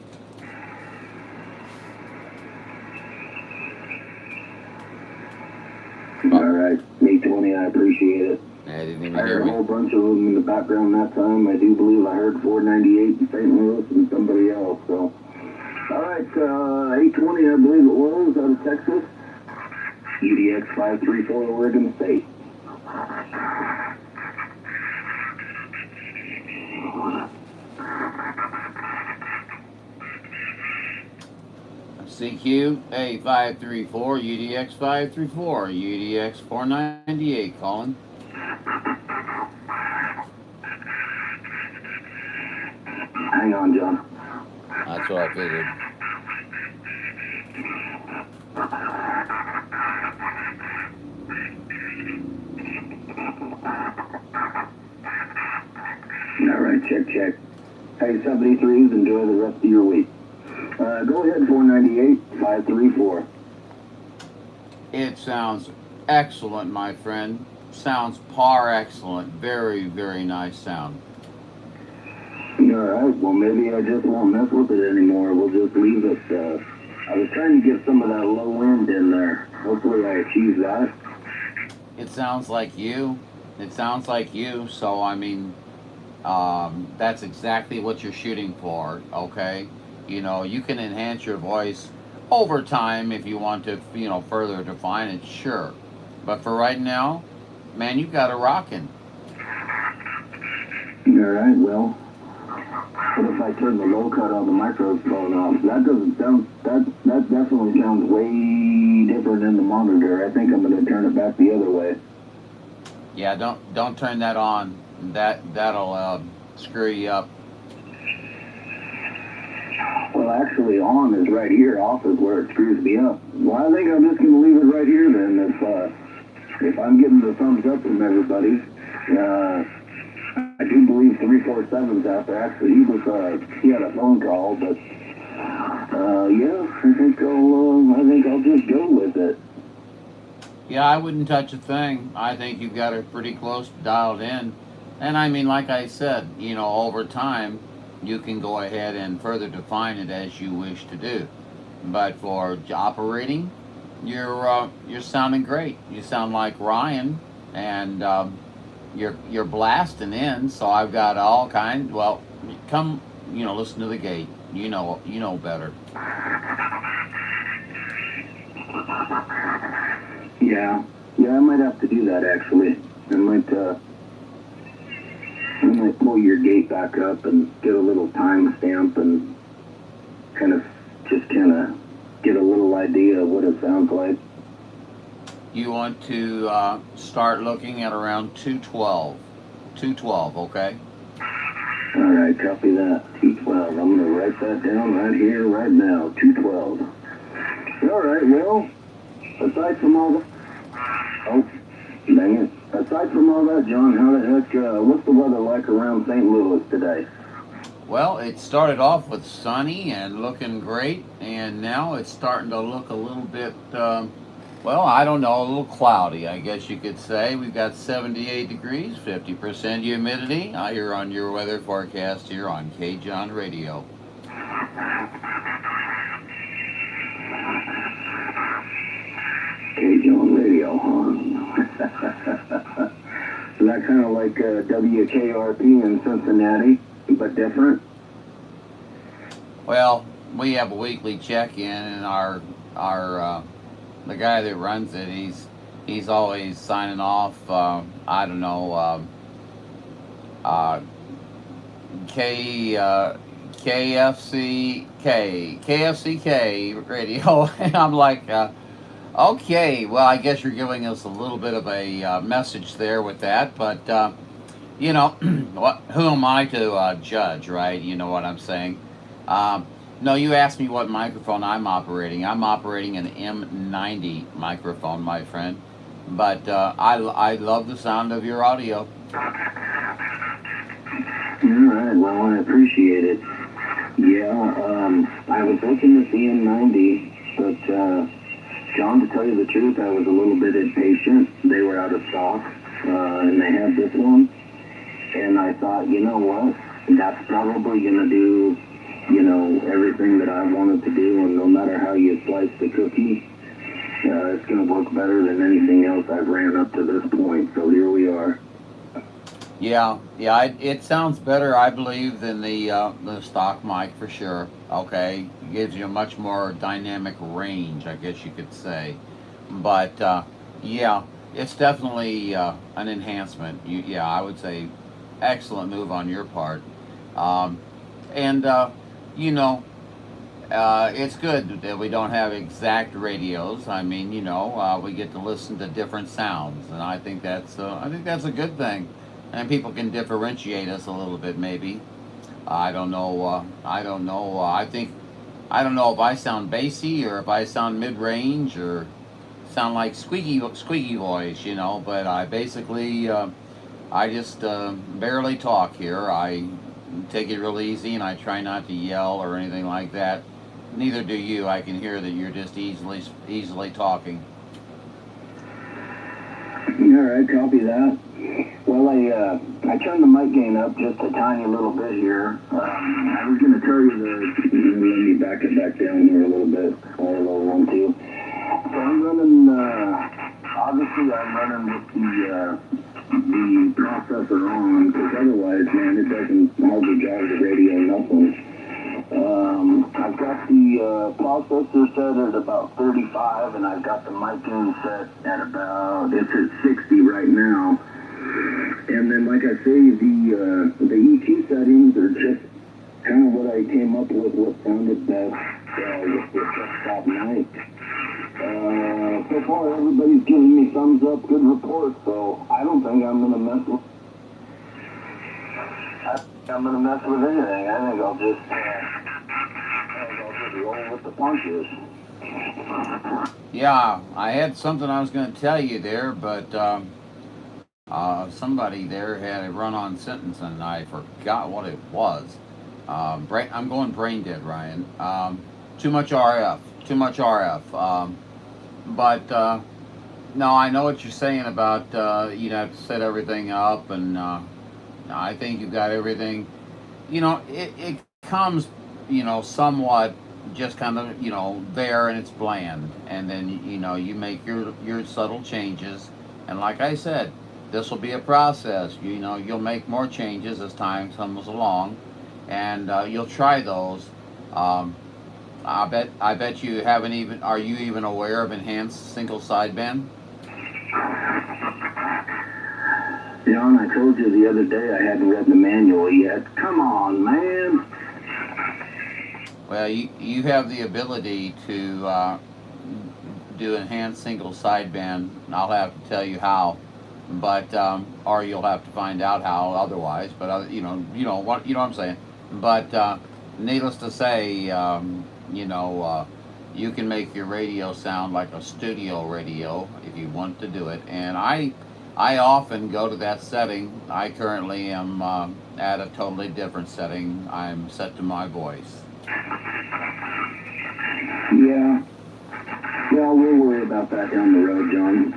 [SPEAKER 3] All right, me 20, I appreciate it.
[SPEAKER 2] I didn't even
[SPEAKER 3] I
[SPEAKER 2] hear
[SPEAKER 3] heard a
[SPEAKER 2] me.
[SPEAKER 3] whole bunch of them in the background that time. I do believe I heard 498 in St. Louis and somebody else. So, all right, 820, I believe it was, out of Texas. UDX 534, Oregon State.
[SPEAKER 2] CQ A534, UDX 534, UDX 498 calling.
[SPEAKER 3] Hang on, John.
[SPEAKER 2] That's what I figured.
[SPEAKER 3] All right, check. Hey, 73s, enjoy the rest of your week. Go ahead, 498, 534.
[SPEAKER 2] It sounds excellent, my friend. Sounds par excellent. Very, very nice sound.
[SPEAKER 3] All right, well, maybe I just won't mess with it anymore. We'll just leave it. I was trying to get some of that low end in there. Hopefully I achieve that.
[SPEAKER 2] It sounds like you. It sounds like you. So, I mean, that's exactly what you're shooting for, okay? You know, you can enhance your voice over time if you want to, further define it, sure. But for right now, man, you got it rocking.
[SPEAKER 3] All right, well, what if I turn the low cut on the microphone off? That doesn't sound, that definitely sounds way different in the monitor. I think I'm going to turn it back the other way.
[SPEAKER 2] Yeah, don't turn that on. That'll screw you up.
[SPEAKER 3] Well, actually, on is right here. Off is where it screws me up. Well, I think I'm just going to leave it right here then. If I'm getting the thumbs up from everybody, I do believe 347's out there. Actually, he had a phone call, but yeah, I think I'll just go with it.
[SPEAKER 2] Yeah, I wouldn't touch a thing. I think you've got it pretty close dialed in. And I mean, like I said, over time, you can go ahead and further define it as you wish to do. But for operating, you're sounding great. You sound like Ryan, and you're blasting in. So I've got all kinds. Well, come, listen to the gate. You know better.
[SPEAKER 3] Yeah, I might have to do that actually. I might pull your gate back up and get a little time stamp and kind of get a little idea of what it sounds like.
[SPEAKER 2] You want to start looking at around 212. 212, okay?
[SPEAKER 3] All right, copy that. 212. I'm going to write that down right here, right now. 212. All right, well, aside from all that... Oh, dang it. Aside from all that, John, how the heck, what's the weather like around St. Louis today?
[SPEAKER 2] Well, it started off with sunny and looking great, and now it's starting to look a little bit Well, I don't know, a little cloudy, I guess you could say. We've got 78 degrees, 50% humidity. You're on your weather forecast here on K-John Radio.
[SPEAKER 1] K-John Radio, huh? So that kind of like WKRP in Cincinnati, but different?
[SPEAKER 2] Well, we have a weekly check-in, and the guy that runs it, he's always signing off. I don't know, KFCK radio, and I'm like, okay, well, I guess you're giving us a little bit of a message there with that, but you know, who am I to judge, right? You know what I'm saying? No, you asked me what microphone I'm operating. I'm operating an M90 microphone, my friend. But I love the sound of your audio.
[SPEAKER 1] All right, well, I appreciate it. Yeah, I was looking at the M90, but, John, to tell you the truth, I was a little bit impatient. They were out of stock, and they had this one. And I thought, you know what, that's probably going to do, you know, everything that I wanted to do, and no matter how you slice the cookie, it's going to work better than anything else I've ran up to this point. So here we are.
[SPEAKER 2] Yeah, it sounds better, I believe, than the stock mic for sure. Okay, it gives you a much more dynamic range, I guess you could say. But yeah, it's definitely an enhancement. Yeah, I would say excellent move on your part. And you know, it's good that we don't have exact radios. I mean, you know, we get to listen to different sounds, and I think that's a good thing. And people can differentiate us a little bit, maybe. I don't know. I don't know. I don't know if I sound bassy or if I sound mid-range or sound like squeaky voice, you know. But I basically, I just barely talk here. I take it real easy, and I try not to yell or anything like that. Neither do you. I can hear that you're just easily talking.
[SPEAKER 1] All right, copy that. Well, I turned the mic gain up just a tiny little bit here. I was going to tell you let me back it back down here a little bit. A little 1, 2. So I'm running, obviously I'm running with the processor on, because otherwise, man, it doesn't hardly drive the radio, nothing. I've got the processor set at about 35, and I've got the mic gain set at about, it's at 60 right now. And then, like I say, the EQ settings are just kind of what I came up with, what sounded best with the desktop mic. So far, everybody's giving me thumbs up, good report, so I don't think I'm going to mess with anything. I think I'll just roll with the punches.
[SPEAKER 2] Yeah, I had something I was going to tell you there, but somebody there had a run-on sentence, and I forgot what it was. I'm going brain dead, Ryan. Too much RF. But no, I know what you're saying about you have to set everything up, and I think you've got everything. You know, it comes, you know, somewhat just kind of, you know, there, and it's bland, and then, you know, you make your subtle changes, and like I said, this will be a process. You know, you'll make more changes as time comes along, and you'll try those. I bet you haven't even. Are you even aware of enhanced single sideband?
[SPEAKER 1] John, I told you the other day I hadn't read the manual yet. Come on, man.
[SPEAKER 2] Well, you have the ability to do enhanced single sideband. I'll have to tell you how, but or you'll have to find out how otherwise. But you know what I'm saying. But needless to say, you know, you can make your radio sound like a studio radio if you want to do it. And I often go to that setting. I currently am at a totally different setting. I'm set to my voice.
[SPEAKER 1] Yeah. Yeah, we'll worry about that down the road, John.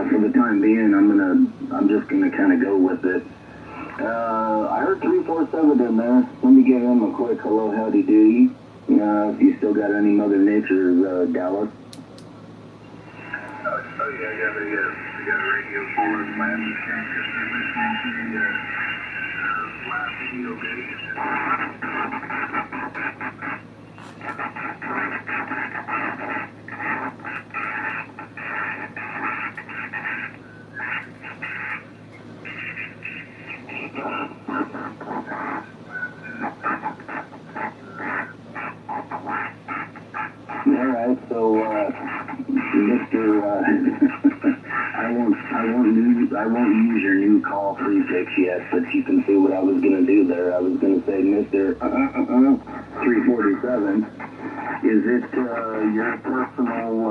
[SPEAKER 1] For the time being, I'm just gonna kind of go with it. I heard 347 in there. Let me give him a quick hello, howdy doody. If you still got any Mother Nature, Dallas.
[SPEAKER 3] Oh yeah, I got a radio for him. Last weekend, just listening to the live video days.
[SPEAKER 1] All right, so Mr. I won't use your new call prefix yet, but you can see what I was gonna do there. I was gonna say, Mr. 347. Is it your personal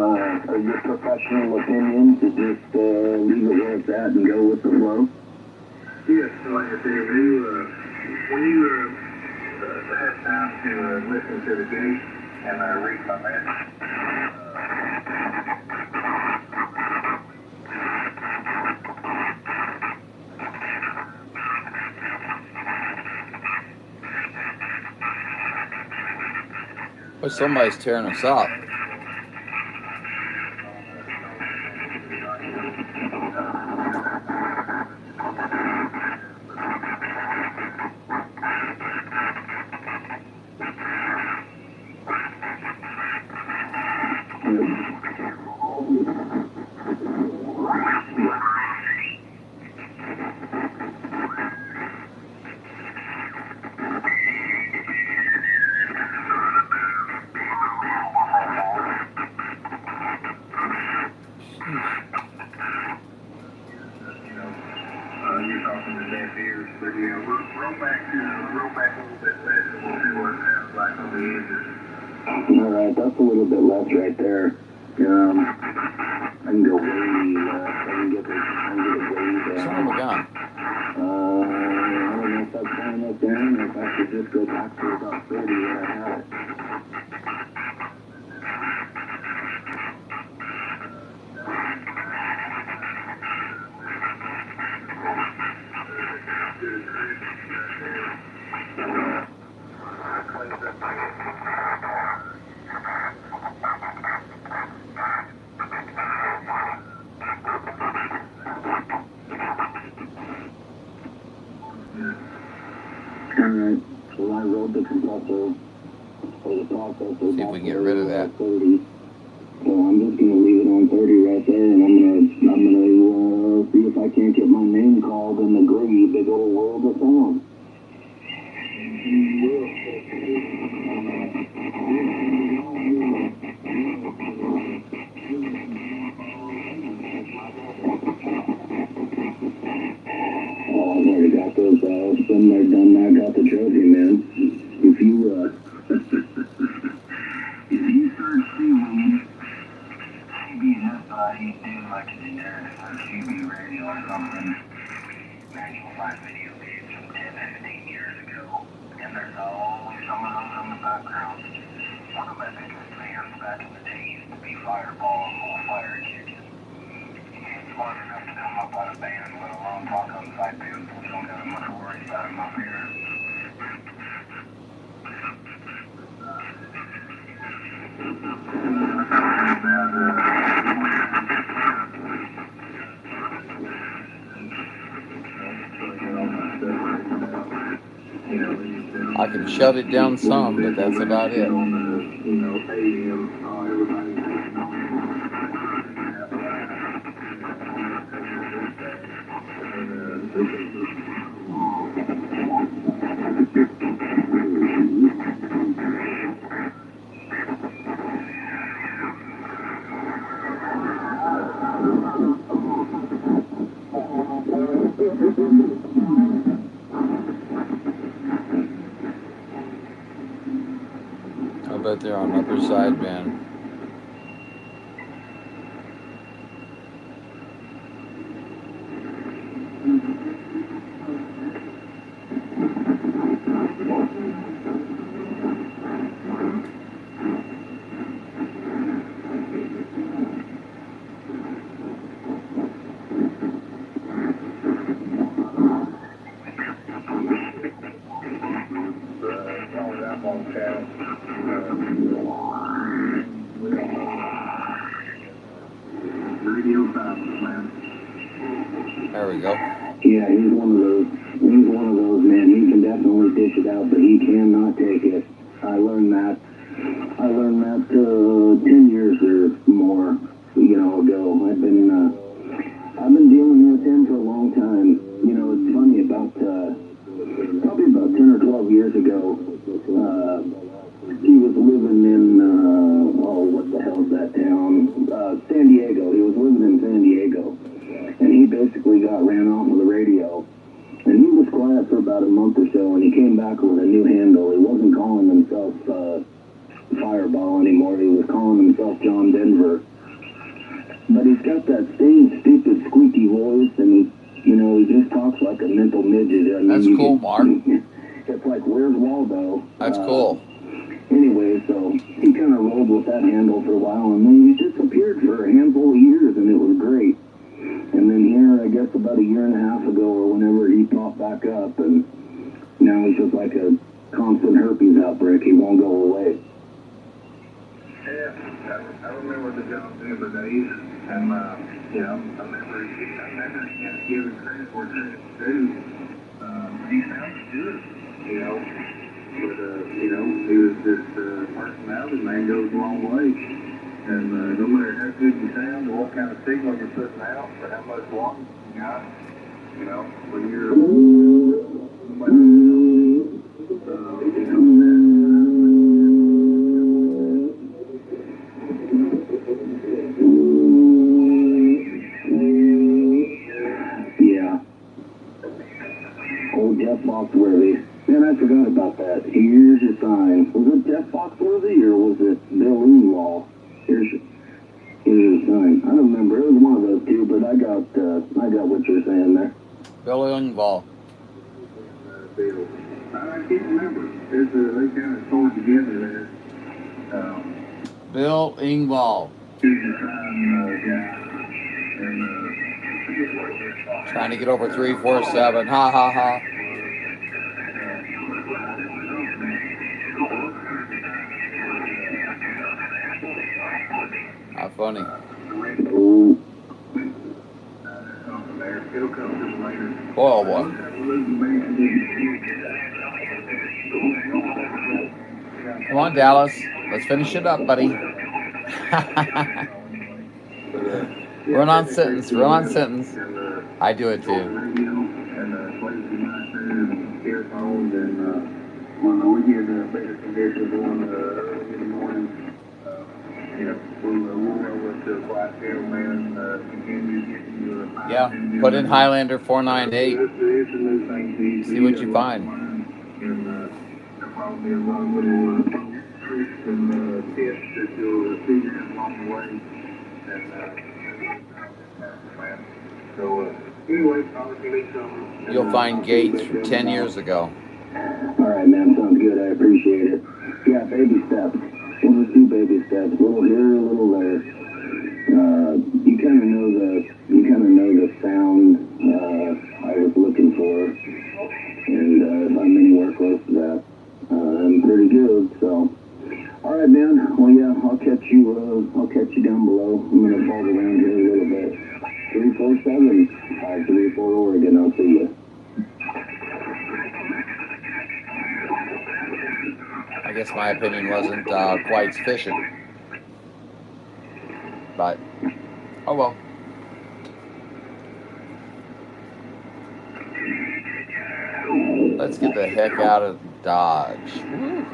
[SPEAKER 1] or your professional opinion to just leave it where it's at and go with the flow?
[SPEAKER 3] Yes, so like I say, when you head down to listen to the gate and read my message,
[SPEAKER 2] Well, somebody's tearing us up.
[SPEAKER 3] you're talking to deaf ears, but yeah, roll back a little bit less and we'll see what it sounds like on the edges.
[SPEAKER 1] All right, that's a little bit less right there. I can go way less. I can get it way down.
[SPEAKER 2] Son of a gun.
[SPEAKER 1] I don't know if that's going up there, or if I should just go back to about 30 where I had it. Alright, so I rolled the compressor or the processor.
[SPEAKER 2] See if we can get rid of that.
[SPEAKER 1] 30. So I'm just gonna leave it on 30 right there, and I'm gonna see if I can't get my name called in the great big old world of sound. Oh, I've already got those. Been there, done that, got the trophy, man. If you if you search seaweed, CBS, he's doing like a generic CB radio or something. Man, you'll find video games from 10, 15 years ago, and there's always some of those in the background. One of my biggest fans back in the day used to be Fireball and More Fire Chicken. He ain't smart enough to come up on a band, let alone talk on side bands, so we don't got much worry about him up here.
[SPEAKER 2] I can shut it down some, but that's about it. I bet they're on upper sideband. There we go.
[SPEAKER 8] Yeah, he's one of those. He's one of those, man. He can definitely dish it out, but he cannot take it. I learned that 10 years or more, ago. I've been dealing with him for a long time. It's funny, probably about 10 or 12 years ago, he was living in, what the hell's that town? San Diego. He was living in San Diego. And he basically got ran off of the radio. And he was quiet for about a month or so, and he came back with a new handle. He wasn't calling himself Fireball anymore. He was calling himself John Denver. But he's got that same stupid squeaky voice, and he just talks like a mental midget. I mean,
[SPEAKER 2] That's cool, Mark.
[SPEAKER 8] It's like, where's Waldo?
[SPEAKER 2] That's cool.
[SPEAKER 8] Anyway, so he kind of rolled with that handle for a while, and then he disappeared for a handful of years, and it was great. And then here, I guess about a year and a half ago or whenever, he popped back up, and now he's just like a constant herpes outbreak. He won't go away.
[SPEAKER 3] Yeah, I remember the John Denver days, and I never give him credit for credit's due. He sounds good, but he was just personality, man, goes a long way. And no matter how good you sound or what kind of signal you're putting out, or how much water you got, when you're
[SPEAKER 8] Yeah. Old Jeff Foxworthy. Man, I forgot about that. Here's your sign. Was it Jeff Foxworthy or was it Bill Engwall? Here's your sign. I don't remember. It was one of those two, but I got what you're saying there.
[SPEAKER 2] Bill Engvall.
[SPEAKER 3] I can't remember. They kind of toured together there.
[SPEAKER 2] Bill Engvall.
[SPEAKER 3] Here's your sign, guy.
[SPEAKER 2] Trying to get over 347. Ha ha ha. How funny.
[SPEAKER 8] Ooh.
[SPEAKER 2] Oh boy. Come on, Dallas. Let's finish it up, buddy. Run on sentence. Run on sentence. I do it too. Yeah, put in Highlander 498. See what you find. You'll find Gates from 10 years ago.
[SPEAKER 8] All right, man. Sounds good. I appreciate it. Yeah, baby steps. We'll just do baby steps. A little here, a little there. You kind of know the sound I was looking for, and if I'm anywhere close to that, I'm pretty good. So, all right, man. Well, yeah, I'll catch you down below. I'm gonna fall around here a little bit. 347-534 Oregon. I'll see you.
[SPEAKER 2] I guess my opinion wasn't quite sufficient. But, oh well. Let's get the heck out of Dodge. Woo.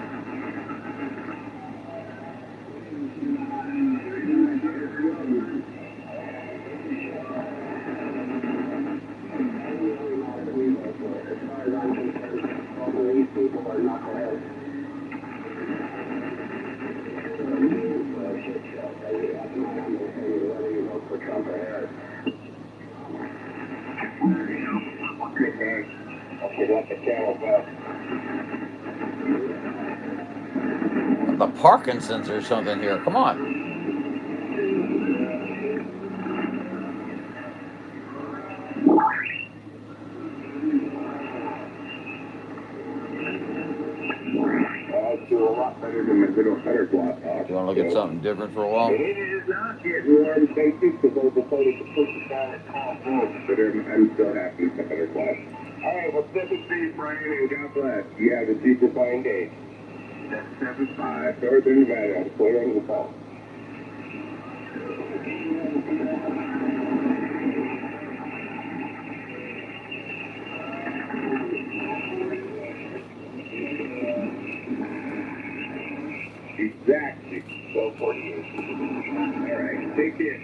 [SPEAKER 2] The Parkinson's or something here. Come on.
[SPEAKER 3] Do a lot better hotter than my little Hunter block off.
[SPEAKER 2] You want to look at something different for a while?
[SPEAKER 3] It is not getting warm, thank you, because I decided to push it down at top off, but I'm still happy with the Hunter block. All right, well, 7-3, Brian, and God bless. You have a super fine day. That's 7-5, Northern Nevada, clear on the phone. Exactly. 1248. All right. Take care.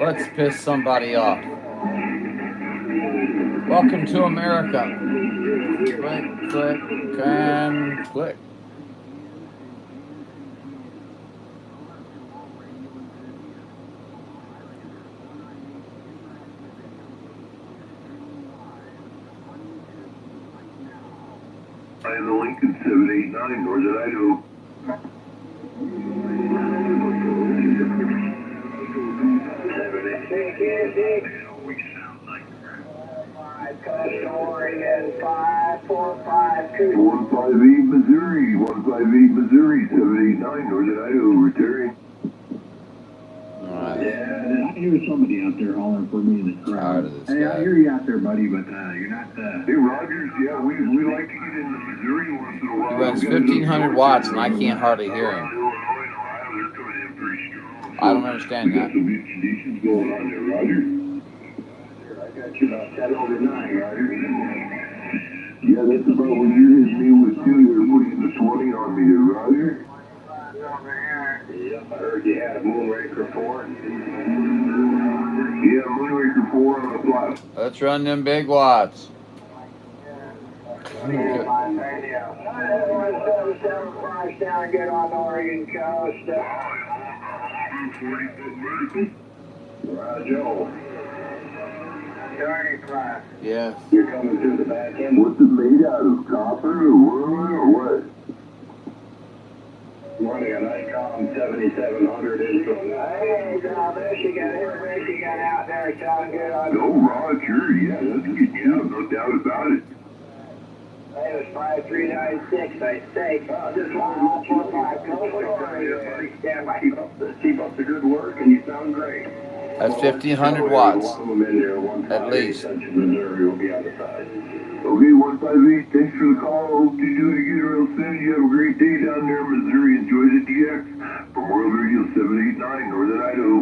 [SPEAKER 2] Let's piss somebody off. Welcome to America. Click, click, and click.
[SPEAKER 3] I am the Lincoln 789 Northern Idaho.
[SPEAKER 6] Oregon 5452.
[SPEAKER 3] 158 Missouri, 158 Missouri, 789 Northern Idaho, returning.
[SPEAKER 4] Yeah, I hear somebody out there hollering for me in the
[SPEAKER 2] Tired
[SPEAKER 4] crowd.
[SPEAKER 2] of this
[SPEAKER 4] Hey, I
[SPEAKER 2] guy.
[SPEAKER 4] hear you out there, buddy, but you're not.
[SPEAKER 3] Hey, Rogers, yeah, we like to get into Missouri once in a while.
[SPEAKER 2] He runs 1,500 watts, and I can't hardly hear him. I don't understand that.
[SPEAKER 3] Some good conditions going on there, Roger.
[SPEAKER 4] I got you about 10 over 9, Roger.
[SPEAKER 3] Yeah, that's about what you hit me with too. You're pushing the 20 on me there, Roger.
[SPEAKER 4] Yep, I heard you had a Moonraker 4.
[SPEAKER 3] Yeah, Moonraker 4 on the flat.
[SPEAKER 2] Let's run them big watts.
[SPEAKER 6] Down, get on the Oregon coast.
[SPEAKER 4] Roger.
[SPEAKER 2] Yes.
[SPEAKER 4] You're coming through the back end.
[SPEAKER 3] What's it made out of? Copper or wood or what?
[SPEAKER 4] Running an Icon 7700 intro.
[SPEAKER 6] Hey, now there she got her she got out there sounding good on
[SPEAKER 3] No, Roger, yeah, that's good. Yeah, no doubt about it.
[SPEAKER 6] it was 5396, I think. Just one 45. Stand by.
[SPEAKER 4] Keep up the good work, and you sound great.
[SPEAKER 2] That's 1,500 watts.
[SPEAKER 4] At
[SPEAKER 2] least.
[SPEAKER 4] Missouri will be on the side.
[SPEAKER 3] Okay, 158, thanks for the call. Hope to do it again real soon. You have a great day down there in Missouri. Enjoy the DX from World Radio 789, Northern Idaho.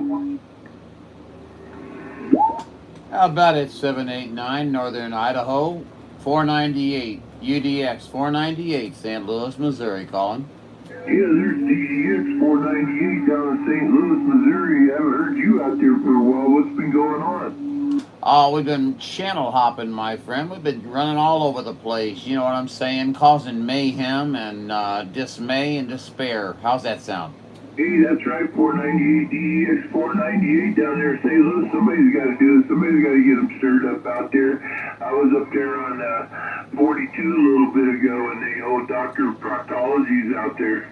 [SPEAKER 2] How about it, 789 Northern Idaho, 498 UDX 498 St. Louis, Missouri, calling.
[SPEAKER 3] Yeah, there's DDX 498 down in St. Louis, Missouri. I haven't heard you out there for a while. What's been going on?
[SPEAKER 2] Oh, we've been channel hopping, my friend. We've been running all over the place. You know what I'm saying? Causing mayhem and dismay and despair. How's that sound?
[SPEAKER 3] Hey, that's right, 498 DDX 498 down there in St. Louis. Somebody's got to do it. Somebody's got to get them stirred up out there. I was up there on 42 a little bit ago, and the old Dr. Proctology's out there.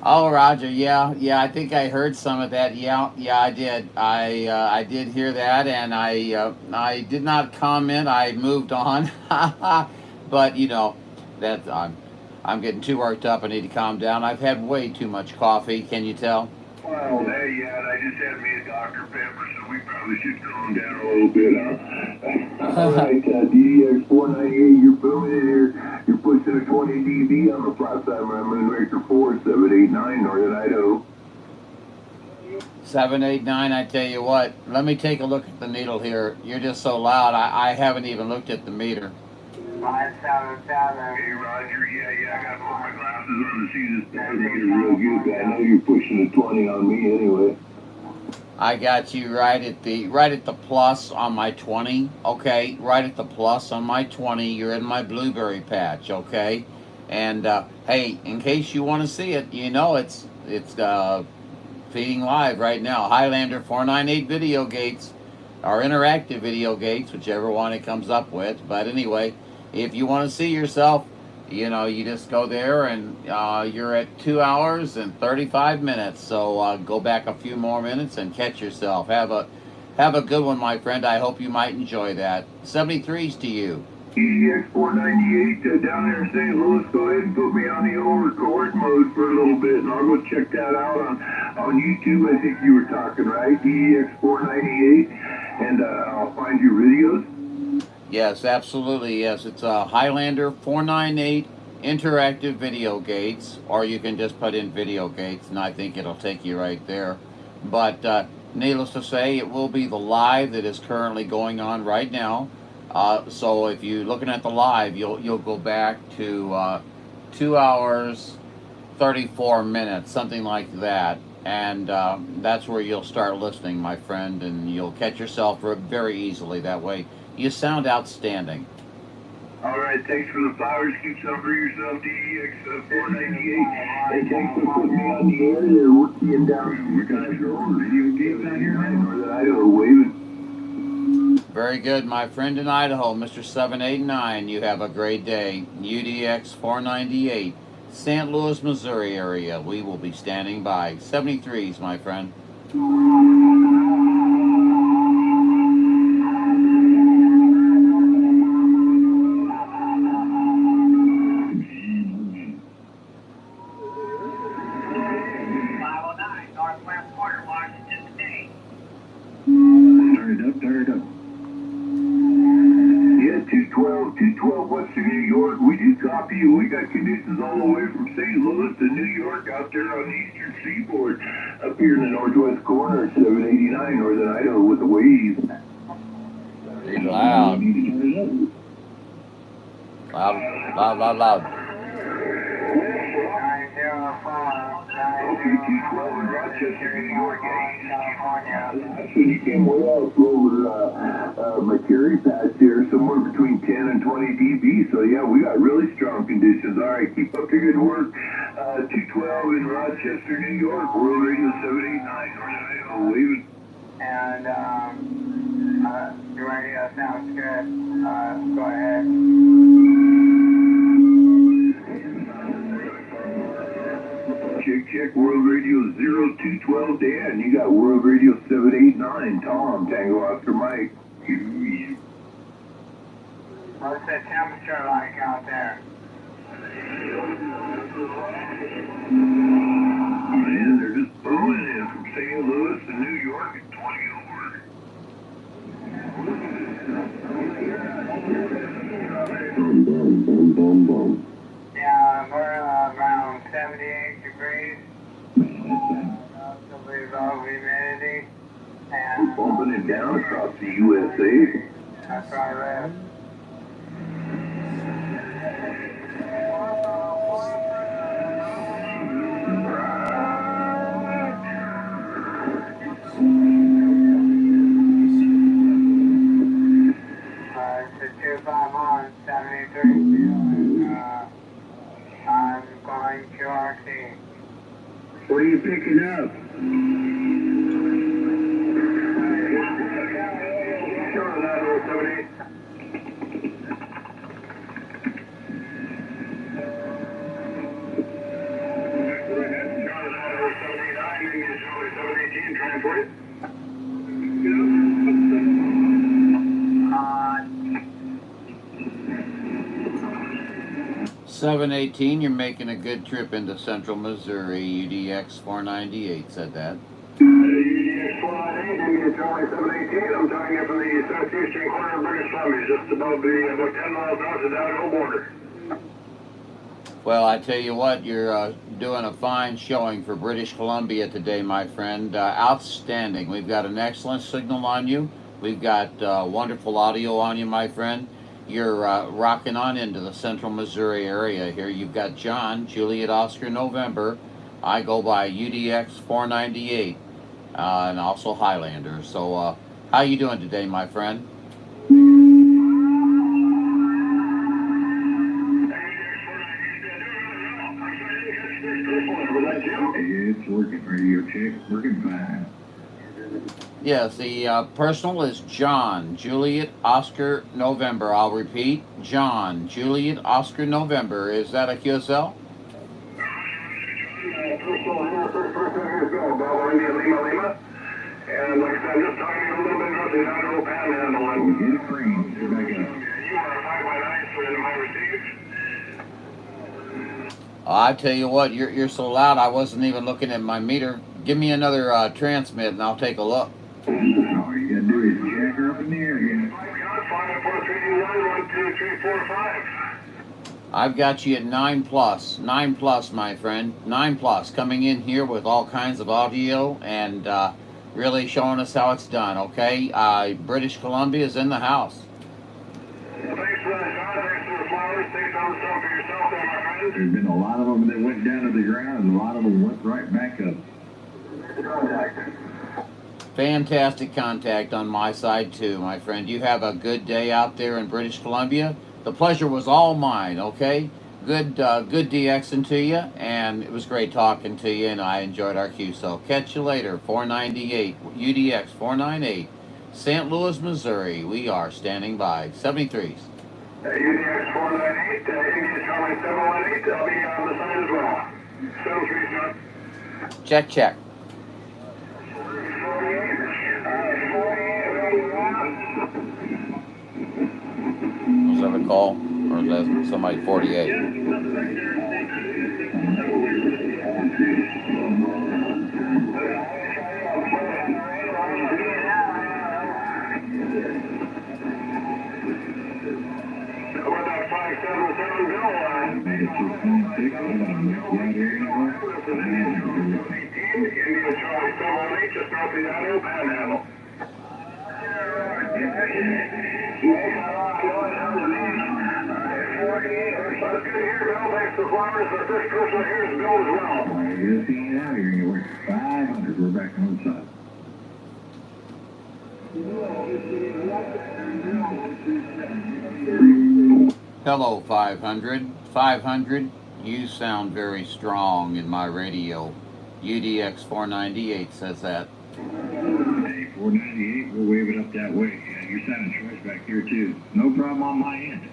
[SPEAKER 2] Oh, Roger, yeah, I think I heard some of that. Yeah, I did. I did hear that, and I did not comment. I moved on. But you know, that I'm getting too worked up. I need to calm down. I've had way too much coffee. Can you tell?
[SPEAKER 3] Well, hey, yeah, and I just had me a Dr. Pepper, so we probably should calm down a little bit, huh? All right, DDX 498, you're booming in here. You're pushing a 20 dB on the flat side of my Moonraker 4, 789, Northern Idaho.
[SPEAKER 2] 789. I tell you what. Let me take a look at the needle here. You're just so loud. I haven't even looked at the meter.
[SPEAKER 3] Hey, Roger. Yeah, I got to put my glasses on to see this dog real good. But I know you're pushing a 20 on me anyway.
[SPEAKER 2] I got you right at the plus on my 20. Okay, right at the plus on my 20. You're in my blueberry patch. Okay, and hey, in case you want to see it, you know it's feeding live right now. Highlander 498 video gates, or interactive video gates, whichever one it comes up with. But anyway, if you want to see yourself, you know, you just go there and you're at 2 hours and 35 minutes. So go back a few more minutes and catch yourself. Have a good one, my friend. I hope you might enjoy that. 73s to you.
[SPEAKER 3] EDX 498 down there in St. Louis. Go ahead and put me on the old record mode for a little bit, and I'll go check that out on YouTube. I think you were talking, right? EDX 498, and I'll find your videos.
[SPEAKER 2] Yes, absolutely. Yes, it's Highlander 498 interactive video gates, or you can just put in video gates, and I think it'll take you right there. But needless to say, it will be the live that is currently going on right now. So if you're looking at the live, you'll go back to 2 hours 34 minutes, something like that, and that's where you'll start listening, my friend, and you'll catch yourself very easily that way. You sound outstanding.
[SPEAKER 3] All right, thanks for the flowers. Keep some for yourself, DEX 498. And thanks for putting me on the air there, working down. We're going to show video games on your head, Northern Idaho, waving.
[SPEAKER 2] Very good, my friend in Idaho, Mr. 789. You have a great day. UDX 498, St. Louis, Missouri area. We will be standing by. 73s, my friend.
[SPEAKER 3] Turn it up. Yeah, 212 Western New York. We do copy you. We got conditions all the way from St. Louis to New York out there on the eastern seaboard. Up here in the northwest corner at 789 Northern Idaho with the waves.
[SPEAKER 2] Loud. Loud.
[SPEAKER 3] Okay, 212 in Rochester, New York. That's when you came way out over my carry patch here, somewhere between 10 and 20 dB. So yeah, we got really strong conditions. All right, keep up the good work. 212 in Rochester, New York. World Radio 789, Northern Idaho, waving.
[SPEAKER 9] And your radio sounds good. Go ahead.
[SPEAKER 3] Check World Radio 0212 Dan. You got World Radio 789 Tom, Tango Oscar Mike.
[SPEAKER 9] What's the temperature like out there?
[SPEAKER 3] Man, they're just blowing in from St. Louis to New York at 20 over.
[SPEAKER 8] Boom.
[SPEAKER 9] Yeah, we're around 78 degrees. Relatively low humidity. And
[SPEAKER 3] Bumping it down across the USA.
[SPEAKER 9] that's where I live. It's a 251, 73. I'm going QRT.
[SPEAKER 3] What are you picking up? Sure, that 078. Transport it.
[SPEAKER 2] 718, you're making a good trip into central Missouri. UDX 498 said that.
[SPEAKER 3] UDX 498, Charlie 718. I'm talking here from the southeastern corner of British Columbia, just above about 10 miles north of the Idaho border.
[SPEAKER 2] Well, I tell you what, you're doing a fine showing for British Columbia today, my friend. Outstanding. We've got an excellent signal on you. We've got wonderful audio on you, my friend. you're rocking on into the central Missouri area here. You've got John, Juliet Oscar November. I go by UDX 498, and also Highlander. So, how you doing today, my friend?
[SPEAKER 4] It's working. Radio check. Working fine.
[SPEAKER 2] Yes, the personal is John, Juliet, Oscar, November. I'll repeat, John, Juliet, Oscar, November. Is that a QSL?
[SPEAKER 3] And like I said, just talking a little bit about the inaugural panhandle. And
[SPEAKER 4] Get it green. Get it back up.
[SPEAKER 3] you are a 5x9, so am I received?
[SPEAKER 2] I tell you what, you're so loud. I wasn't even looking at my meter. Give me another transmit, and I'll take a look.
[SPEAKER 4] All you gotta do is jack her up in the air again.
[SPEAKER 3] 5, 4, 3, 2, 1, 1, 2, 3, 4, 5.
[SPEAKER 2] I've got you at 9 plus. 9 plus, my friend. 9 plus. Coming in here with all kinds of audio and really showing us how it's done, okay? British Columbia is in the house.
[SPEAKER 3] Well, thanks for that, John. Thanks for the flowers. Thanks for some for yourself there, my friend.
[SPEAKER 4] There's been a lot of them that went down to the ground, and a lot of them went right back up.
[SPEAKER 2] Fantastic contact on my side, too, my friend. You have a good day out there in British Columbia. The pleasure was all mine, okay? Good DXing to you, and it was great talking to you, and I enjoyed our queue. So catch you later, 498, UDX 498, St. Louis, Missouri. We are standing by. 73s.
[SPEAKER 3] UDX 498, Indian Charlie 718. I'll be on the side as well. 73, John.
[SPEAKER 2] Check. Was that a call? Or is that somebody 48?
[SPEAKER 4] We're 500. We're back on the side.
[SPEAKER 2] Hello, 500. 500, you sound very strong in my radio. UDX 498 says that.
[SPEAKER 4] Hey, 498, we'll wave it up that way. Yeah, you're sounding choice back here, too. No problem on my end.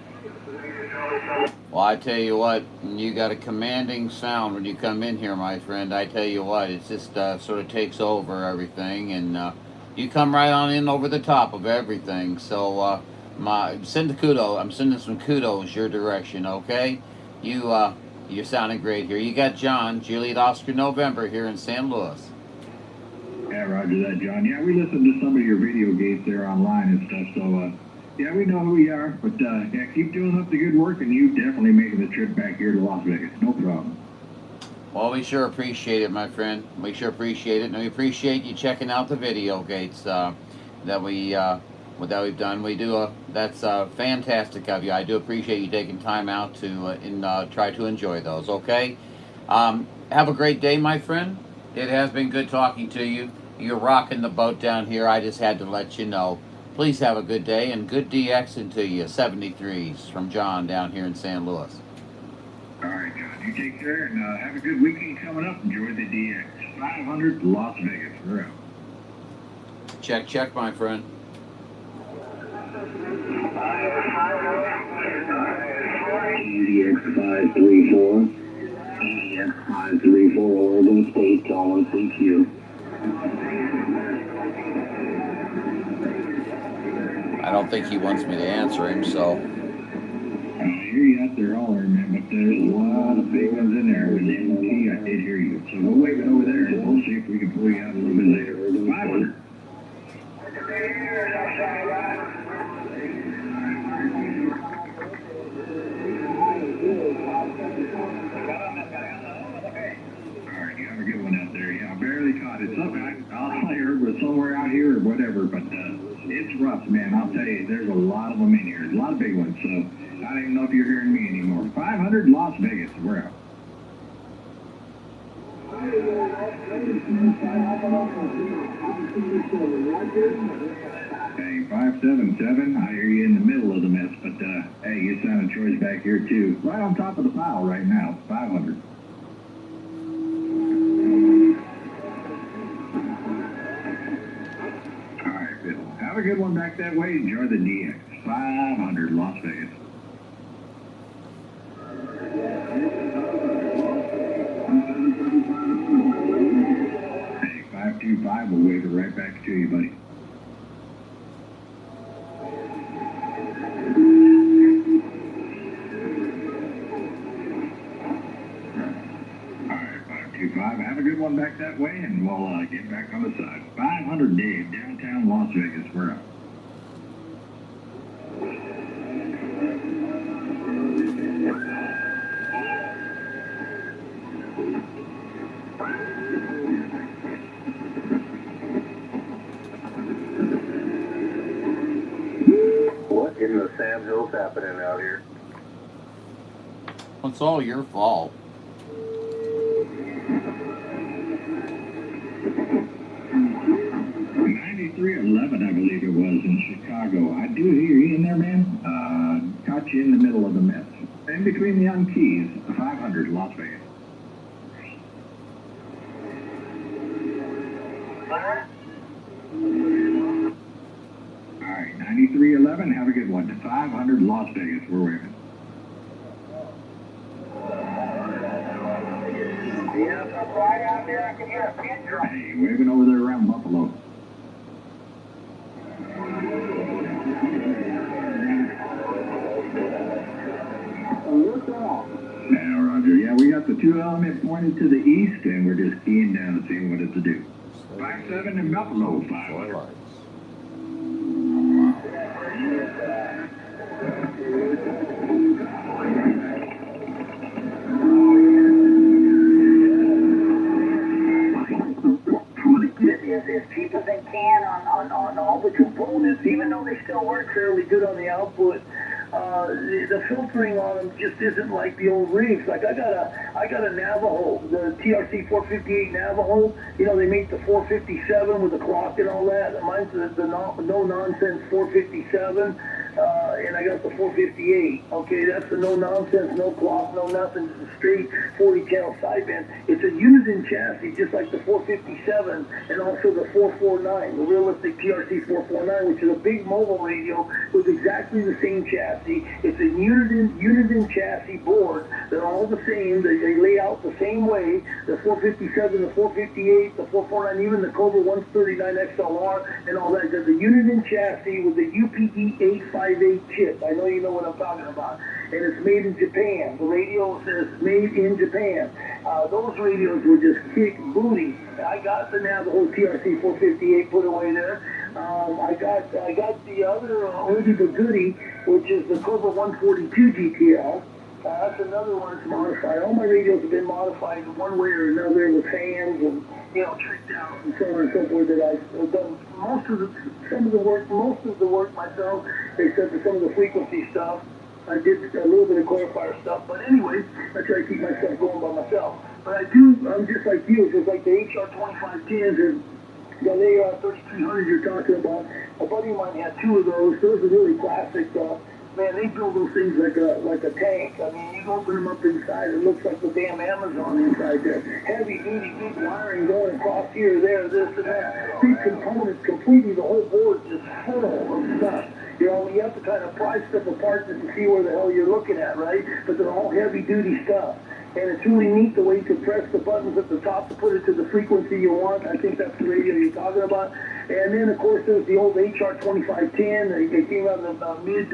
[SPEAKER 2] Well, I tell you what, you got a commanding sound when you come in here, my friend. I tell you what, it just sort of takes over everything, and you come right on in over the top of everything. So, I'm sending some kudos your direction, okay? You're sounding great here. You got John, Juliet Oscar November here in St. Louis.
[SPEAKER 4] Yeah, roger that, John. Yeah, we listened to some of your video gates there online and stuff, so, yeah, we know who you are, but, yeah, keep doing up the good work, and you definitely making the trip back here to Las Vegas. No problem.
[SPEAKER 2] Well, we sure appreciate it, my friend. We sure appreciate it, and we appreciate you checking out the video gates that we've done. That's fantastic of you. I do appreciate you taking time out to try to enjoy those, okay? Have a great day, my friend. It has been good talking to you. You're rocking the boat down here. I just had to let you know. Please have a good day and good DXing to you. 73s from John down here in St. Louis.
[SPEAKER 4] All right, John. You take care and have a good weekend coming up. Enjoy the DX 500 Las Vegas. We're out.
[SPEAKER 2] Check, my friend.
[SPEAKER 8] UDX 534. UDX 534, Oregon State, calling CQ.
[SPEAKER 2] I don't think he wants me to answer him, so.
[SPEAKER 4] I hear you out there hollering, man, but there's a lot of big ones in there. With the MT, I did hear you. So we'll wave it over there and we'll see if we can pull you out a little bit later. 500. Alright, you have a good one out there. Yeah, I barely caught it. Something I heard was somewhere out here or whatever, but It's rough, man. I'll tell you, there's a lot of them in here. A lot of big ones, so I don't even know if you're hearing me anymore. 500 Las Vegas. We're out. Hey, 577, I hear you in the middle of the mess, but hey, you sound a choice back here too. Right on top of the pile right now, 500. All right, Bill. Have a good one back that way. Enjoy the DX. 500 Las Vegas. Hey, 525, we'll wave it right back to you, buddy. All right, 525, have a good one back that way, and we'll get back on the side. 500 Dave, downtown Las Vegas. We're up.
[SPEAKER 8] What in the Sam Hill's happening out here?
[SPEAKER 2] It's all your fault.
[SPEAKER 4] $93.11, I believe it was, in Chicago. I do hear you in there, man. Caught you in the middle of the mess. In between the young keys, 500 Las Vegas. All right, 93.11, have a good one. 500 Las Vegas, we're waving.
[SPEAKER 9] Right out there, I can hear a pin drop.
[SPEAKER 4] Hey, waving over there around Buffalo. Now, Roger, yeah, we got the 2 element pointed to the east, and we're just keying down and seeing what it's to do. 5-7 in Buffalo, 500.
[SPEAKER 6] As cheap as they can on all the components, even though they still work fairly good on the output. The filtering on them just isn't like the old rigs. Like I got a Navajo, the TRC 458 Navajo. You know, they make the 457 with the clock and all that. Mine's the no nonsense 457. And I got the 458. Okay, that's the no nonsense, no clock, no nothing, just a straight 40 channel sideband. It's a Uniden chassis, just like the 457 and also the 449, the realistic TRC 449, which is a big mobile radio with exactly the same chassis. It's a Uniden chassis board. They're all the same. They lay out the same way. The 457, the 458, the 449, even the Cobra 139 XLR and all that. There's a Uniden chassis with the UPE 858 chip. I know you know what I'm talking about. And it's made in Japan. The radio says made in Japan. Those radios will just kick booty. I got the Navajo TRC 458 put away there. I got the other oldie but goodie, which is the Cobra 142 GTL. That's another one that's modified. All my radios have been modified in one way or another with fans and, you know, tricked out and so on and so forth. That I've done most of the work myself, except for some of the frequency stuff. I did a little bit of clarifier stuff, but anyway, I try to keep myself going by myself. But I'm just like you, just like the HR 2510s and the AR 3300 you're talking about. A buddy of mine had 2 of those. Those are really classic. Man, they build those things like a tank. I mean, you open them up inside, it looks like the damn Amazon inside there. Heavy duty, big wiring going across here, there, this, and that. Big components, completely the whole board just full of stuff. You know, you have to kind of pry stuff apart just to see where the hell you're looking at, right? But they're all heavy duty stuff. And it's really neat the way you can press the buttons at the top to put it to the frequency you want. I think that's the radio you're talking about. And then, of course, there's the old HR 2510. They came out in the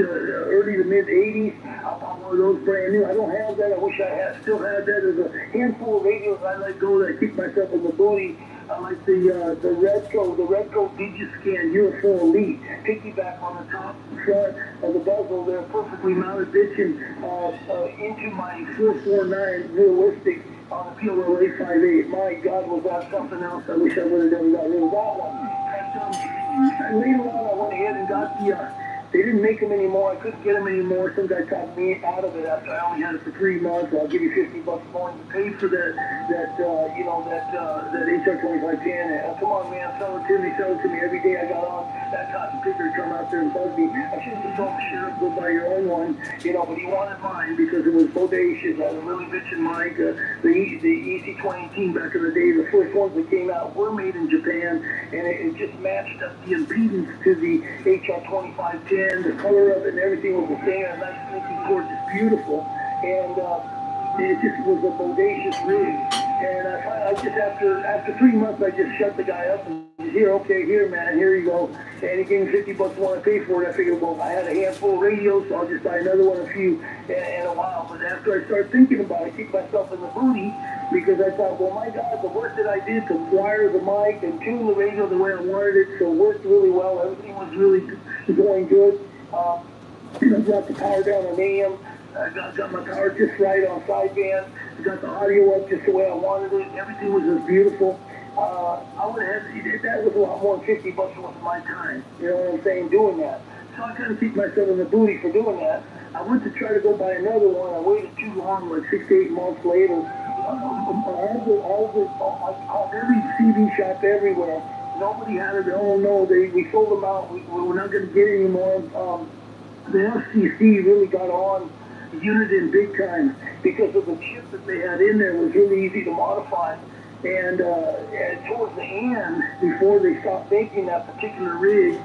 [SPEAKER 6] early to mid 80s. I bought one of those brand new. I don't have that. I wish I still had that. There's a handful of radios I let go that I keep myself in the booty. I like the Redco Digiscan Euro 4 Elite. Piggyback on the top front of the bezel there, perfectly mounted bitching into my 449 realistic on the PLO 858. My God, was that something else? I wish I would have never got rid of that one. Later on, I went ahead got the, they didn't make them anymore. I couldn't get them anymore. Some guy talked me out of it after I only had it for 3 months. I'll give you $50 more. You paid for that HR 2510. Come on, man, sell it to me. Every day I got on that cotton picker to come out there and bug me. I should have just told the sheriff, go buy your own one, but he wanted mine because it was bodacious. I had a really bitchin' mic. The EC20 back in the day, the first ones that came out were made in Japan, and it just matched up the impedance to the HR 2510. The color of it and everything was the same. A nice, slinky, gorgeous, beautiful, and it just was a bodacious rig. And I just after 3 months, I just shut the guy up and said, here, man, here you go. And he gave me $50 when I paid for it. I figured, well, I had a handful of radios, so I'll just buy another one, a few in a while. But after I started thinking about it, I kicked myself in the booty because I thought, well, my God, the work that I did to wire the mic and tune the radio the way I wanted it, so it worked really well. Everything was really going good. Got the power down on AM. Got my power just right on sideband. Got the audio up just the way I wanted it. Everything was just beautiful. I would have that was a lot more than $50 worth of my time. You know what I'm saying? Doing that. So I kind of kicked myself in the booty for doing that. I went to try to go buy another one. I waited too long, like 6 to 8 months later. I called every CD shop everywhere. Nobody had it. Oh no, we sold them out. We're not going to get any more. The FCC really got on Uniden big time because of the chip that they had in there was really easy to modify. And towards the end, before they stopped making that particular rig,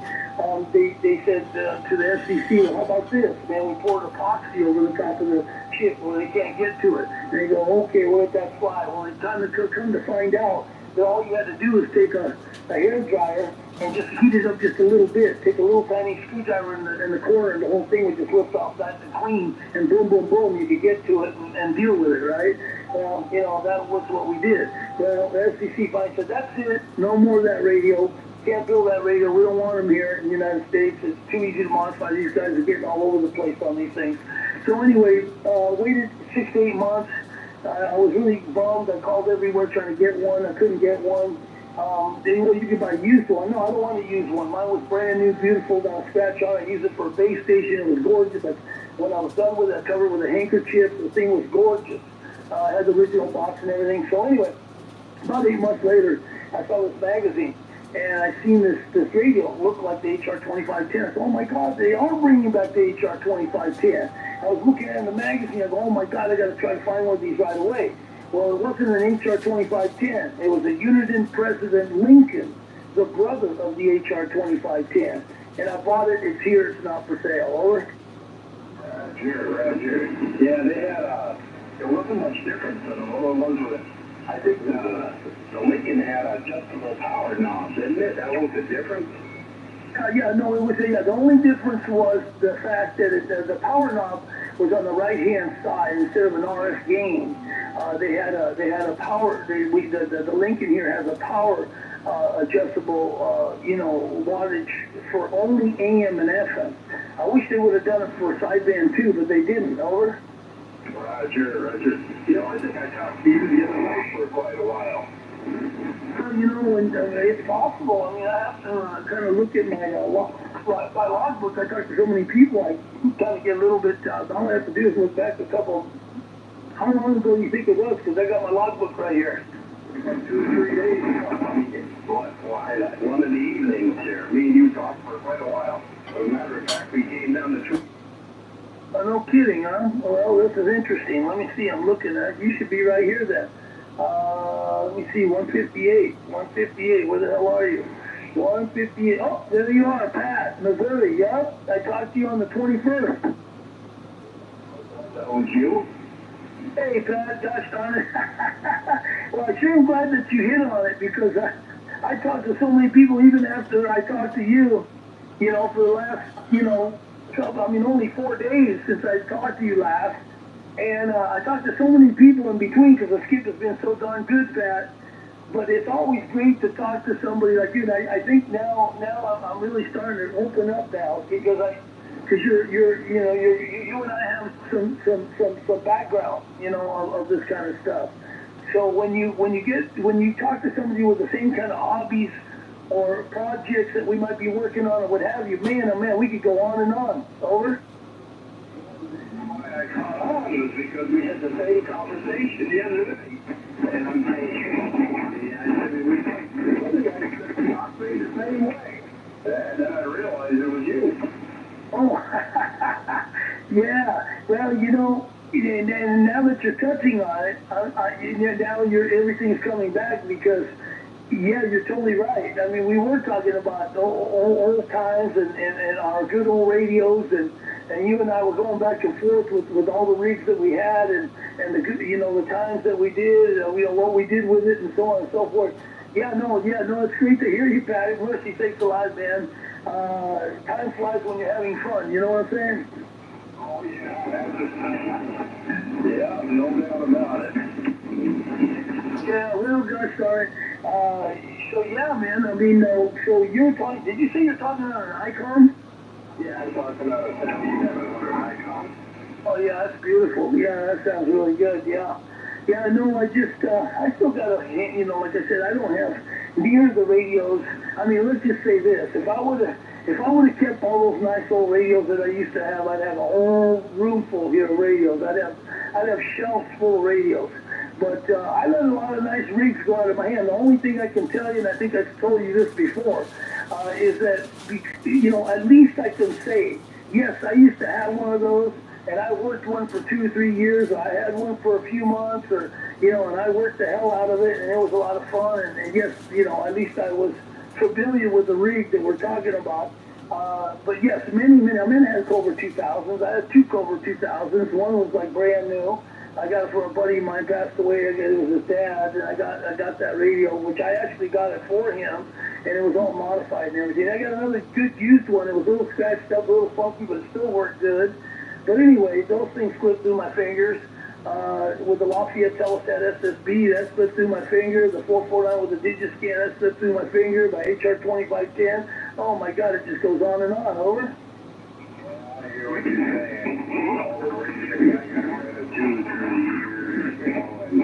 [SPEAKER 6] they said to the FCC, well, how about this? Man, we poured epoxy over the top of the chip where they can't get to it. And they go, okay, we'll let that fly. Well, it's time to come to find out that all you had to do is take a hair dryer and just heat it up just a little bit. Take a little tiny screwdriver in the corner, and the whole thing would just lift off that and clean, and boom, boom, boom, you could get to it and deal with it, right? Well, that was what we did. Well, the FCC finally said, that's it, no more of that radio. Can't build that radio. We don't want them here in the United States. It's too easy to modify. These guys are getting all over the place on these things. So anyway, waited 6 to 8 months. I was really bummed. I called everywhere trying to get one. I couldn't get one. You could buy a used one. No, I don't want to use one. Mine was brand new, beautiful, not a scratch on it. I used it for a base station. It was gorgeous. When I was done with it, I covered it with a handkerchief. The thing was gorgeous. I had the original box and everything. So anyway, about 8 months later, I saw this magazine, and I seen this radio look like the HR 2510. I said, oh my God, they are bringing back the HR 2510. I was looking at it in the magazine. I go, oh my God, I got to try to find one of these right away. Well, it wasn't an HR 2510. It was a Uniden President Lincoln, the brother of the HR 2510. And I bought it. It's here. It's not for sale. Over.
[SPEAKER 5] Roger. Yeah, they had it wasn't much different than the other ones with it. I think the Lincoln had adjustable power knobs, didn't it? That was the difference.
[SPEAKER 6] The only difference was the fact that the power knob was on the right-hand side instead of an RF gain. They had a power. The Lincoln here has a power adjustable, wattage for only AM and FM. I wish they would have done it for sideband too, but they didn't. Over.
[SPEAKER 5] Roger. I think I talked to you the other night for quite a while.
[SPEAKER 6] It's possible. I mean, I have to kind of look at my logbook. I talked to so many people, I kind of get a little bit, all I have to do is look back a couple. How long ago do you think it was? Because I got my logbook right here.
[SPEAKER 5] 2 or 3 days ago. Why, one of the evenings there. Me and you talked for quite a while. As a matter of fact, we came down the tree.
[SPEAKER 6] No kidding, huh? Well, this is interesting. Let me see. I'm looking at it. You should be right here then. Let me see. 158. 158. Where the hell are you? 158. Oh, there you are, Pat, Missouri. Yep. I talked to you on the 21st.
[SPEAKER 5] That was you?
[SPEAKER 6] Hey, Pat, gosh darn it. Well, I sure am glad that you hit on it because I talked to so many people even after I talked to you, for the last, only 4 days since I talked to you last. And I talked to so many people in between because the skip has been so darn good, Pat. But it's always great to talk to somebody like you. And I think now I'm really starting to open up now because you and I have some background, of this kind of stuff. So when you talk to somebody with the same kind of hobbies
[SPEAKER 1] or projects that we might be working on or what have you. Man, oh man, we could go on and on. Over.
[SPEAKER 5] I caught on was because we had the same conversation the other day. And I'm saying, I said, we the other guy talked me the same way. And then I realized it was you.
[SPEAKER 1] Oh, yeah. Well, you know, and now that you're touching on it, now everything's coming back because, yeah, you're totally right. I mean, we were talking about old times and our good old radios, and you and I were going back and forth with all the rigs that we had and the good, you know, the times that we did, you know, what we did with it, and so on and so forth. Yeah, no, it's great to hear you, Pat. Mercy, thanks a lot, man. Time flies when you're having fun. You know what I'm saying?
[SPEAKER 5] Oh, yeah. Yeah, no doubt about it.
[SPEAKER 1] Yeah, well, gosh darn it. So yeah, man. I mean, so you're talking. Did you say you're talking about an Icon?
[SPEAKER 5] Yeah, I'm talking about a 7700 Icon.
[SPEAKER 1] Oh yeah, that's beautiful. Yeah, that sounds really good. Yeah. Yeah, no, I still got a, you know, like I said, I don't have near the radios. I mean, let's just say this: if I would have kept all those nice old radios that I used to have, I'd have a whole room full here of radios. I'd have shelves full of radios. But I let a lot of nice rigs go out of my hand. The only thing I can tell you, and I think I've told you this before, is that, you know, at least I can say, yes, I used to have one of those, and I worked one for 2 or 3 years. I had one for a few months, or, you know, and I worked the hell out of it, and it was a lot of fun. And yes, you know, at least I was familiar with the rig that we're talking about. But yes, many, I had Cobra 2000s. I had 2 Cobra 2000s. One was like brand new. I got it from a buddy of mine, passed away. It was his dad, and I got that radio, which I actually got it for him, and it was all modified and everything. I got another good used one. It was a little scratched up, a little funky, but it still worked good. But anyway, those things slipped through my fingers. With the Lafayette Telesat SSB, that slipped through my finger. The 449 with the Digiscan, that slipped through my finger. My HR 2510. Oh my God, it just goes on and on. Over.
[SPEAKER 5] I hear what you're saying. All the radios I got rid of 2 through the years, you know, and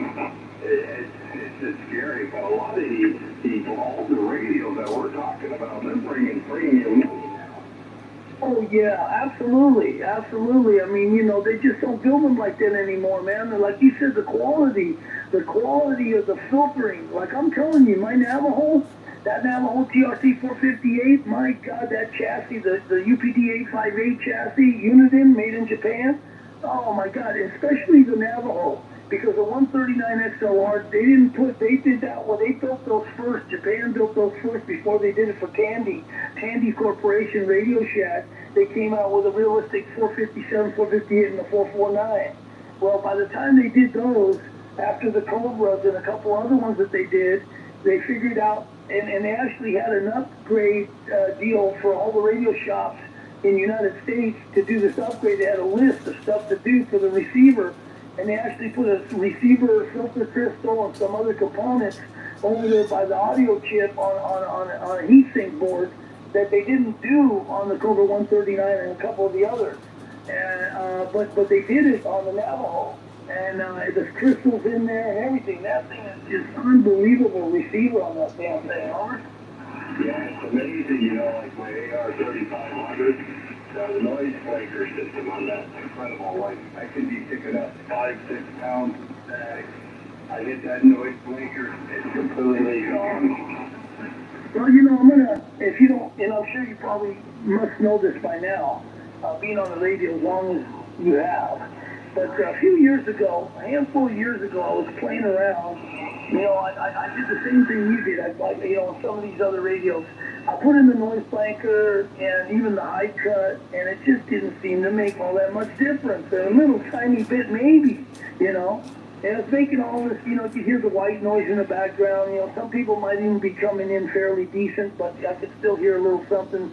[SPEAKER 5] it's just scary. But a lot of these older radios that we're talking about, they're bringing premium money now.
[SPEAKER 1] Oh yeah, absolutely. I mean, you know, they just don't build them like that anymore, man. And like you said, the quality of the filtering. Like I'm telling you, my Navajo. That Navajo TRC 458, my God, that chassis, the UPD 858 chassis, Uniden, made in Japan. Oh my God, especially the Navajo, because the 139 XLR, they did that when they built those first. Japan built those first before they did it for Tandy Corporation Radio Shack. They came out with a realistic 457, 458, and the 449. Well, by the time they did those, after the Cobras and a couple other ones that they did, they figured out, and they actually had an upgrade deal for all the radio shops in the United States to do this upgrade. They had a list of stuff to do for the receiver, and they actually put a receiver filter crystal and some other components over there by the audio chip on a heatsink board that they didn't do on the Cobra 139 and a couple of the others. And but they did it on the Navajo. And there's crystals in there and everything. That thing is just unbelievable receiver on that damn thing, Art.
[SPEAKER 5] Yeah, it's amazing, you know, like my AR 3500, the noise breaker system on that's incredible. Like, I could be picking up 5-6 pounds of static. I hit that noise breaker, it's completely gone.
[SPEAKER 1] Well, you know, I'm gonna, if you don't, and I'm sure you probably must know this by now, being on the radio as long as you have. But a few years ago, a handful of years ago, I was playing around. You know, I did the same thing you did. You know, on some of these other radios, I put in the noise blanker and even the high cut, and it just didn't seem to make all that much difference. A little tiny bit, maybe, you know. And it's making all this, you know, you hear the white noise in the background. You know, some people might even be coming in fairly decent, but I could still hear a little something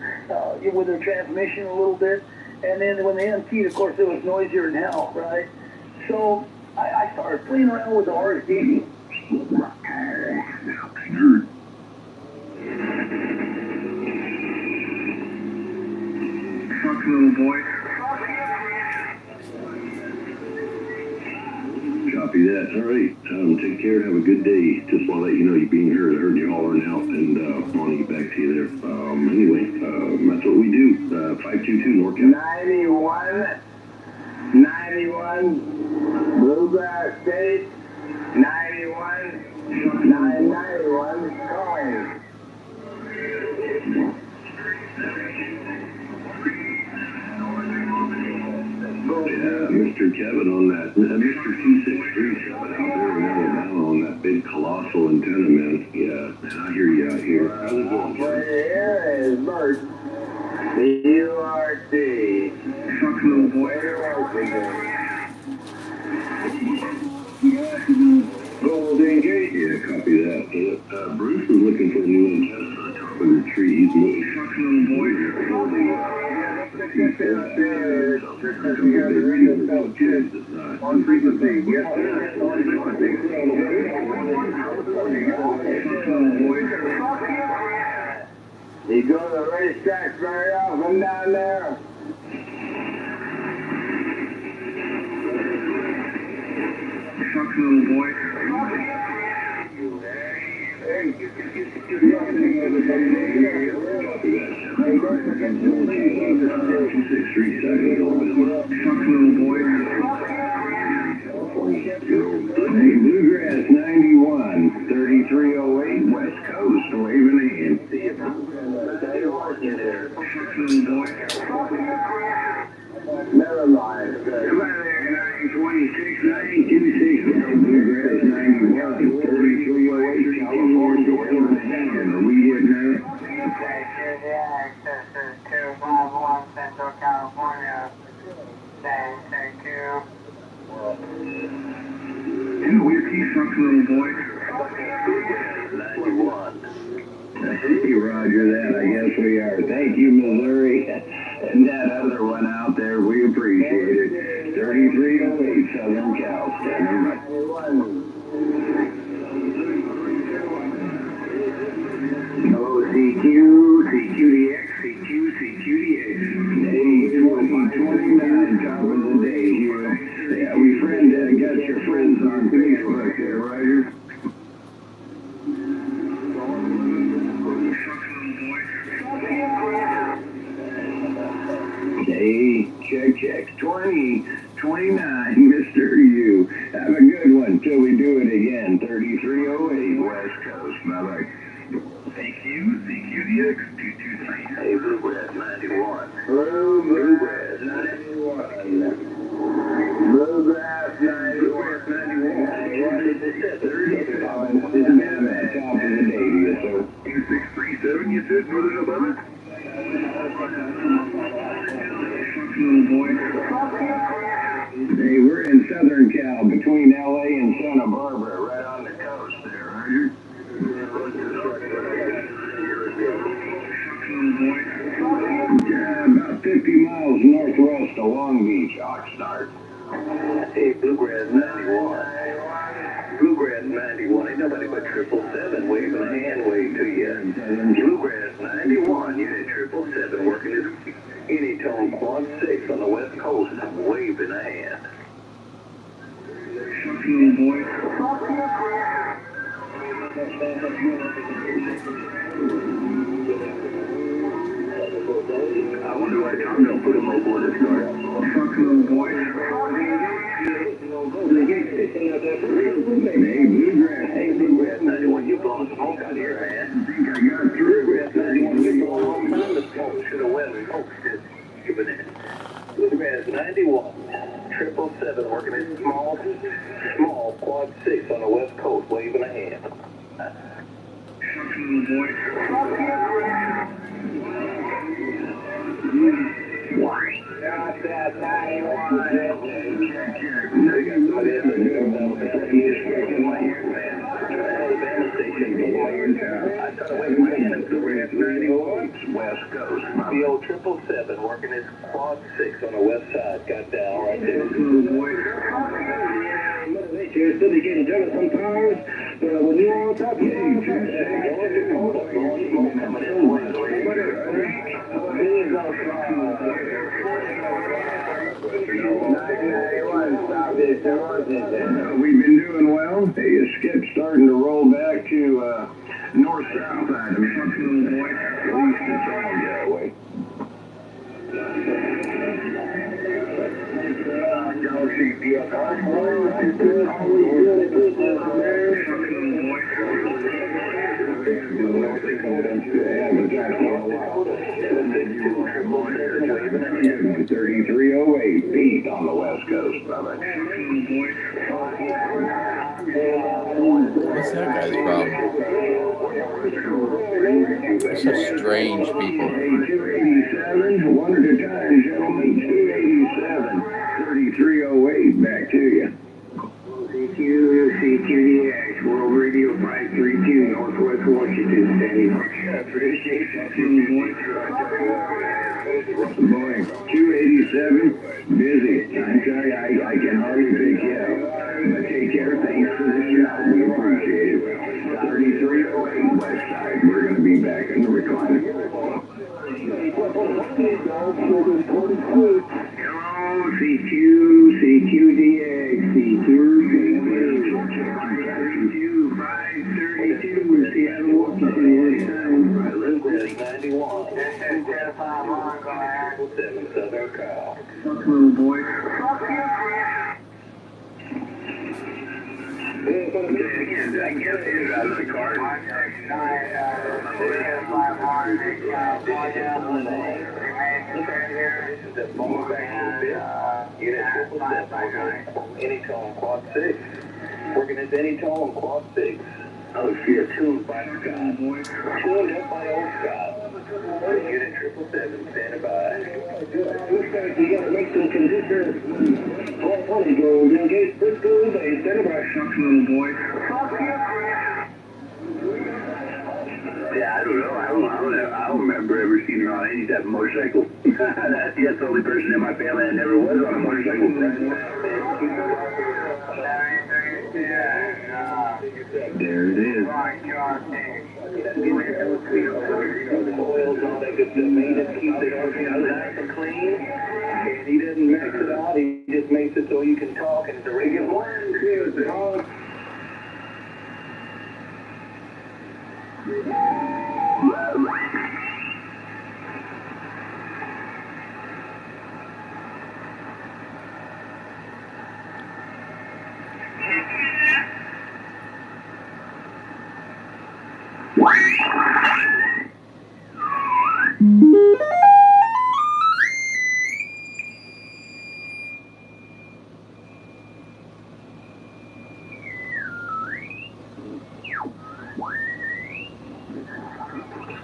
[SPEAKER 1] with their transmission a little bit. And then when they unkeyed, of course, it was noisier than hell, right? So I started playing around with the RSD.
[SPEAKER 5] Fuck, little boy.
[SPEAKER 4] Drop
[SPEAKER 3] Copy that. All right. Take care and have a good day. Just want to let you know you being here. I heard you hollering out and want to get back to you there. Anyway, that's what we do. 522 NorCal.
[SPEAKER 1] 91, Bluegrass State, 91, 991, calling.
[SPEAKER 3] Mr. Kevin on that, Mr. 2637 out there in Alabama on that big colossal antenna, man. Yeah, man, I hear you out here. How's it going, Kevin?
[SPEAKER 1] Here is Bert, URT.
[SPEAKER 5] Fuck little boy.
[SPEAKER 3] Golden Gate. Yeah, copy that. Bruce is looking for a new antenna on the top of the tree. He's moving.
[SPEAKER 5] Fuck little boy.
[SPEAKER 1] On frequency, yes, you go to the racetrack very often down there?
[SPEAKER 5] Fuck little boy. Fuck little boy.
[SPEAKER 3] Hey, Bluegrass 91, 3308 West Coast, waving a hand. See you.
[SPEAKER 5] Fuck little boy.
[SPEAKER 1] Never mind.
[SPEAKER 3] Come out there, 926, 926. Bluegrass 91, 3308 California, waving a hand. Are we getting there?
[SPEAKER 9] Access is 251 Central California. Thank you.
[SPEAKER 5] Two whiskey, fuck little boy.
[SPEAKER 3] 91. Hey, Roger that. I guess we are. Thank you, Missouri. And that other one out there, we appreciate it. 3308 Southern Cal. Standing by.
[SPEAKER 1] CQ, CQDX, CQ, CQDX.
[SPEAKER 3] Day 2029, top of the day here. Yeah, we got your friends on Facebook there, Roger. Hey, check. 2029, Mr. U. Have a good one till we do it again. 3308 West Coast. Bye-bye.
[SPEAKER 5] CQDX 223.
[SPEAKER 3] Hey, Bluegrass 91.
[SPEAKER 1] Bluegrass 91. Bluegrass 91.
[SPEAKER 3] Top of the day to you, sir.
[SPEAKER 5] 2637, you said, Northern Alabama? Little boy.
[SPEAKER 3] Hey, we're in Southern Cal, between LA and Santa Barbara, right on the coast there, Roger. About 50 miles northwest of Long Beach, Oxnard.
[SPEAKER 8] Hey, Bluegrass 91. Bluegrass 91. Ain't nobody but 777 waving a hand wave to you. Bluegrass 91. You had 777 working his any-tone quad 6 on the west coast, waving a hand.
[SPEAKER 5] Fuck little boy.
[SPEAKER 3] I wonder why Tom don't put a mobile in his car.
[SPEAKER 5] Fuck little boy.
[SPEAKER 3] Hey, Bluegrass 91, you blowing smoke out here, man. I think I got through.
[SPEAKER 8] Bluegrass 91, you know a long time the smoke should have went and coaxed it. Giving it. Bluegrass 91, 777 working his small quad 6 on the west coast, waving a hand.
[SPEAKER 5] Fuck little boy.
[SPEAKER 1] Got that 91.
[SPEAKER 3] West Coast.
[SPEAKER 8] The old 777 working his quad 6 on the west side, got down right there.
[SPEAKER 5] Little boy.
[SPEAKER 1] You're still getting jealous sometimes, but when you're on top of it, stop
[SPEAKER 3] We've been doing well. Hey, Skip's starting to roll back to north-south side of me. At least it's all that way. $33.08 feet on the west coast, brother.
[SPEAKER 2] What's that guy's problem? They're such strange people.
[SPEAKER 3] 287, one at a time, gentlemen. 287, 3308, back to you. CQDX, World Radio 532, Northwest Washington, standing by. Appreciate that. Boy, 287, busy. I'm sorry, I can hardly pick you up. But take care, thanks for the shot. We appreciate it. 3308 West Side. We're going to be back in the recliner. Hello, CQDX, CQ, 532, Seattle, Washington, 91. Southern Cal. Little boy. Again, I guess it's out of the car. Any tone, quad 6. Working at any tone, quad 6. Oh, shit, tuned by Scott. Tuned up by old Scott. Unit 777, standing by. Looks like you gotta make some conditions. 1220 goes, engage, let's go, they standing by. Shucks, little boy. Yeah, I don't know. I don't remember ever seeing her on any type of motorcycle. That's the only person in my family that never was on a motorcycle. There it is. And he doesn't mix it out. He just makes it so you can talk, and it's a regular one.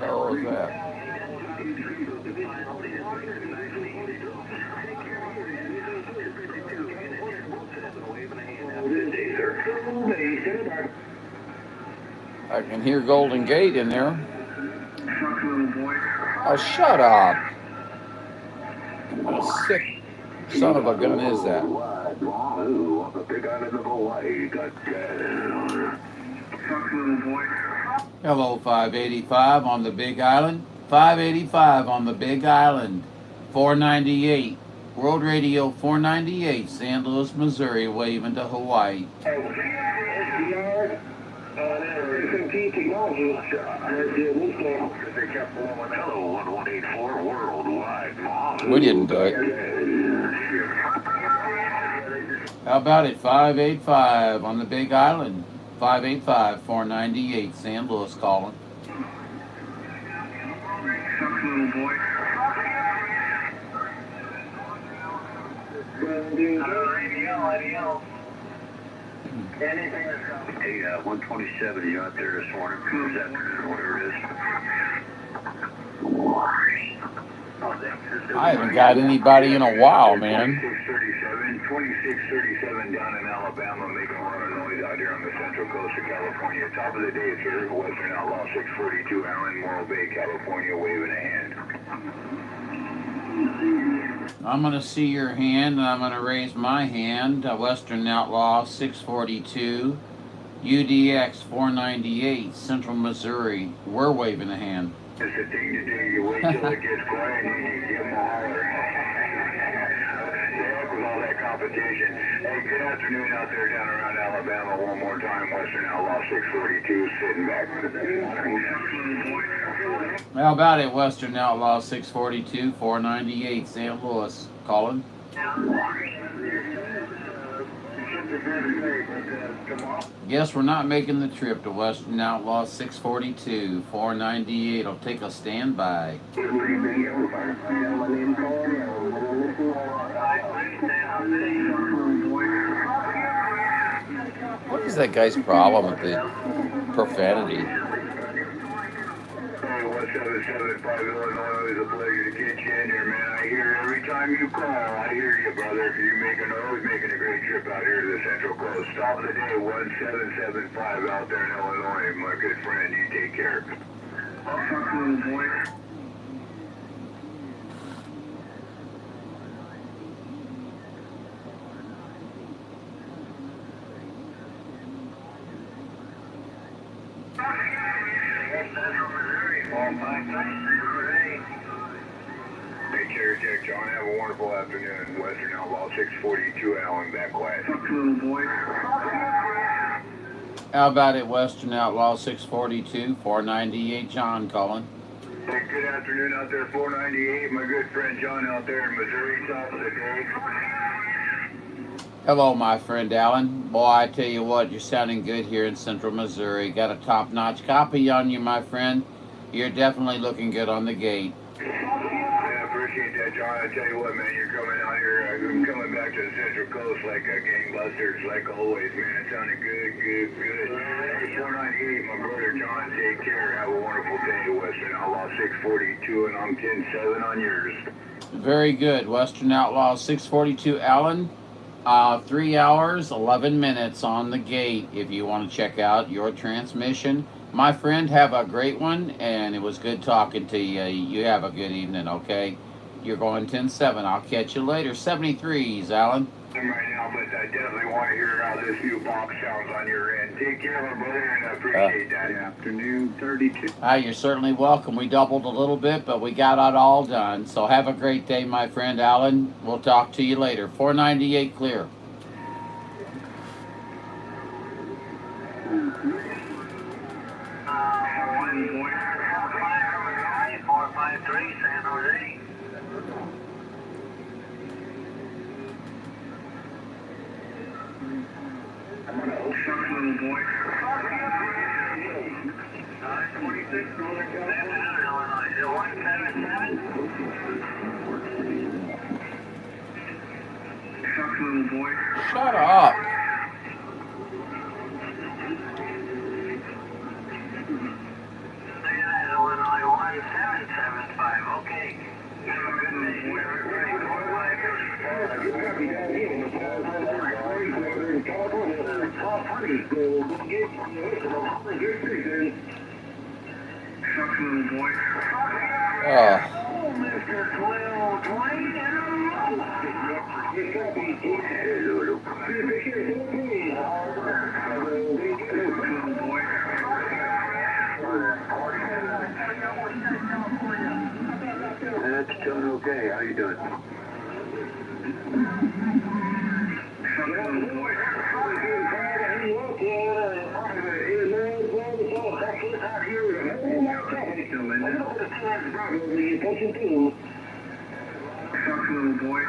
[SPEAKER 2] How was that? I can hear Golden Gate in there. Oh, shut up. What a sick son of a gun is that? Hello, 585 on the Big Island. 585 on the Big Island. 498. World Radio 498, St. Louis, Missouri, waving to Hawaii. We didn't do it. How about it? 585 on the Big Island. 585, 498, St. Louis calling.
[SPEAKER 3] Hey, 127, you out there this morning, this afternoon, whatever it is?
[SPEAKER 2] I haven't got anybody in a while, man.
[SPEAKER 3] 2637 down in Alabama, making a lot of noise out here on the central coast of California. Top of the day, sir. Western Outlaw 642, Allen, Morro Bay, California, waving a hand.
[SPEAKER 2] I'm going to see your hand, and I'm going to raise my hand. Western Outlaw 642, UDX 498, Central Missouri. We're waving a hand.
[SPEAKER 3] It's a thing to do. You wait till it gets quiet and you give them a holler. With all that competition. Hey, good afternoon out there down around Alabama. One more time, Western Outlaw 642, sitting back.
[SPEAKER 2] How about it, Western Outlaw 642, 498, St. Louis. Calling. Guess we're not making the trip to Western Outlaw 642, 498. I'll take a standby. What is that guy's problem with the profanity?
[SPEAKER 3] Hey, 1775 Illinois, it's a pleasure to get you in here, man. I hear every time you call, I hear you, brother. You're always making a great trip out here to the Central Coast. Stop of the day, 1775 out there in Illinois. My good friend, you take care. I'll talk to you, boy. Take care, Jack John. Have a wonderful afternoon. Western Outlaw 642, Allen, back quiet.
[SPEAKER 2] How about it, Western Outlaw 642, 498, John calling.
[SPEAKER 3] Hey, good afternoon out there, 498. My good friend John out there in Missouri, top of the day.
[SPEAKER 2] Hello, my friend Alan. Boy, I tell you what, you're sounding good here in Central Missouri. Got a top-notch copy on you, my friend. You're definitely looking good on the gate.
[SPEAKER 3] I appreciate that, John. I tell you what, man, you're coming out here, coming back to the Central Coast like gangbusters, like always, man. It sounded good. Hey, 498, my brother John, take care. Have a wonderful day, Western Outlaw 642, and I'm 10-7 on yours.
[SPEAKER 2] Very good. Western Outlaw 642, Alan. 3 hours, 11 minutes on the gate if you want to check out your transmission. My friend, have a great one, and it was good talking to you. You have a good evening, okay? You're going 10-7. I'll catch you later. 73s, Alan.
[SPEAKER 3] Right now, but I definitely want to hear how this new box sounds on your end. Take care, my brother, and I appreciate that.
[SPEAKER 5] Afternoon 32.
[SPEAKER 2] You're certainly welcome. We doubled a little bit, but we got it all done. So have a great day, my friend Alan. We'll talk to you later. 498 clear.
[SPEAKER 9] San Jose.
[SPEAKER 3] I'm on a whole truck, little boy.
[SPEAKER 9] 26 Northern California, Illinois. 177.
[SPEAKER 3] Truck, little boy.
[SPEAKER 2] Shut up.
[SPEAKER 9] Illinois 1775. Okay. Have a good day, everybody.
[SPEAKER 3] Truck, little boy.
[SPEAKER 9] Mr. 1220.
[SPEAKER 3] That's doing okay. How you doing? Truck, little boy. Truck, little boy.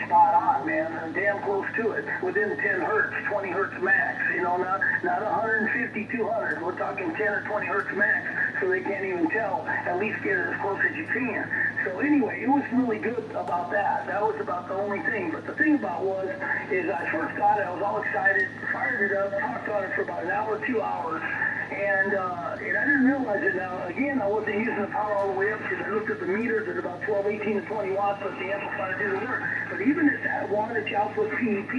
[SPEAKER 6] Spot on, man. Damn close to it. Within 10 hertz, 20 hertz max. You know, not 150, 200. We're talking 10 or 20 hertz max, so they can't even tell. At least get it as close as you can. So anyway, it was really good about that. That was about the only thing. But the thing about is I first got it, I was all excited, fired it up, talked on it for about an hour, 2 hours. And I didn't realize it now. Again, I wasn't using the power all the way up because I looked at the meters at about 12, 18, and 20 watts, but the amplifier didn't work. But even at that 1-inch output PEP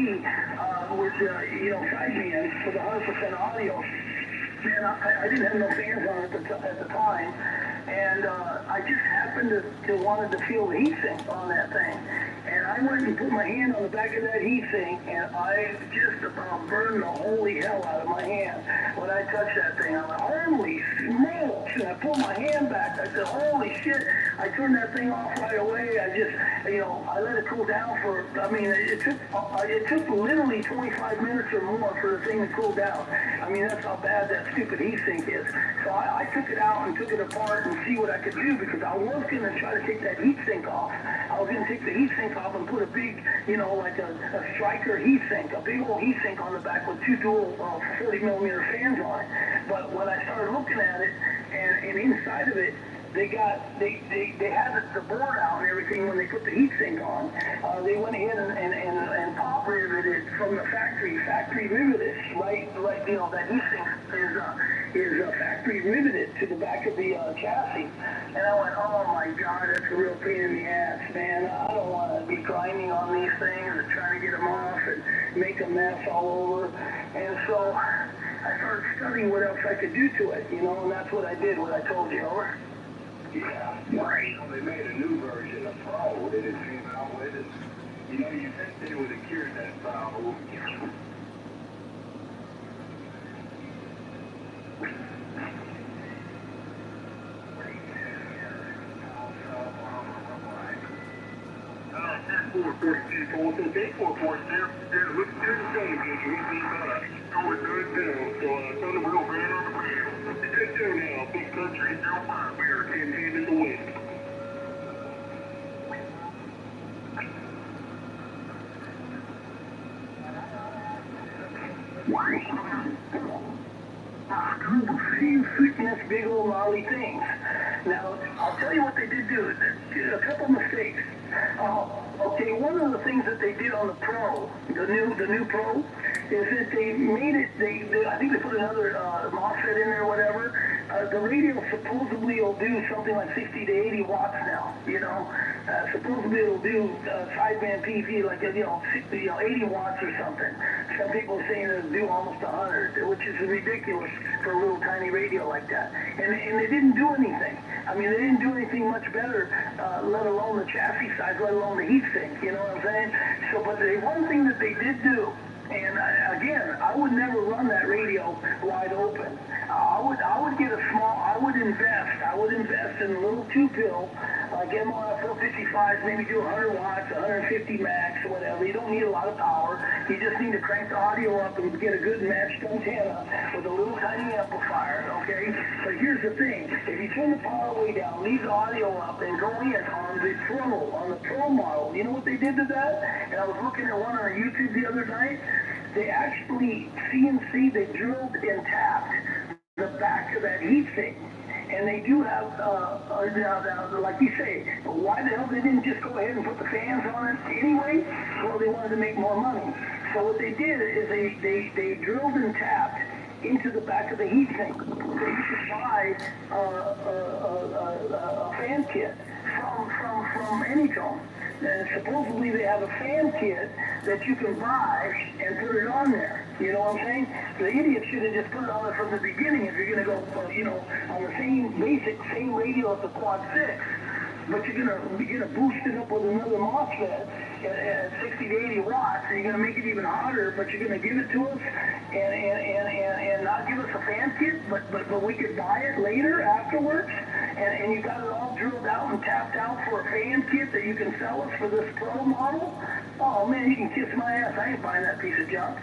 [SPEAKER 6] with, sideman for the 100% audio, man, I didn't have no fans on it at the time. And I just happened to wanted to feel the heat sink on that thing.
[SPEAKER 1] and I went and put my hand on the back of that heat sink, and I just about burned the holy hell out of my hand when I touched that thing. I'm like, holy smokes! And I pulled my hand back. I said, holy shit! I turned that thing off right away. I just, I let it cool down for. I mean, it took literally 25 minutes or more for the thing to cool down. I mean, that's how bad that stupid heat sink is. So I took it out and took it apart and see what I could do, because I was going to try to take that heat sink off. I was going to take the heat sink off and put a big, like a striker heat sink, a big old heat sink on the back with two dual 40 millimeter fans on it. But when I started looking at it, and inside of it, they had the board out and everything when they put the heat sink on. They went ahead and pop riveted from the factory riveted, right, that heat sink is factory riveted to the back of the chassis. And I went, oh my God, that's a real pain in the ass, man. I don't want to be grinding on these things and trying to get them off and make a mess all over. And so I started studying what else I could do to it, and that's what I did, what I told you, over.
[SPEAKER 3] Yeah, right. They made a new version of Pro that it came out with, and you think they would have cured that problem. They 440 there. It looks good the same, Judge. We beat up. So we're good down. So I told him we're going to grab on the plan. It's good down now. Big country, 05. We are 10 hand in the wind.
[SPEAKER 1] Thickness, big old gnarly things. Now, I'll tell you what they did do. A couple mistakes. Okay, one of the things that they did on the Pro, the new Pro, is that they made it. I think they put another MOSFET in there or whatever. The radio supposedly will do something like 60 to 80 watts now. Supposedly it'll do sideband PP like 80 watts or something. Some people are saying it'll do almost 100, which is ridiculous for a little tiny radio like that. And they didn't do anything. I mean, they didn't do anything much better, let alone the chassis size, let alone the heat sink. You know what I'm saying? So, but the one thing that they did do. And again, I would never run that radio wide open. I would get a small. I would invest in a little 2-pill, like MRF 455s, maybe do 100 watts, 150 max, whatever. You don't need a lot of power. You just need to crank the audio up and get a good matched antenna with a little tiny amplifier. Okay. So here's the thing: if you turn the power way down, leave the audio up, and go in on the Pro model, you know what they did to that? And I was looking at one on YouTube the other night. They actually CNC, they drilled and tapped the back of that heat sink. And they do have, like you say, why the hell they didn't just go ahead and put the fans on it anyway? Well, they wanted to make more money. So what they did is they drilled and tapped into the back of the heat sink. So you could buy a fan kit from Anytone. And supposedly they have a fan kit that you can buy and put it on there. You know what I'm saying? The idiot should have just put it on there from the beginning if you're going to go, on the same radio as the Quad 6. But you're gonna boost it up with another MOSFET at 60 to 80 watts, and you're gonna make it even hotter. But you're gonna give it to us and not give us a fan kit, but we could buy it later afterwards. And you got it all drilled out and tapped out for a fan kit that you can sell us for this Pro model. Oh man, you can kiss my ass. I ain't buying that piece of junk.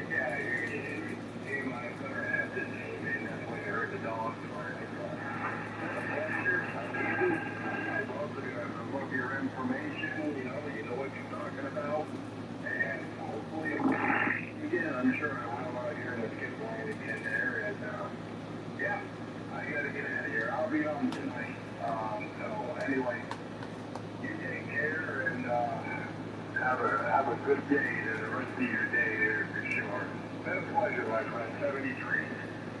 [SPEAKER 3] Yeah, you might better have this name in. That's when you heard the dogs. I love your information, you know what you're talking about, and hopefully, again, I'm sure I went out here in the skip line again there, and yeah, I gotta get out of here. I'll be on tonight, so anyway, you take care, and have a good day, the rest of your day there for sure. Been a pleasure, my friend. 73.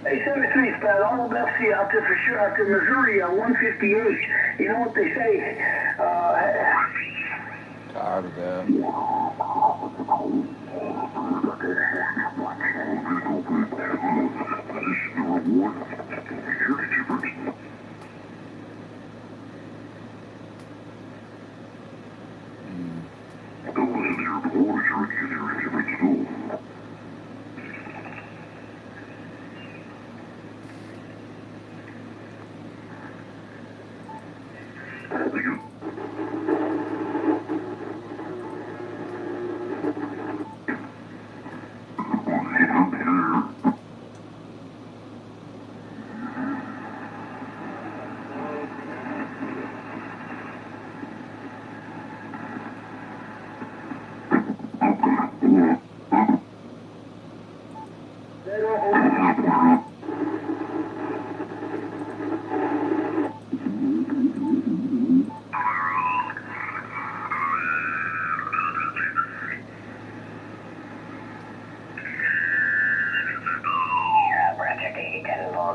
[SPEAKER 1] Hey, 73, Pat, all the best to you out there for sure, out there in Missouri, 158. You know what they say?
[SPEAKER 2] Tired of that.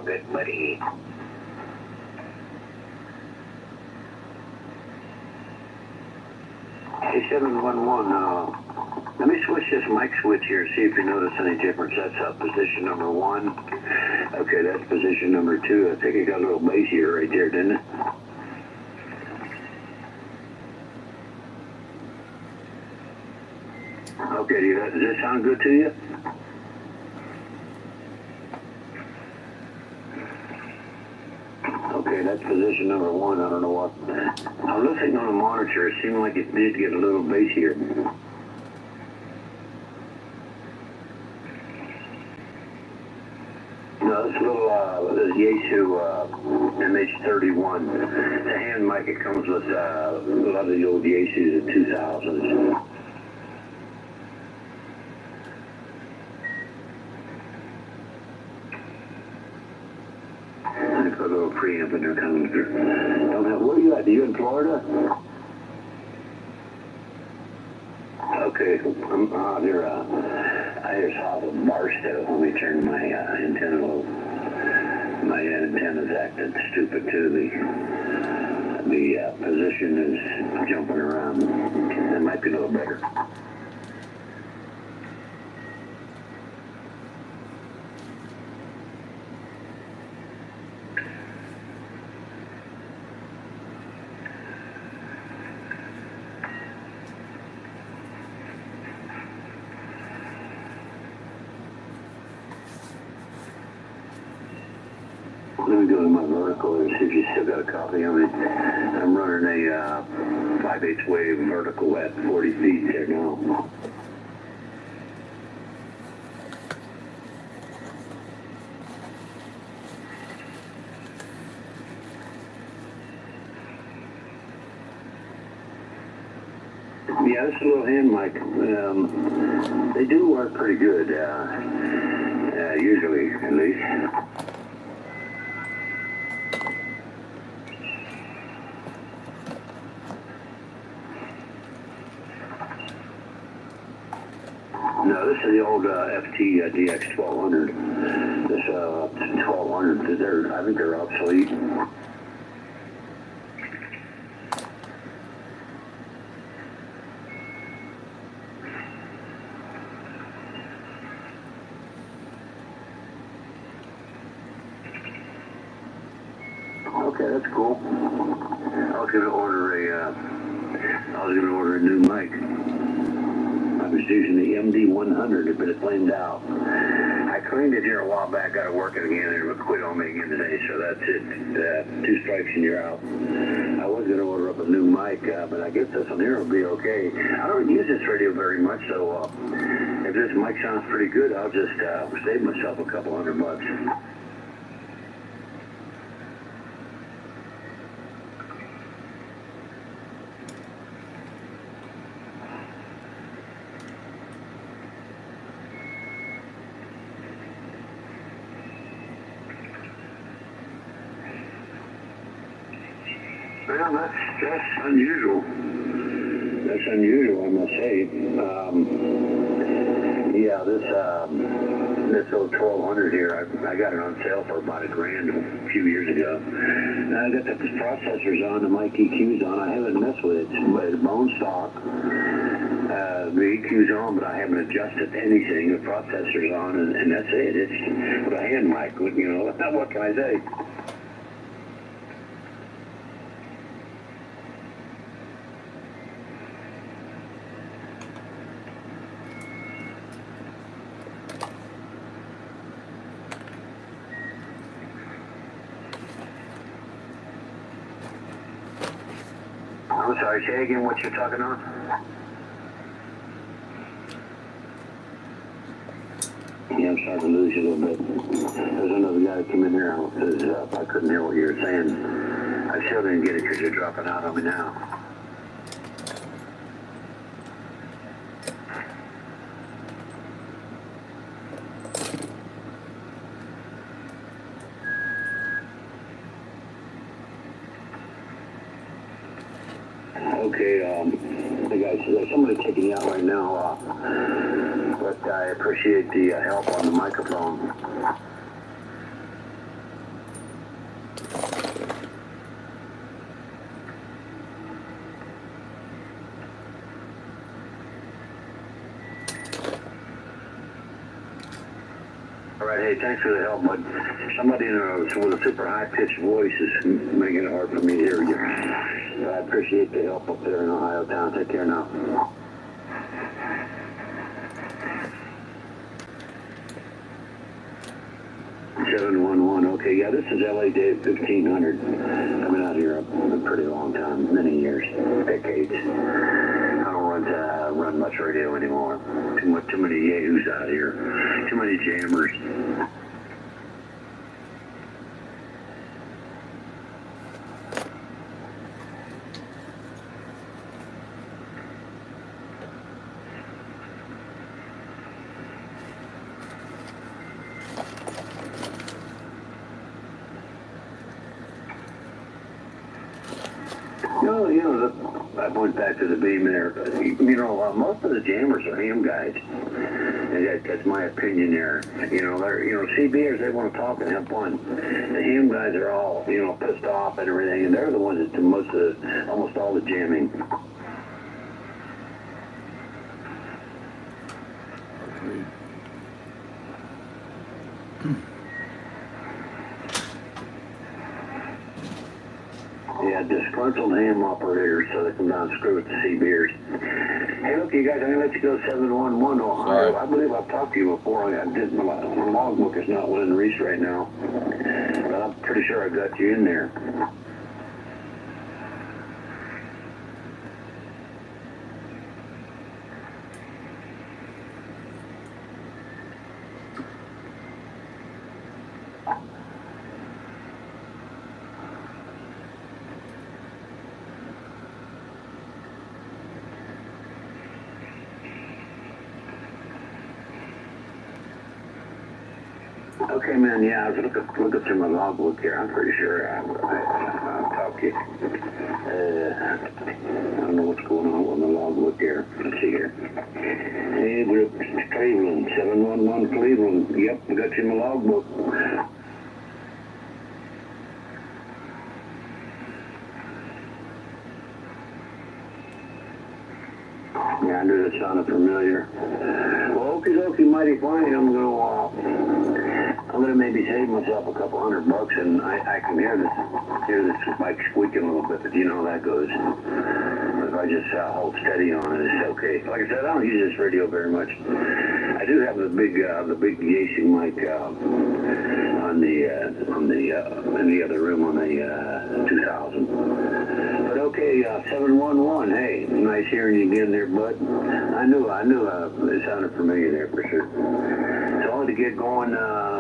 [SPEAKER 9] Good buddy. Hey, 711, let me switch this mic switch here, see if you notice any difference. That's position number 1. Okay, that's position number 2. I think it got a little bassier right there, didn't it? Okay, does that sound good to you? Okay, that's position number 1. I don't know what. I'm listening on the monitor. It seemed like it did get a little bassier. No, this little this Yaesu MH31. The hand mic, it comes with a lot of the old Yaesus in 2000s. Put a little preamp in there coming through. Where are you at? Are you in Florida? Okay, I'm out here. I hear south of Barstow. Let me turn my antenna low. My antenna's acting stupid too. The position is jumping around. That might be a little better. Let me go to my vertical and see if you still got a copy of it. I'm running a 5/8 wave vertical at 40 feet there now. Yeah, this little hand mic, they do work pretty good, usually at least. No, this is the old FT DX 1200. This 1200, I think they're obsolete. Okay, that's cool. I was gonna order a new mic. I was using the MD100, but it flamed out. I cleaned it here a while back, got it working again, and it quit on me again today, so that's it. 2 strikes and you're out. I was going to order up a new mic, but I guess this one here will be okay. I don't use this radio very much, so if this mic sounds pretty good, I'll just save myself a couple $100. Well, that's unusual. That's unusual, I must say. Yeah, this old 1200 here, I got it on sale for about $1,000 a few years ago. And I got the processors on, the mic EQs on. I haven't messed with it. It's bone stock. The EQ's on, but I haven't adjusted anything. The processor's on, and that's it. It's with a hand mic. You know, what can I say? I'm sorry, say again what you're talking on? Yeah, I'm starting to lose you a little bit. There's another guy that came in here and says, I couldn't hear what you were saying. I still didn't get it because you're dropping out on me now. Okay, I guys, there's somebody taking you out right now, but I appreciate the help on the microphone. All right, hey, thanks for the help, bud. Somebody with a super high-pitched voice is making it hard for me to hear you. I appreciate the help up there in Ohio town. Take care now. 711. Okay, yeah, this is LA Dave 1500. I've been out here a pretty long time, many years, decades. I don't run much radio anymore. Too many yahoos out here. Too many jammers. I went back to the beam there. Most of the jammers are ham guys. And that's my opinion there. CBers, they want to talk and have fun. The ham guys are all, pissed off and everything, and they're the ones that do almost all the jamming.
[SPEAKER 2] Agreed.
[SPEAKER 9] Yeah, disgruntled ham operators, so they come down and screw with the CBers. Hey, look, you guys, I'm going to let you go 711 Ohio.
[SPEAKER 2] Sorry.
[SPEAKER 9] I believe I've talked to you before. My logbook is not within reach right now, but I'm pretty sure I got you in there. Okay, man, yeah, I was looking through my logbook here. I'm pretty sure I'll talk to you. I don't know what's going on with my logbook here. Let's see here. Hey, group, Cleveland, 711 Cleveland. Yep, I got you in my logbook. Yeah, I knew that sounded familiar. Well, okie dokie, mighty fine. I'm gonna maybe save myself a couple $100, and I can hear this bike squeaking a little bit, but you know how that goes. But if I just hold steady on it, it's okay. Like I said, I don't use this radio very much. I do have the big Yaesu mic in the other room on the 2000. But okay, 711. Hey, nice hearing you again there, bud. I knew it sounded familiar there for sure. So I want to get going,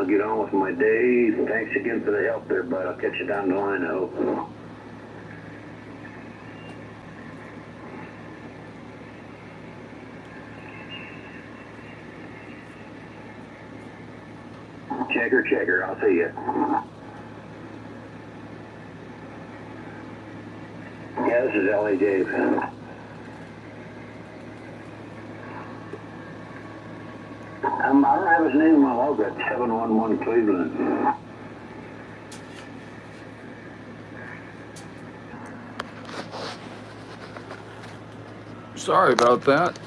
[SPEAKER 9] get on with my day. Thanks again for the help there, bud. I'll catch you down the line, I hope. Checker, I'll see you. Yeah, this is LA Dave. I don't have his name in my logo. 711 Cleveland.
[SPEAKER 2] Sorry about that.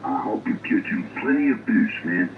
[SPEAKER 9] I hope you get you plenty of boost, man.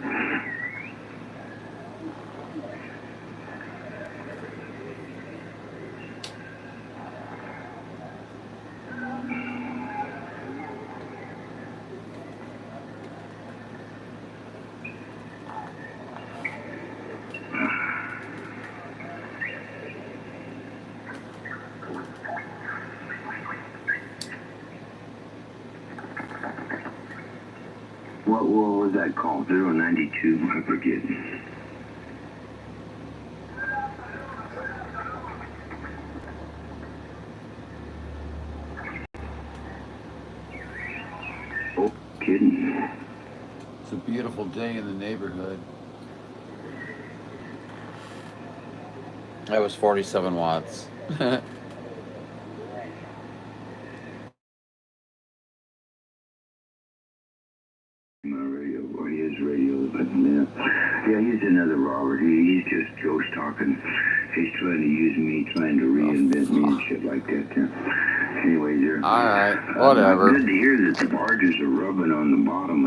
[SPEAKER 9] What was that called? 092? I forget. Oh, kidding.
[SPEAKER 2] It's a beautiful day in the neighborhood. That was 47 watts.
[SPEAKER 9] My radio, or his radio, but yeah, he's another Robert. He's just ghost talking. He's trying to use me, trying to reinvent me and shit like that. Anyways,
[SPEAKER 2] All right, whatever.
[SPEAKER 9] Good to hear that the barges are rubbing on the bottom.